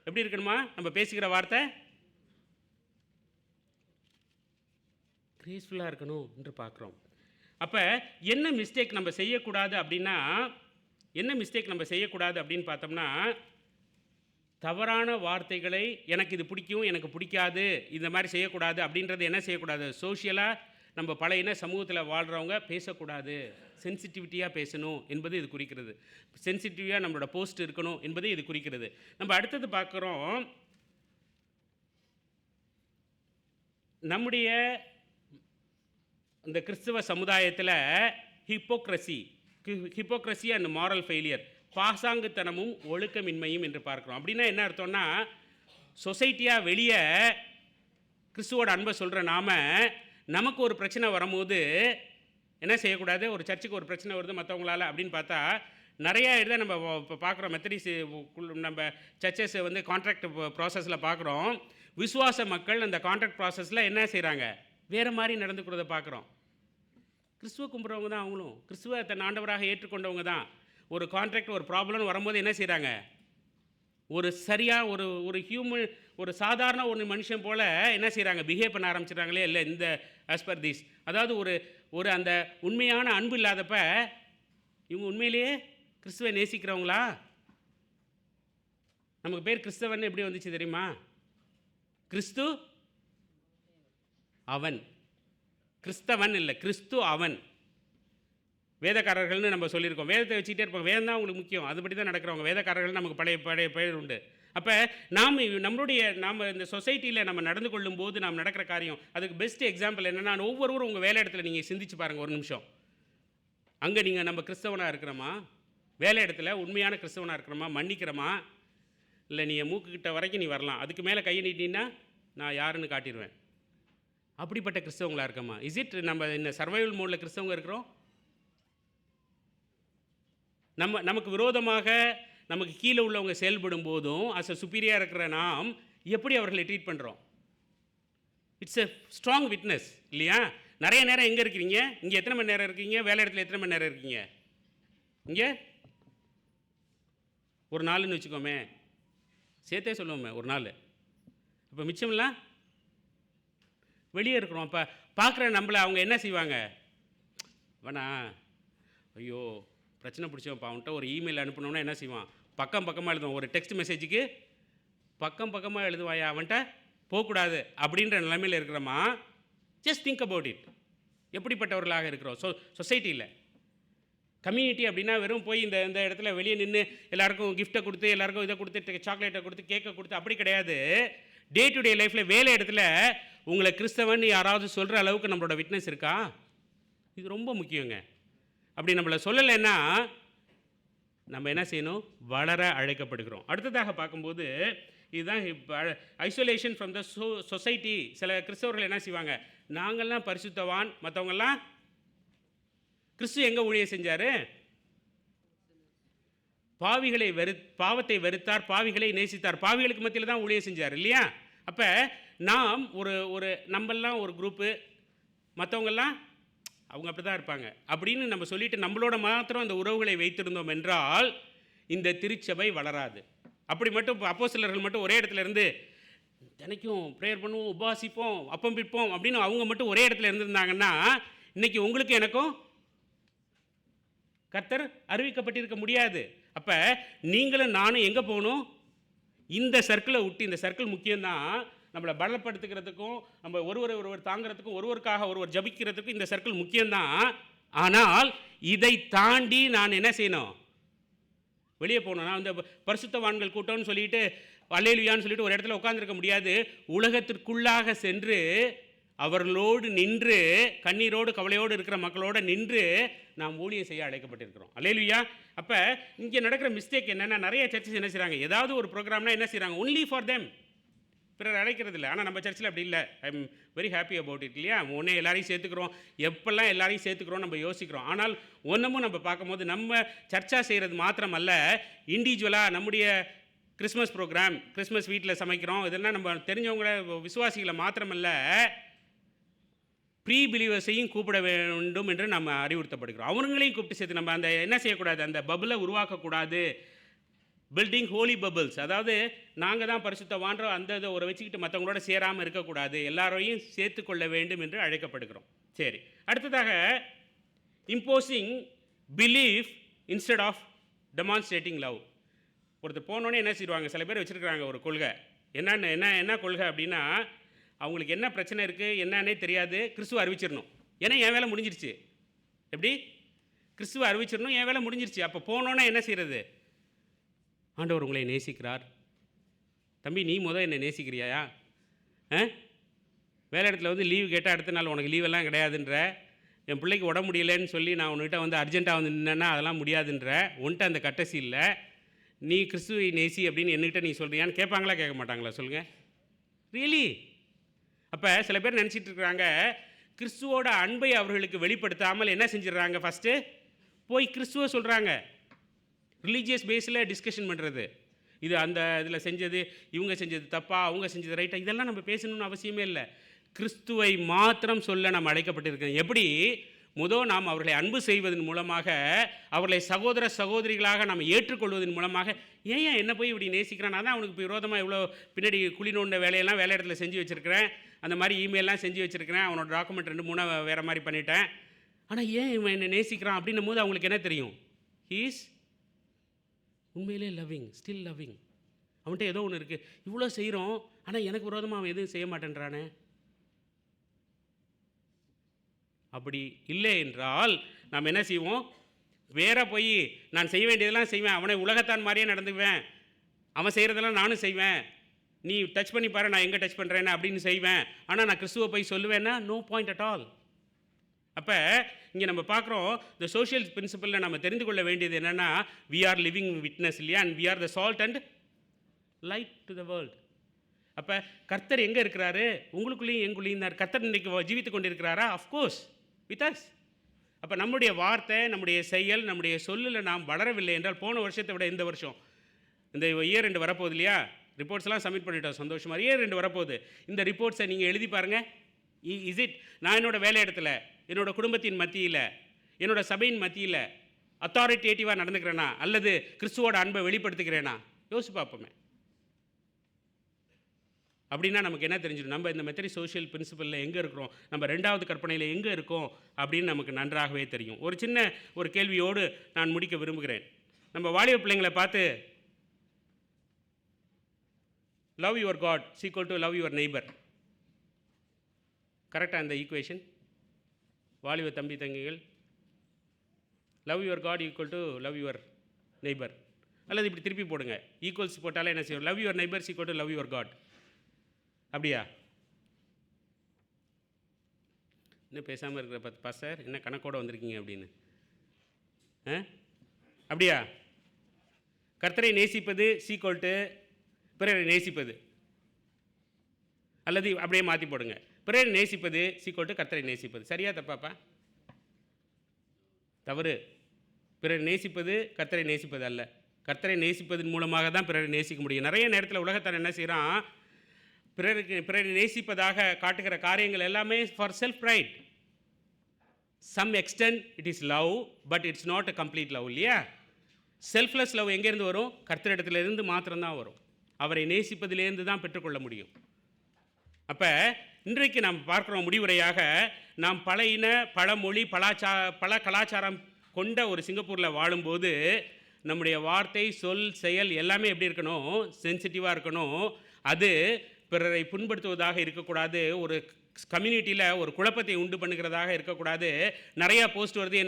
எப்படி இருக்கணுமா? நம்ம பேசுகிற வார்த்தை கிரேஸ்ஃபுல்லாக இருக்கணும் என்று பார்க்குறோம். அப்போ என்ன மிஸ்டேக் நம்ம செய்யக்கூடாது அப்படின்னு பார்த்தோம்னா, தவறான வார்த்தைகளை எனக்கு இது பிடிக்கும், எனக்கு பிடிக்காது, இந்த மாதிரி செய்யக்கூடாது அப்படின்றது என்ன செய்யக்கூடாது? சோஷியலாக நம்ம பழைய சமூகத்தில் வாழ்கிறவங்க பேசக்கூடாது. சென்சிட்டிவிட்டியாக பேசணும் என்பது இது குறிக்கிறது. சென்சிட்டிவாக நம்மளோட போஸ்ட் இருக்கணும் என்பது இது குறிக்கிறது. நம்ம அடுத்தது பார்க்குறோம், நம்முடைய இந்த கிறிஸ்தவ சமுதாயத்தில் ஹிப்போக்ரஸி அண்ட் மாரல் ஃபெயிலியர், பாசாங்குத்தனமும் ஒழுக்கமின்மையும் என்று பார்க்குறோம். அப்படின்னா என்ன அர்த்தம்னா, சொசைட்டியாக வெளியே கிறிஸ்துவோட அன்பை சொல்கிற நமக்கு ஒரு பிரச்சனை வரும்போது என்ன செய்யக்கூடாது? ஒரு சர்ச்சுக்கு ஒரு பிரச்சனை வருது மற்றவங்களால் அப்படின்னு பார்த்தா நிறையா இதை நம்ம இப்போ பார்க்குறோம். மெத்தடிஸ் நம்ம சர்ச்சஸ் வந்து கான்ட்ராக்ட் ப்ராசஸில் பார்க்குறோம். விசுவாச மக்கள் அந்த கான்ட்ராக்ட் ப்ராசஸில் என்ன செய்கிறாங்க? வேறு மாதிரி நடந்துக்கிறத பார்க்குறோம். கிறிஸ்துவ கும்பிட்றவங்க தான் அவங்களும், கிறிஸ்துவ தன் ஆண்டவராக ஏற்றுக்கொண்டவங்க தான். ஒரு கான்ட்ராக்ட் ஒரு ப்ராப்ளம்னு வரும்போது என்ன செய்கிறாங்க? ஒரு சரியாக ஒரு ஹியூமன், ஒரு சாதாரண ஒரு மனுஷன் போல் என்ன செய்கிறாங்க? பிஹேவ் பண்ண ஆரம்பிச்சிடறாங்களே இல்லை இந்த ஆஸ் பர் திஸ். அதாவது ஒரு அந்த உண்மையான அன்பு இல்லாதப்ப இவங்க உண்மையிலேயே கிறிஸ்துவை நேசிக்கிறவங்களா? நமக்கு பேர் கிறிஸ்தவன் எப்படி வந்துச்சு தெரியுமா? கிறிஸ்து அவன், கிறிஸ்தவன் இல்லை, கிறிஸ்து அவன். வேதக்காரர்கள்னு நம்ம சொல்லியிருக்கோம். வேதத்தை வச்சுக்கிட்டே இருப்போம். வேதம் தான் உங்களுக்கு முக்கியம், அதுபடி தான் நடக்கிறவங்க. வேதக்காரர்கள் நமக்கு பழைய பெயர் உண்டு. அப்போ நாம் இந்த சொசைட்டியில் நம்ம நடந்து கொள்ளும்போது நாம் நடக்கிற காரியம், அதுக்கு பெஸ்ட் எக்ஸாம்பிள் என்னென்னா, ஒவ்வொருவரும் உங்கள் வேலை இடத்துல நீங்கள் சிந்திச்சு பாருங்கள் ஒரு நிமிஷம். அங்கே நீங்கள் நம்ம கிறிஸ்தவனாக இருக்கிறோமா, வேலை இடத்துல உண்மையான கிறிஸ்தவனாக இருக்கிறோமா, மன்னிக்கிறோமா, இல்லை நீ என் மூக்குக்கிட்ட வரைக்கும் நீ வரலாம், அதுக்கு மேலே கையை நீட்டினா நான் யாருன்னு காட்டிடுவேன், அப்படிப்பட்ட கிறிஸ்தவங்களாக இருக்கோமா? இஸ் இட் நம்ம இந்த சர்வைவல் மோடில் கிறிஸ்தவங்க இருக்கிறோம்? நமக்கு விரோதமாக நமக்கு கீழே உள்ளவங்க செயல்படும் போதும் அஸ் அ சுப்பீரியாக இருக்கிற நாம் எப்படி அவர்களை ட்ரீட் பண்ணுறோம்? இட்ஸ் எ ஸ்ட்ராங் விட்னஸ் இல்லையா? நிறைய நேரம் எங்கே இருக்கிறீங்க? இங்கே எத்தனை மணி நேரம் இருக்கீங்க? வேலை இடத்துல எத்தனை மணி நேரம் இருக்கீங்க? இங்கே ஒரு நாள்னு வச்சுக்கோமே, சேர்த்தே சொல்லுவோமே ஒரு நாள். இப்போ மிச்சம்லாம் வெளியே இருக்கிறோம். அப்போ பார்க்குற நம்மளை அவங்க என்ன செய்வாங்க? வேணா ஐயோ பிரச்சனை பிடிச்சவன்ப்பா, அவன்கிட்ட ஒரு இமெயில் அனுப்பினோன்னா என்ன செய்வான்? பக்கமாக எழுதுவான். ஒரு டெக்ஸ்ட் மெசேஜுக்கு பக்கமாக எழுதுவாயா, அவன்கிட்ட போகக்கூடாது அப்படின்ற நிலைமையில் இருக்கிறோமா? Just think about it. எப்படிப்பட்டவர்களாக இருக்கிறோம் சொசைட்டியில்? கம்யூனிட்டி அப்படின்னா வெறும் போய் இந்த இடத்துல வெளியே நின்று எல்லாருக்கும் கிஃப்ட்டை கொடுத்து, எல்லாருக்கும் இதை கொடுத்து, சாக்லேட்டை கொடுத்து, கேக்கை கொடுத்து அப்படி கிடையாது. டே டு டே லைஃப்பில் வேலை இடத்துல உங்களை கிறிஸ்தவன் யாராவது சொல்கிற அளவுக்கு நம்மளோட விட்னஸ் இருக்கா? இது ரொம்ப முக்கியங்க. அப்படி நம்மளை சொல்லலைன்னா நம்ம என்ன செய்யணும்? வளர அழைக்கப்படுகிறோம். அடுத்ததாக பார்க்கும்போது இதுதான் ஐசோலேஷன் ஃப்ரம் த சொசைட்டி. சில கிறிஸ்தவர்கள் என்ன செய்வாங்க? நாங்கள்லாம் பரிசுத்தவான், மற்றவங்கெல்லாம். கிறிஸ்து எங்கே ஊழியம் செஞ்சார்? பாவத்தை வெறுத்தார், பாவிகளை நேசித்தார், பாவிகளுக்கு மத்தியில் தான் ஊழியம் செஞ்சார் இல்லையா? அப்போ நாம் ஒரு நம்மெல்லாம் ஒரு குரூப்பு, மற்றவங்கெல்லாம் அவங்க அப்படி தான் இருப்பாங்க அப்படின்னு நம்ம சொல்லிட்டு நம்மளோட மாத்திரம் அந்த உறவுகளை வைத்திருந்தோம் என்றால் இந்த திருச்சபை வளராது. அப்படி மட்டும் அப்போஸ்தலர்கள் மட்டும் ஒரே இடத்துல இருந்து தினைக்கும் ப்ரேயர் பண்ணுவோம், உபவாசிப்போம், அப்பம் பிற்போம் அப்படின்னு அவங்க மட்டும் ஒரே இடத்துல இருந்திருந்தாங்கன்னா இன்னைக்கு உங்களுக்கு எனக்கும் கர்த்தர் அறிவிக்கப்பட்டிருக்க முடியாது. அப்போ நீங்களும் நானும் எங்கே போகணும்? இந்த சர்க்கிளை விட்டு. இந்த சர்க்கிள் முக்கியம்தான். நம்மளை பலப்படுத்துக்கிறதுக்கும், நம்ம ஒருவர் தாங்கிறதுக்கும், ஒருவருக்காக ஒருவர் ஜபிக்கிறதுக்கும் இந்த சர்க்கிள் முக்கியம்தான். ஆனால் இதை தாண்டி நான் என்ன செய்யணும்? வெளியே போகணும். நான் இந்த பரிசுத்தவான்கள் கூட்டம்னு சொல்லிட்டு அல்லேலூயான்னு சொல்லிட்டு ஒரு இடத்துல உட்காந்துருக்க முடியாது. உலகத்திற்குள்ளாக சென்று அவர்களோடு நின்று, கண்ணீரோடு கவலையோடு இருக்கிற மக்களோடு நின்று நாம் ஊழியம் செய்ய அழைக்கப்பட்டிருக்கிறோம். அல்லேலூயா. அப்போ இங்கே நடக்கிற மிஸ்டேக் என்னென்னா, நிறைய சர்ச்சஸ் என்ன செய்கிறாங்க? ஏதாவது ஒரு ப்ரோக்ராம்னா என்ன செய்கிறாங்க? ஒன்லி ஃபார் தெம், பிறர் அழைக்கிறது இல்லை. ஆனால் நம்ம சர்ச்சில் அப்படி இல்லை. ஐ am very happy about it இல்லையா? ஒன்றே எல்லாரையும் சேர்த்துக்கிறோம், எப்பெல்லாம் எல்லாரையும் சேர்த்துக்கிறோம் நம்ம யோசிக்கிறோம். ஆனால் ஒன்றுமும் நம்ம பார்க்கும்போது நம்ம சர்ச்சாக செய்கிறது மாத்திரம் அல்ல, இண்டிவிஜுவலாக நம்முடைய கிறிஸ்மஸ் ப்ரோக்ராம், கிறிஸ்மஸ் வீட்டில் சமைக்கிறோம், இதெல்லாம் நம்ம தெரிஞ்சவங்கள விசுவாசிகளை மாத்திரமல்ல, ப்ரீ பிலீவர்ஸையும் கூப்பிட வேண்டும் என்று நம்ம அறிவுறுத்தப்படுகிறோம். அவங்களையும் கூப்பிட்டு சேர்த்து நம்ம அந்த என்ன செய்யக்கூடாது? அந்த பபிளை உருவாக்கக்கூடாது. பில்டிங் ஹோலி பபிள்ஸ், அதாவது நாங்கள் தான் பரிசுத்தவான்றோம் அந்த இதை ஒரு வச்சுக்கிட்டு மற்றவங்களோட சேராமல் இருக்கக்கூடாது, எல்லாரையும் சேர்த்துக்கொள்ள வேண்டும் என்று அழைக்கப்படுகிறோம். சரி, அடுத்ததாக imposing belief instead of demonstrating love. ஒருத்தர் போனோடனே என்ன செய்வாங்க? சில பேர் வச்சுருக்கிறாங்க ஒரு கொள்கை. என்ன கொள்கை அப்படின்னா, அவங்களுக்கு என்ன பிரச்சனை இருக்குது என்னன்னே தெரியாது, கிறிஸ்துவ அறிவிச்சிடணும். ஏன்னா என் வேலை முடிஞ்சிருச்சு. எப்படி? கிறிஸ்துவ அறிவிச்சிடணும், என் வேலை முடிஞ்சிருச்சு. அப்போ போனோன்னே என்ன செய்கிறது? ஆண்டவர் உங்களை நேசிக்கிறார். தம்பி நீ என்னை நேசிக்கிறியா? வேலை இடத்துல வந்து லீவு கேட்டால் அடுத்த நாள் உனக்கு லீவெல்லாம் கிடையாதுன்ற, என் பிள்ளைக்கு உடம்பு முடியலைன்னு சொல்லி நான் உன்கிட்ட வந்து அர்ஜென்ட்டாக வந்து நின்னேன்னா அதெல்லாம் முடியாதுன்ற, உன்கிட்ட அந்த கட்டசி இல்லை, நீ கிறிஸ்துவை நேசி அப்படின்னு என்கிட்ட நீ சொல்கிறியான்னு கேட்பாங்களா கேட்க மாட்டாங்களா? சொல்லுங்கள். ரியலி? அப்போ சில பேர் நினச்சிட்டு இருக்கிறாங்க, கிறிஸ்துவோட அன்பை அவர்களுக்கு வெளிப்படுத்தாமல் என்ன செஞ்சிடறாங்க? ஃபஸ்ட்டு போய் கிறிஸ்துவ சொல்கிறாங்க. ரிலீஜியஸ் பேஸில் டிஸ்கஷன் பண்ணுறது, இது அந்த இதில் செஞ்சது, இவங்க செஞ்சது தப்பா, அவங்க செஞ்சது ரைட்டா, இதெல்லாம் நம்ம பேசணும்னு அவசியமே இல்லை. கிறிஸ்துவை மாத்திரம் சொல்ல நம்ம அழைக்கப்பட்டிருக்கோம். எப்படி? நாம் அவர்களை அன்பு செய்வதன் மூலமாக, அவர்களை சகோதர சகோதரிகளாக நம்ம ஏற்றுக்கொள்வதன் மூலமாக, ஏன் என்ன போய் இப்படி நேசிக்கிறான்? நான் தான் அவனுக்கு விரோதமாக இவ்வளோ பின்னாடி குழி நோண்ட வேலையெல்லாம் வேலை இடத்துல செஞ்சு வச்சுருக்கிறேன், அந்த மாதிரி இமெயிலெலாம் செஞ்சு வச்சுருக்கிறேன், அவனோட டாக்குமெண்ட் 2-3 வேறு மாதிரி பண்ணிட்டேன், ஆனால் ஏன் இவன் என்னை நேசிக்கிறான் அப்படின்னும் போது அவங்களுக்கு என்ன தெரியும்? ஹீஸ் உண்மையிலே லவ்விங், ஸ்டில் லவ்விங். அவன்கிட்ட ஏதோ ஒன்று இருக்குது, இவ்வளோ செய்கிறோம் ஆனால் எனக்கு விரோதமாக அவன் எதுவும் செய்ய மாட்டேன்றானே. அப்படி இல்லை என்றால் நாம் என்ன செய்வோம்? வேற போய் நான் செய்ய வேண்டியதெல்லாம் செய்வேன், அவனை உலகத்தான் மாதிரியே நடந்துக்குவேன், அவன் செய்கிறதெல்லாம் நானும் செய்வேன், நீ டச் பண்ணி பாரு நான் எங்கே டச் பண்ணுறேன்னு அப்படின்னு செய்வேன், ஆனால் நான் கிறிஸ்துவை போய் சொல்லுவேன்னா நோ பாயிண்ட் அட் ஆல். அப்போ இங்கே நம்ம பார்க்குறோம் இந்த சோஷியல் பிரின்சிபலில் நம்ம தெரிந்து கொள்ள வேண்டியது என்னென்னா வி ஆர் லிவிங் விட்னஸ் இல்லையா, and we are the salt and light to the world. அப்போ கர்த்தர் எங்கே இருக்கிறாரு? உங்களுக்குள்ளேயும் எங்குள்ளேயும் தான். கர்த்தர் இன்றைக்கி ஜீவித்து கொண்டு இருக்கிறாரா? Of course with us. அப்போ நம்முடைய வார்த்தை, நம்முடைய செயல், நம்முடைய சொல்லில் நாம் வளரவில்லை என்றால், போன வருஷத்தை விட இந்த வருஷம், இந்த இயர் 2 வரப்போகுது இல்லையா, ரிப்போர்ட்ஸ்லாம் சப்மிட் பண்ணிட்டோம் சந்தோஷமாக. இயர் 2 வரப்போகுது. இந்த ரிப்போர்ட்ஸை நீங்கள் எழுதி பாருங்கள். இஸ் இட் நான் என்னோடய வேலை இடத்துல, என்னோடய குடும்பத்தின் மத்தியில், என்னோடய சபையின் மத்தியில் அத்தாரிட்டேட்டிவாக நடந்துக்கிறேனா, அல்லது கிறிஸ்துவோட அன்பை வெளிப்படுத்துகிறேனா? யோசிச்சு பார்ப்போமே. அப்படின்னா நமக்கு என்ன தெரிஞ்சிடும்? நம்ம இந்த மெத்தடி சோஷியல் பிரின்சிபலில் எங்கே இருக்கிறோம், நம்ம 2வது கற்பனையில் எங்கே இருக்கோம் அப்படின்னு நமக்கு நன்றாகவே தெரியும். ஒரு சின்ன ஒரு கேள்வியோடு நான் முடிக்க விரும்புகிறேன். நம்ம வாலிப பிள்ளைங்களை பார்த்து love your God equal to love your neighbour, கரெக்டாக அந்த ஈக்குவேஷன்? வாலிப தம்பி தங்கிகள், love your God equal to love your neighbour, அல்லது இப்படி திருப்பி போடுங்க, ஈக்குவல்ஸ் போட்டாலே என்ன செய்யும்? Love your neighbours equal to love your God. அப்படியா? இன்னும் பேசாமல் இருக்கிற பாஸ்டர் என்ன கணக்கோடு வந்திருக்கீங்க அப்படின்னு. அப்படியா? கர்த்தரை நேசிப்பது ஈக்குவல் டு பிறரை நேசிப்பது, அல்லது அப்படியே மாற்றி போடுங்க, பிறரை நேசிப்பது ஈக்குவல் டு கர்த்தரை நேசிப்பது. சரியா தப்பாப்பா? தவறு. பிறரை நேசிப்பது கர்த்தரை நேசிப்பது அல்ல. கர்த்தரை நேசிப்பதன் மூலமாக தான் பிறரை நேசிக்க முடியும். நிறைய நேரத்தில் உலகத்தார் என்ன செய்கிறான், பிறரை நேசிப்பதாக காட்டுகிற காரியங்கள் எல்லாமே for self pride. Some extent it is love, but it's not a complete love இல்லையா? செல்ஃப்லெஸ் லவ் எங்கேருந்து வரும்? கர்த்தரிடத்துலேருந்து மாத்திரம்தான் வரும். அவரை நேசிப்பதிலேருந்து தான் பெற்றுக்கொள்ள முடியும். அப்போ இன்றைக்கு நாம் பார்க்குறோம் முடிவுரையாக, நாம் பல இன, பல மொழி, பல கலாச்சாரம் கொண்ட ஒரு சிங்கப்பூரில் வாழும்போது நம்முடைய வார்த்தை, சொல், செயல் எல்லாமே எப்படி இருக்கணும்? சென்சிட்டிவாக இருக்கணும். அது பிறரை புண்படுத்துவதாக இருக்கக்கூடாது. ஒரு கம்யூனிட்டியில் ஒரு குழப்பத்தை உண்டு பண்ணுகிறதாக இருக்கக்கூடாது. நிறையா போஸ்ட் வருது,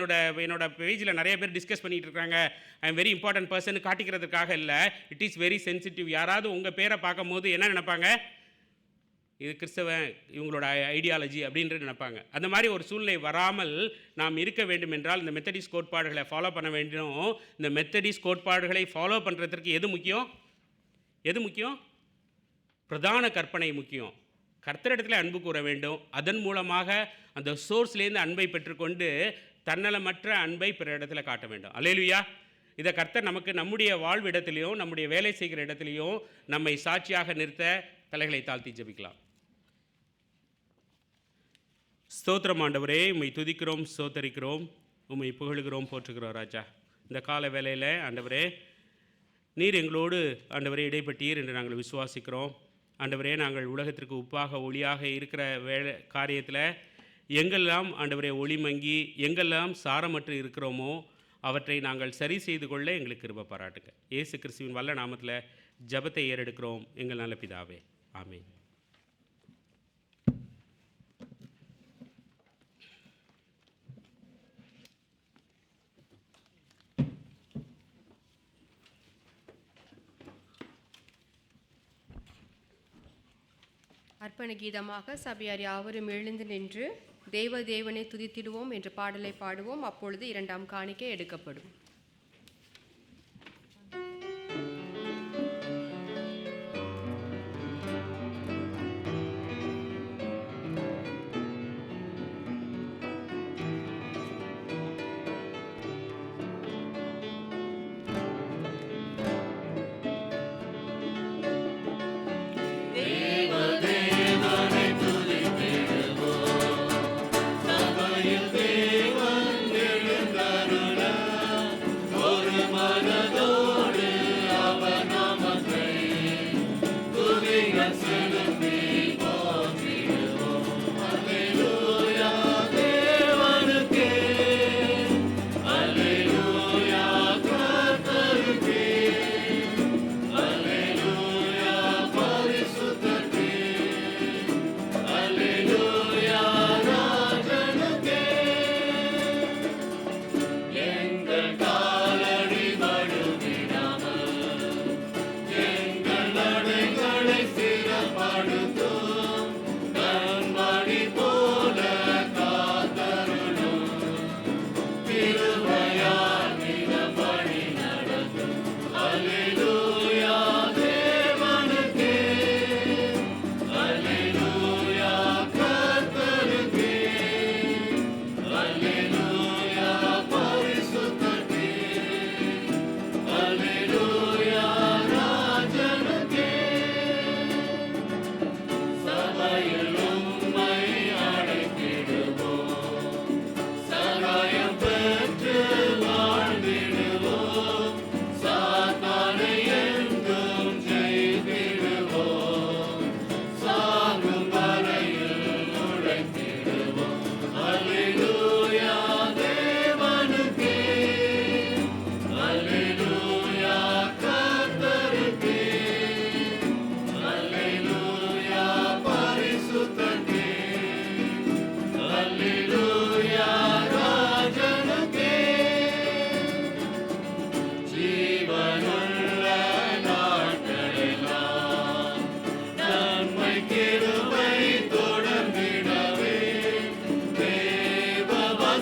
என்னோட பேஜில் நிறைய பேர் டிஸ்கஸ் பண்ணிகிட்டு இருக்காங்க, I am very important person காட்டிக்கிறதுக்காக இல்லை. It is very sensitive. யாராவது உங்கள் பேரை பார்க்கும் போது என்ன நினைப்பாங்க? இது கிறிஸ்தவன், இவங்களோட ஐடியாலஜி அப்படின்ட்டு நினைப்பாங்க. அந்த மாதிரி ஒரு சூழ்நிலை வராமல் நாம் இருக்க வேண்டும் என்றால் இந்த மெத்தடிஸ் கோட்பாடுகளை ஃபாலோ பண்ண வேண்டும். இந்த மெத்தடிஸ் கோட்பாடுகளை ஃபாலோ பண்ணுறதுக்கு எது முக்கியம்? எது முக்கியம்? பிரதான கற்பனை முக்கியம். கர்த்தரிடத்தில் அன்பு கூற வேண்டும். அதன் மூலமாக அந்த சோர்ஸ்லேருந்து அன்பை பெற்றுக்கொண்டு தன்னலமற்ற அன்பை பிற இடத்துல காட்ட வேண்டும். அல்லேலூயா. இதை கர்த்தர் நமக்கு நம்முடைய வாழ்விடத்திலையும் நம்முடைய வேலை செய்கிற இடத்துலையும் நம்மை சாட்சியாக நிறுத்த தலைகளை தாழ்த்தி ஜெபிக்கலாம். ஸ்தோத்திரம் ஆண்டவரே, உம்மை துதிக்கிறோம், ஸ்தோத்தரிக்கிறோம், உம்மை புகழுகிறோம், போற்றுகிறோம் ராஜா. இந்த கால வேளையில் ஆண்டவரே, நீர் எங்களோடு ஆண்டவரே இடைப்பட்டீர் என்று நாங்கள் விசுவாசிக்கிறோம். ஆண்டவரே, நாங்கள் உலகத்திற்கு உப்பாக ஒளியாக இருக்கிற காரியத்தில் எங்கெல்லாம் ஆண்டவரே ஒளி மங்கி எங்கெல்லாம் சாரமற்று இருக்கிறோமோ அவற்றை நாங்கள் சரி செய்து கொள்ள எங்களுக்கு கிருபை பாராட்டுங்க. இயேசு கிறிஸ்துவின் வல்ல நாமத்தில் ஜெபத்தை ஏறெடுக்கிறோம் எங்கள் நல்ல பிதாவே, ஆமென். அர்ப்பண கீதமாக சபையார் யாவரும் எழுந்து நின்று தேவனை துதித்திடுவோம் என்ற பாடலை பாடுவோம். அப்பொழுது 2ஆம் காணிக்கை எடுக்கப்படும்.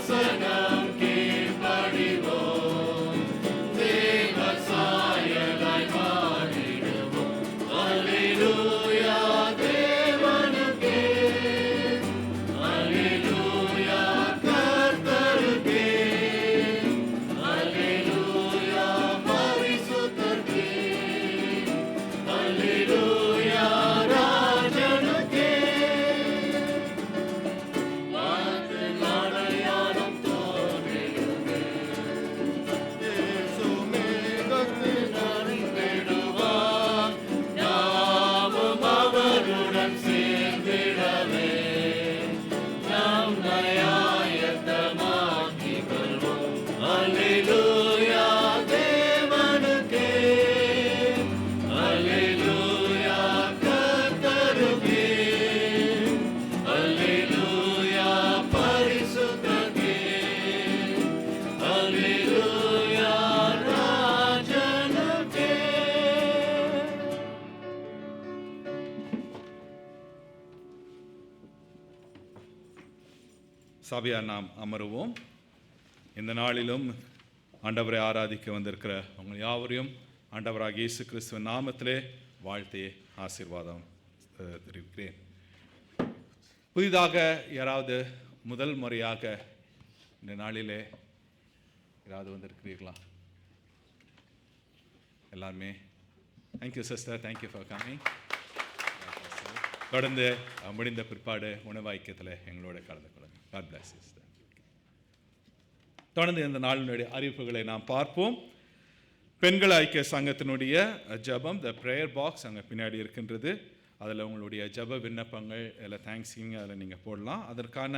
வசனம் கீழ்ப்படிவோம், தேவ சாயலாய் மாறிடுவோம். அல்லேலூயா தேவனுக்கே, அல்லேலூயா கர்த்தருக்கே, அல்லேலூயா பரிசுத்தருக்கே, அல்லேலூயா ராஜனுக்கே. வானத்தில் அடையாளம் தோன்றிடுமே, இயேசு மேகத்தில் அறிந்திடுவார், நாமும் அவருடன் சேர்ந்திடவே நம்மை ஆயத்தமாக்கிக் கொள்வோம். அல்லேலூயா தேவனுக்கே, அல்லேலூயா கர்த்தருக்கே, அல்லேலூயா பரிசுத்தருக்கே, அல்லேலூயா ராஜனுக்கே. சபையார் நாம் அமருவோம். இந்த நாளிலும் ஆண்டவரை ஆராதிக்க வந்திருக்கிற உங்கள் யாவரையும் ஆண்டவராக இயேசு கிறிஸ்துவின் நாமத்திலே வாழ்த்தி ஆசீர்வாதம் தெரிவிக்கிறேன். புதிதாக யாராவது முதல் முறையாக இந்த நாளிலே யாராவது வந்திருக்கிறீர்களா? எல்லாருமே thank you sister, thank you for coming. தொடர்ந்து முடிந்த பிற்பாடு உணவாய்க்கத்தில் எங்களோட கலந்து கொள்ளுங்கள். God bless you, sister. தொடர்ந்து இந்த நாளினுடைய அறிவிப்புகளை நாம் பார்ப்போம். பெண்கள் ஐக்கிய சங்கத்தினுடைய ஜெபம், த ப்ரேயர் பாக்ஸ் அங்கே பின்னாடி இருக்கின்றது. அதில் உங்களுடைய ஜெப விண்ணப்பங்கள் எல்லாம் தேங்க்ஸ்கிங் அதில் நீங்கள் போடலாம். அதற்கான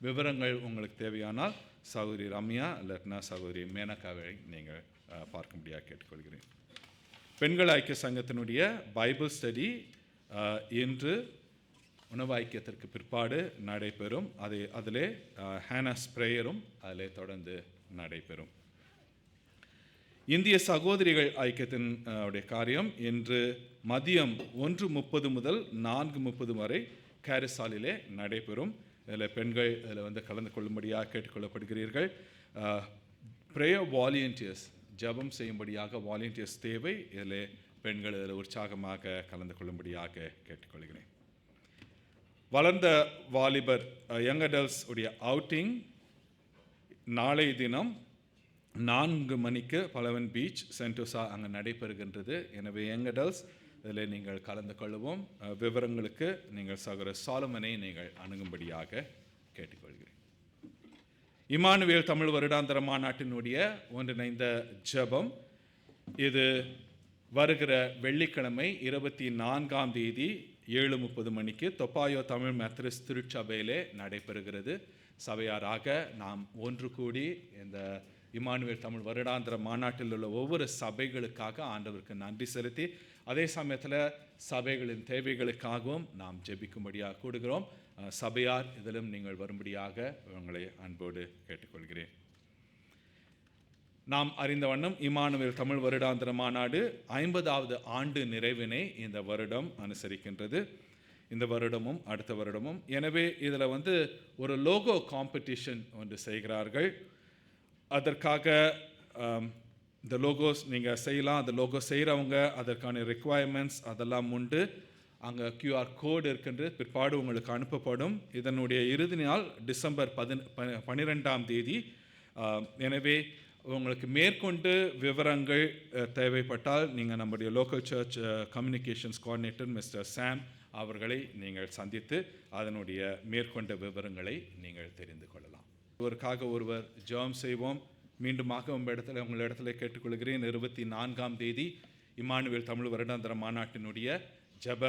விவரங்கள் உங்களுக்கு தேவையானால் சகோதரி ரம்யா இல்லைன்னா சகோதரி மேனகாவை நீங்கள் பார்க்கும்படியாக கேட்டுக்கொள்கிறேன். பெண்கள் ஐக்கிய சங்கத்தினுடைய பைபிள் ஸ்டடி இன்று உணவு ஐக்கியத்திற்கு பிற்பாடு நடைபெறும். அதிலே ஹேனஸ் பிரேயரும் அதிலே தொடர்ந்து நடைபெறும். இந்திய சகோதரிகள் ஐக்கியத்தின் உடைய காரியம் இன்று மதியம் 1:30 முதல் 4:30 வரை கேரிசாலிலே நடைபெறும். இதில் பெண்கள் இதில் கலந்து கொள்ளும்படியாக கேட்டுக்கொள்ளப்படுகிறீர்கள். ப்ரேயர் வாலண்டியர்ஸ், ஜெபம் செய்யும்படியாக வாலண்டியர்ஸ் தேவை. இதில் பெண்கள் இதில் உற்சாகமாக கலந்து கொள்ளும்படியாக கேட்டுக்கொள்கிறேன். வளர்ந்த வாலிபர் யங் அடல்ட்ஸ் உடைய அவுட்டிங் நாளை தினம் 4 மணிக்கு பலவன் பீச் சென்டோசா அங்கே நடைபெறுகின்றது. எனவே யங் அடல்ட்ஸ் இதில் நீங்கள் கலந்து கொள்வோம். விவரங்களுக்கு நீங்கள் சகோதரர் சாலமனை நீங்கள் அணுகும்படியாக கேட்டுக்கொள்கிறேன். இமானுவேல் தமிழ் வருடாந்திர மாநாட்டினுடைய ஒன்றிணைந்த ஜெபம் இது வருகிற வெள்ளிக்கிழமை 24ஆம் தேதி 7:30 மணிக்கு தொப்பாயோ தமிழ் மெத்தடிஸ்ட் திருச்சபையிலே நடைபெறுகிறது. சபையாராக நாம் ஒன்று கூடி இந்த இமானுவேல் தமிழ் வருடாந்திர மாநாட்டில் உள்ள ஒவ்வொரு சபைகளுக்காக ஆண்டவருக்கு நன்றி செலுத்தி, அதே சமயத்தில் சபைகளின் தேவைகளுக்காகவும் நாம் ஜெபிக்கும்படியாக கூடுகிறோம். சபையார் இதிலும் நீங்கள் வரும்படியாக உங்களை அன்போடு கேட்டுக்கொள்கிறேன். நாம் அறிந்த வண்ணம் இமானுவேல் தமிழ் வருடாந்திர மாநாடு 50வது ஆண்டு நிறைவினை இந்த வருடம் அனுசரிக்கின்றது. இந்த வருடமும் அடுத்த வருடமும். எனவே இதில் ஒரு லோகோ காம்படிஷன் ஒன்று செய்கிறார்கள். அதற்காக இந்த லோகோஸ் நீங்கள் செய்யலாம். அந்த லோகோ செய்கிறவங்க அதற்கான ரெக்குவயர்மெண்ட்ஸ் அதெல்லாம் உண்டு. அங்கே QR கோடு இருக்கின்றது, பிற்பாடு உங்களுக்கு அனுப்பப்படும். இதனுடைய இறுதி நாள் டிசம்பர் 12ஆம் தேதி. எனவே உங்களுக்கு மேற்கொண்டு விவரங்கள் தேவைப்பட்டால் நீங்கள் நம்முடைய local church communications coordinator mister Sam அவர்களை நீங்கள் சந்தித்து அதனுடைய மேற்கொண்ட விவரங்களை நீங்கள் தெரிந்து கொள்ளலாம். ஒருவருக்காக ஒருவர் ஜெபம் செய்வோம். மீண்டுமாக உங்களிடத்தில் கேட்டுக்கொள்கிறேன். 24ஆம் தேதி இமானுவேல் தமிழ் வருடாந்திர மாநாட்டினுடைய ஜெப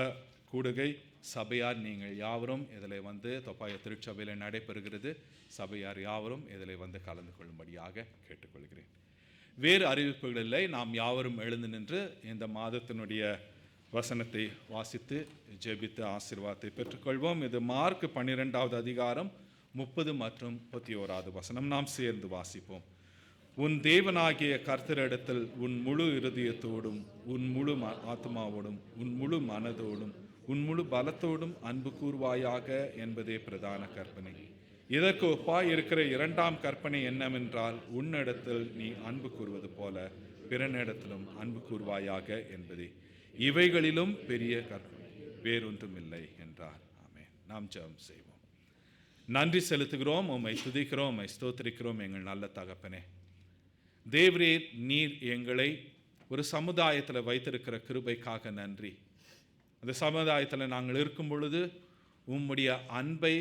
கூடுகை சபையார் நீங்கள் யாவரும் இதில் தொப்பாய திருச்சபையில் நடைபெறுகிறது. சபையார் யாவரும் இதில் கலந்து கொள்ளும்படியாக கேட்டுக்கொள்கிறேன். வேறு அறிவிப்புகள் இல்லை. நாம் யாவரும் எழுந்து நின்று இந்த மாதத்தினுடைய வசனத்தை வாசித்து ஜெபித்து ஆசீர்வாதத்தை பெற்றுக்கொள்வோம். இது மார்க் 12வது அதிகாரம் 30 மற்றும் 31வது வசனம். நாம் சேர்ந்து வாசிப்போம். உன் தேவனாகிய கர்த்தரிடத்தில் உன் முழு இருதயத்தோடும் உன் முழு ஆத்மாவோடும் உன் முழு மனதோடும் உன் முழு பலத்தோடும் அன்பு கூர்வாயாக என்பதே பிரதான கற்பனை. இதற்கு ஒப்பாய் இருக்கிற இரண்டாம் கற்பனை என்னவென்றால், உன்னிடத்தில் நீ அன்பு கூறுவது போல பிறனிடத்திலும் அன்பு கூறுவாயாக என்பதே. இவைகளிலும் பெரிய கற்பனை வேறொன்றும் இல்லை என்றார். ஆமென். நாம் ஜெபம் செய்வோம். நன்றி செலுத்துகிறோம், உம்மை துதிக்கிறோம், உம்மை ஸ்தோத்திரிக்கிறோம் எங்கள் நல்ல தகப்பனே. தேவரே, நீர் எங்களை ஒரு சமுதாயத்தில் வைத்திருக்கிற கிருபைக்காக நன்றி. அந்த சமுதாயத்தில் நாங்கள் இருக்கும் பொழுது உம்முடைய அன்பை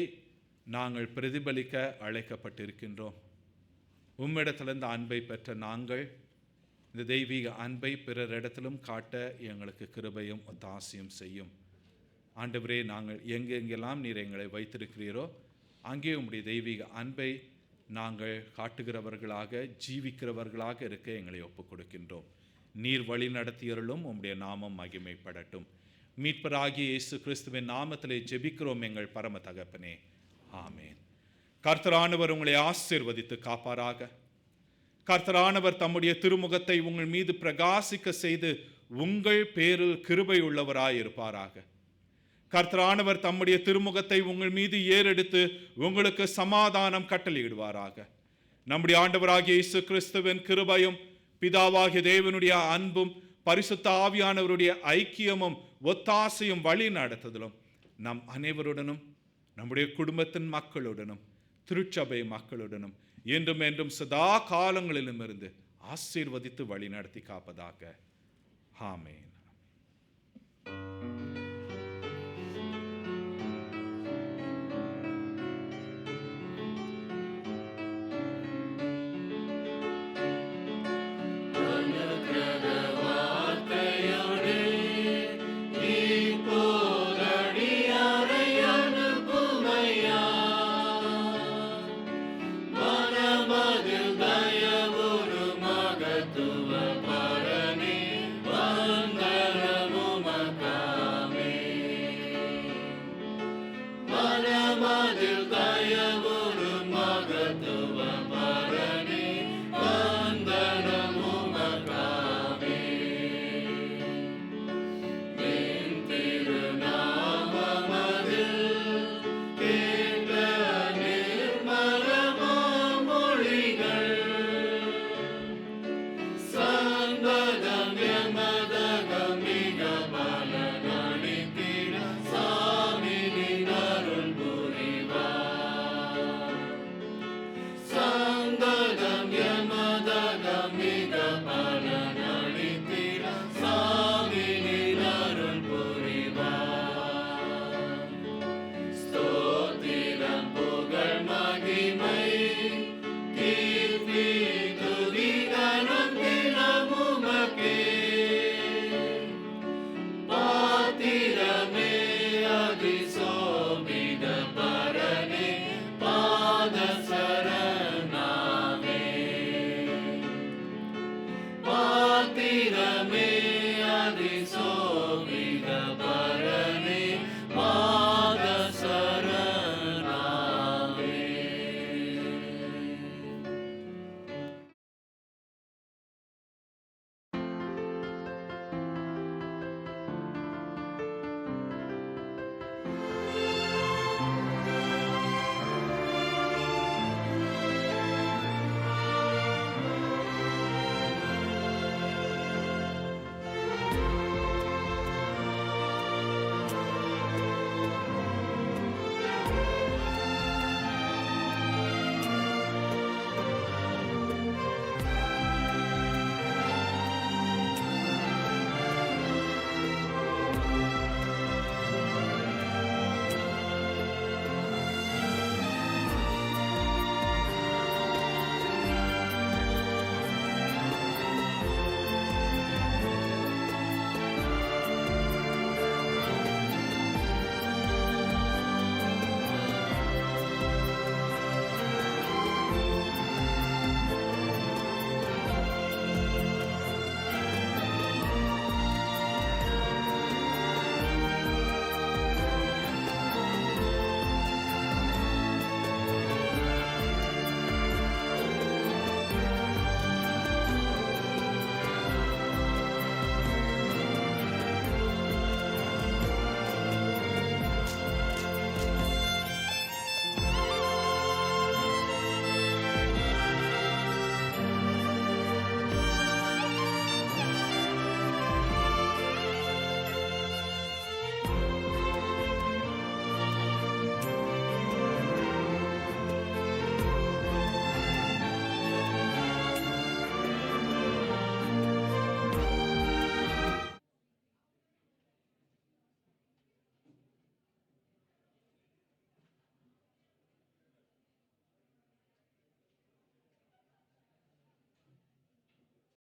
நாங்கள் பிரதிபலிக்க அழைக்கப்பட்டிருக்கின்றோம். உம்மிடத்தில் இந்த அன்பை பெற்ற நாங்கள் இந்த தெய்வீக அன்பை பிறரிடத்திலும் காட்ட எங்களுக்கு கிருபையும் ஒத்தாசையும் செய்யும். ஆண்டவரே, நாங்கள் எங்கெங்கெல்லாம் நீர் எங்களை வைத்திருக்கிறீரோ அங்கே உம்முடைய தெய்வீக அன்பை நாங்கள் காட்டுகிறவர்களாக ஜீவிக்கிறவர்களாக இருக்க எங்களை ஒப்புக் கொடுக்கின்றோம். நீர் வழி நடத்தியருளும் உம்முடைய நாமம் மகிமைப்படட்டும். மீட்பராகிய இயேசு கிறிஸ்துவின் நாமத்திலே ஜெபிக்கிறோம் எங்கள் பரம தகப்பனே. ஆமென். கர்த்தரானவர் உங்களை ஆசீர்வதித்து காப்பாராக. கர்த்தரானவர் தம்முடைய திருமுகத்தை உங்கள் மீது பிரகாசிக்க செய்து உங்கள் பேரில் கிருபை உள்ளவராய் இருப்பாராக. கர்த்தரானவர் தம்முடைய திருமுகத்தை உங்கள் மீது ஏறெடுத்து உங்களுக்கு சமாதானம் கட்டளையிடுவாராக. நம்முடைய ஆண்டவராகிய இயேசு கிறிஸ்துவின் கிருபையும் பிதாவாகிய தேவனுடைய அன்பும் பரிசுத்த ஆவியானவருடைய ஐக்கியமும் ஒத்தாசையும் வழி நடத்துதலும் நம் அனைவருடனும் நம்முடைய குடும்பத்தின் மக்களுடனும் திருச்சபை மக்களுடனும் என்றும் என்றும் சதா காலங்களிலும் இருந்து ஆசீர்வதித்து வழி நடத்தி காப்பதாக. ஆமென்.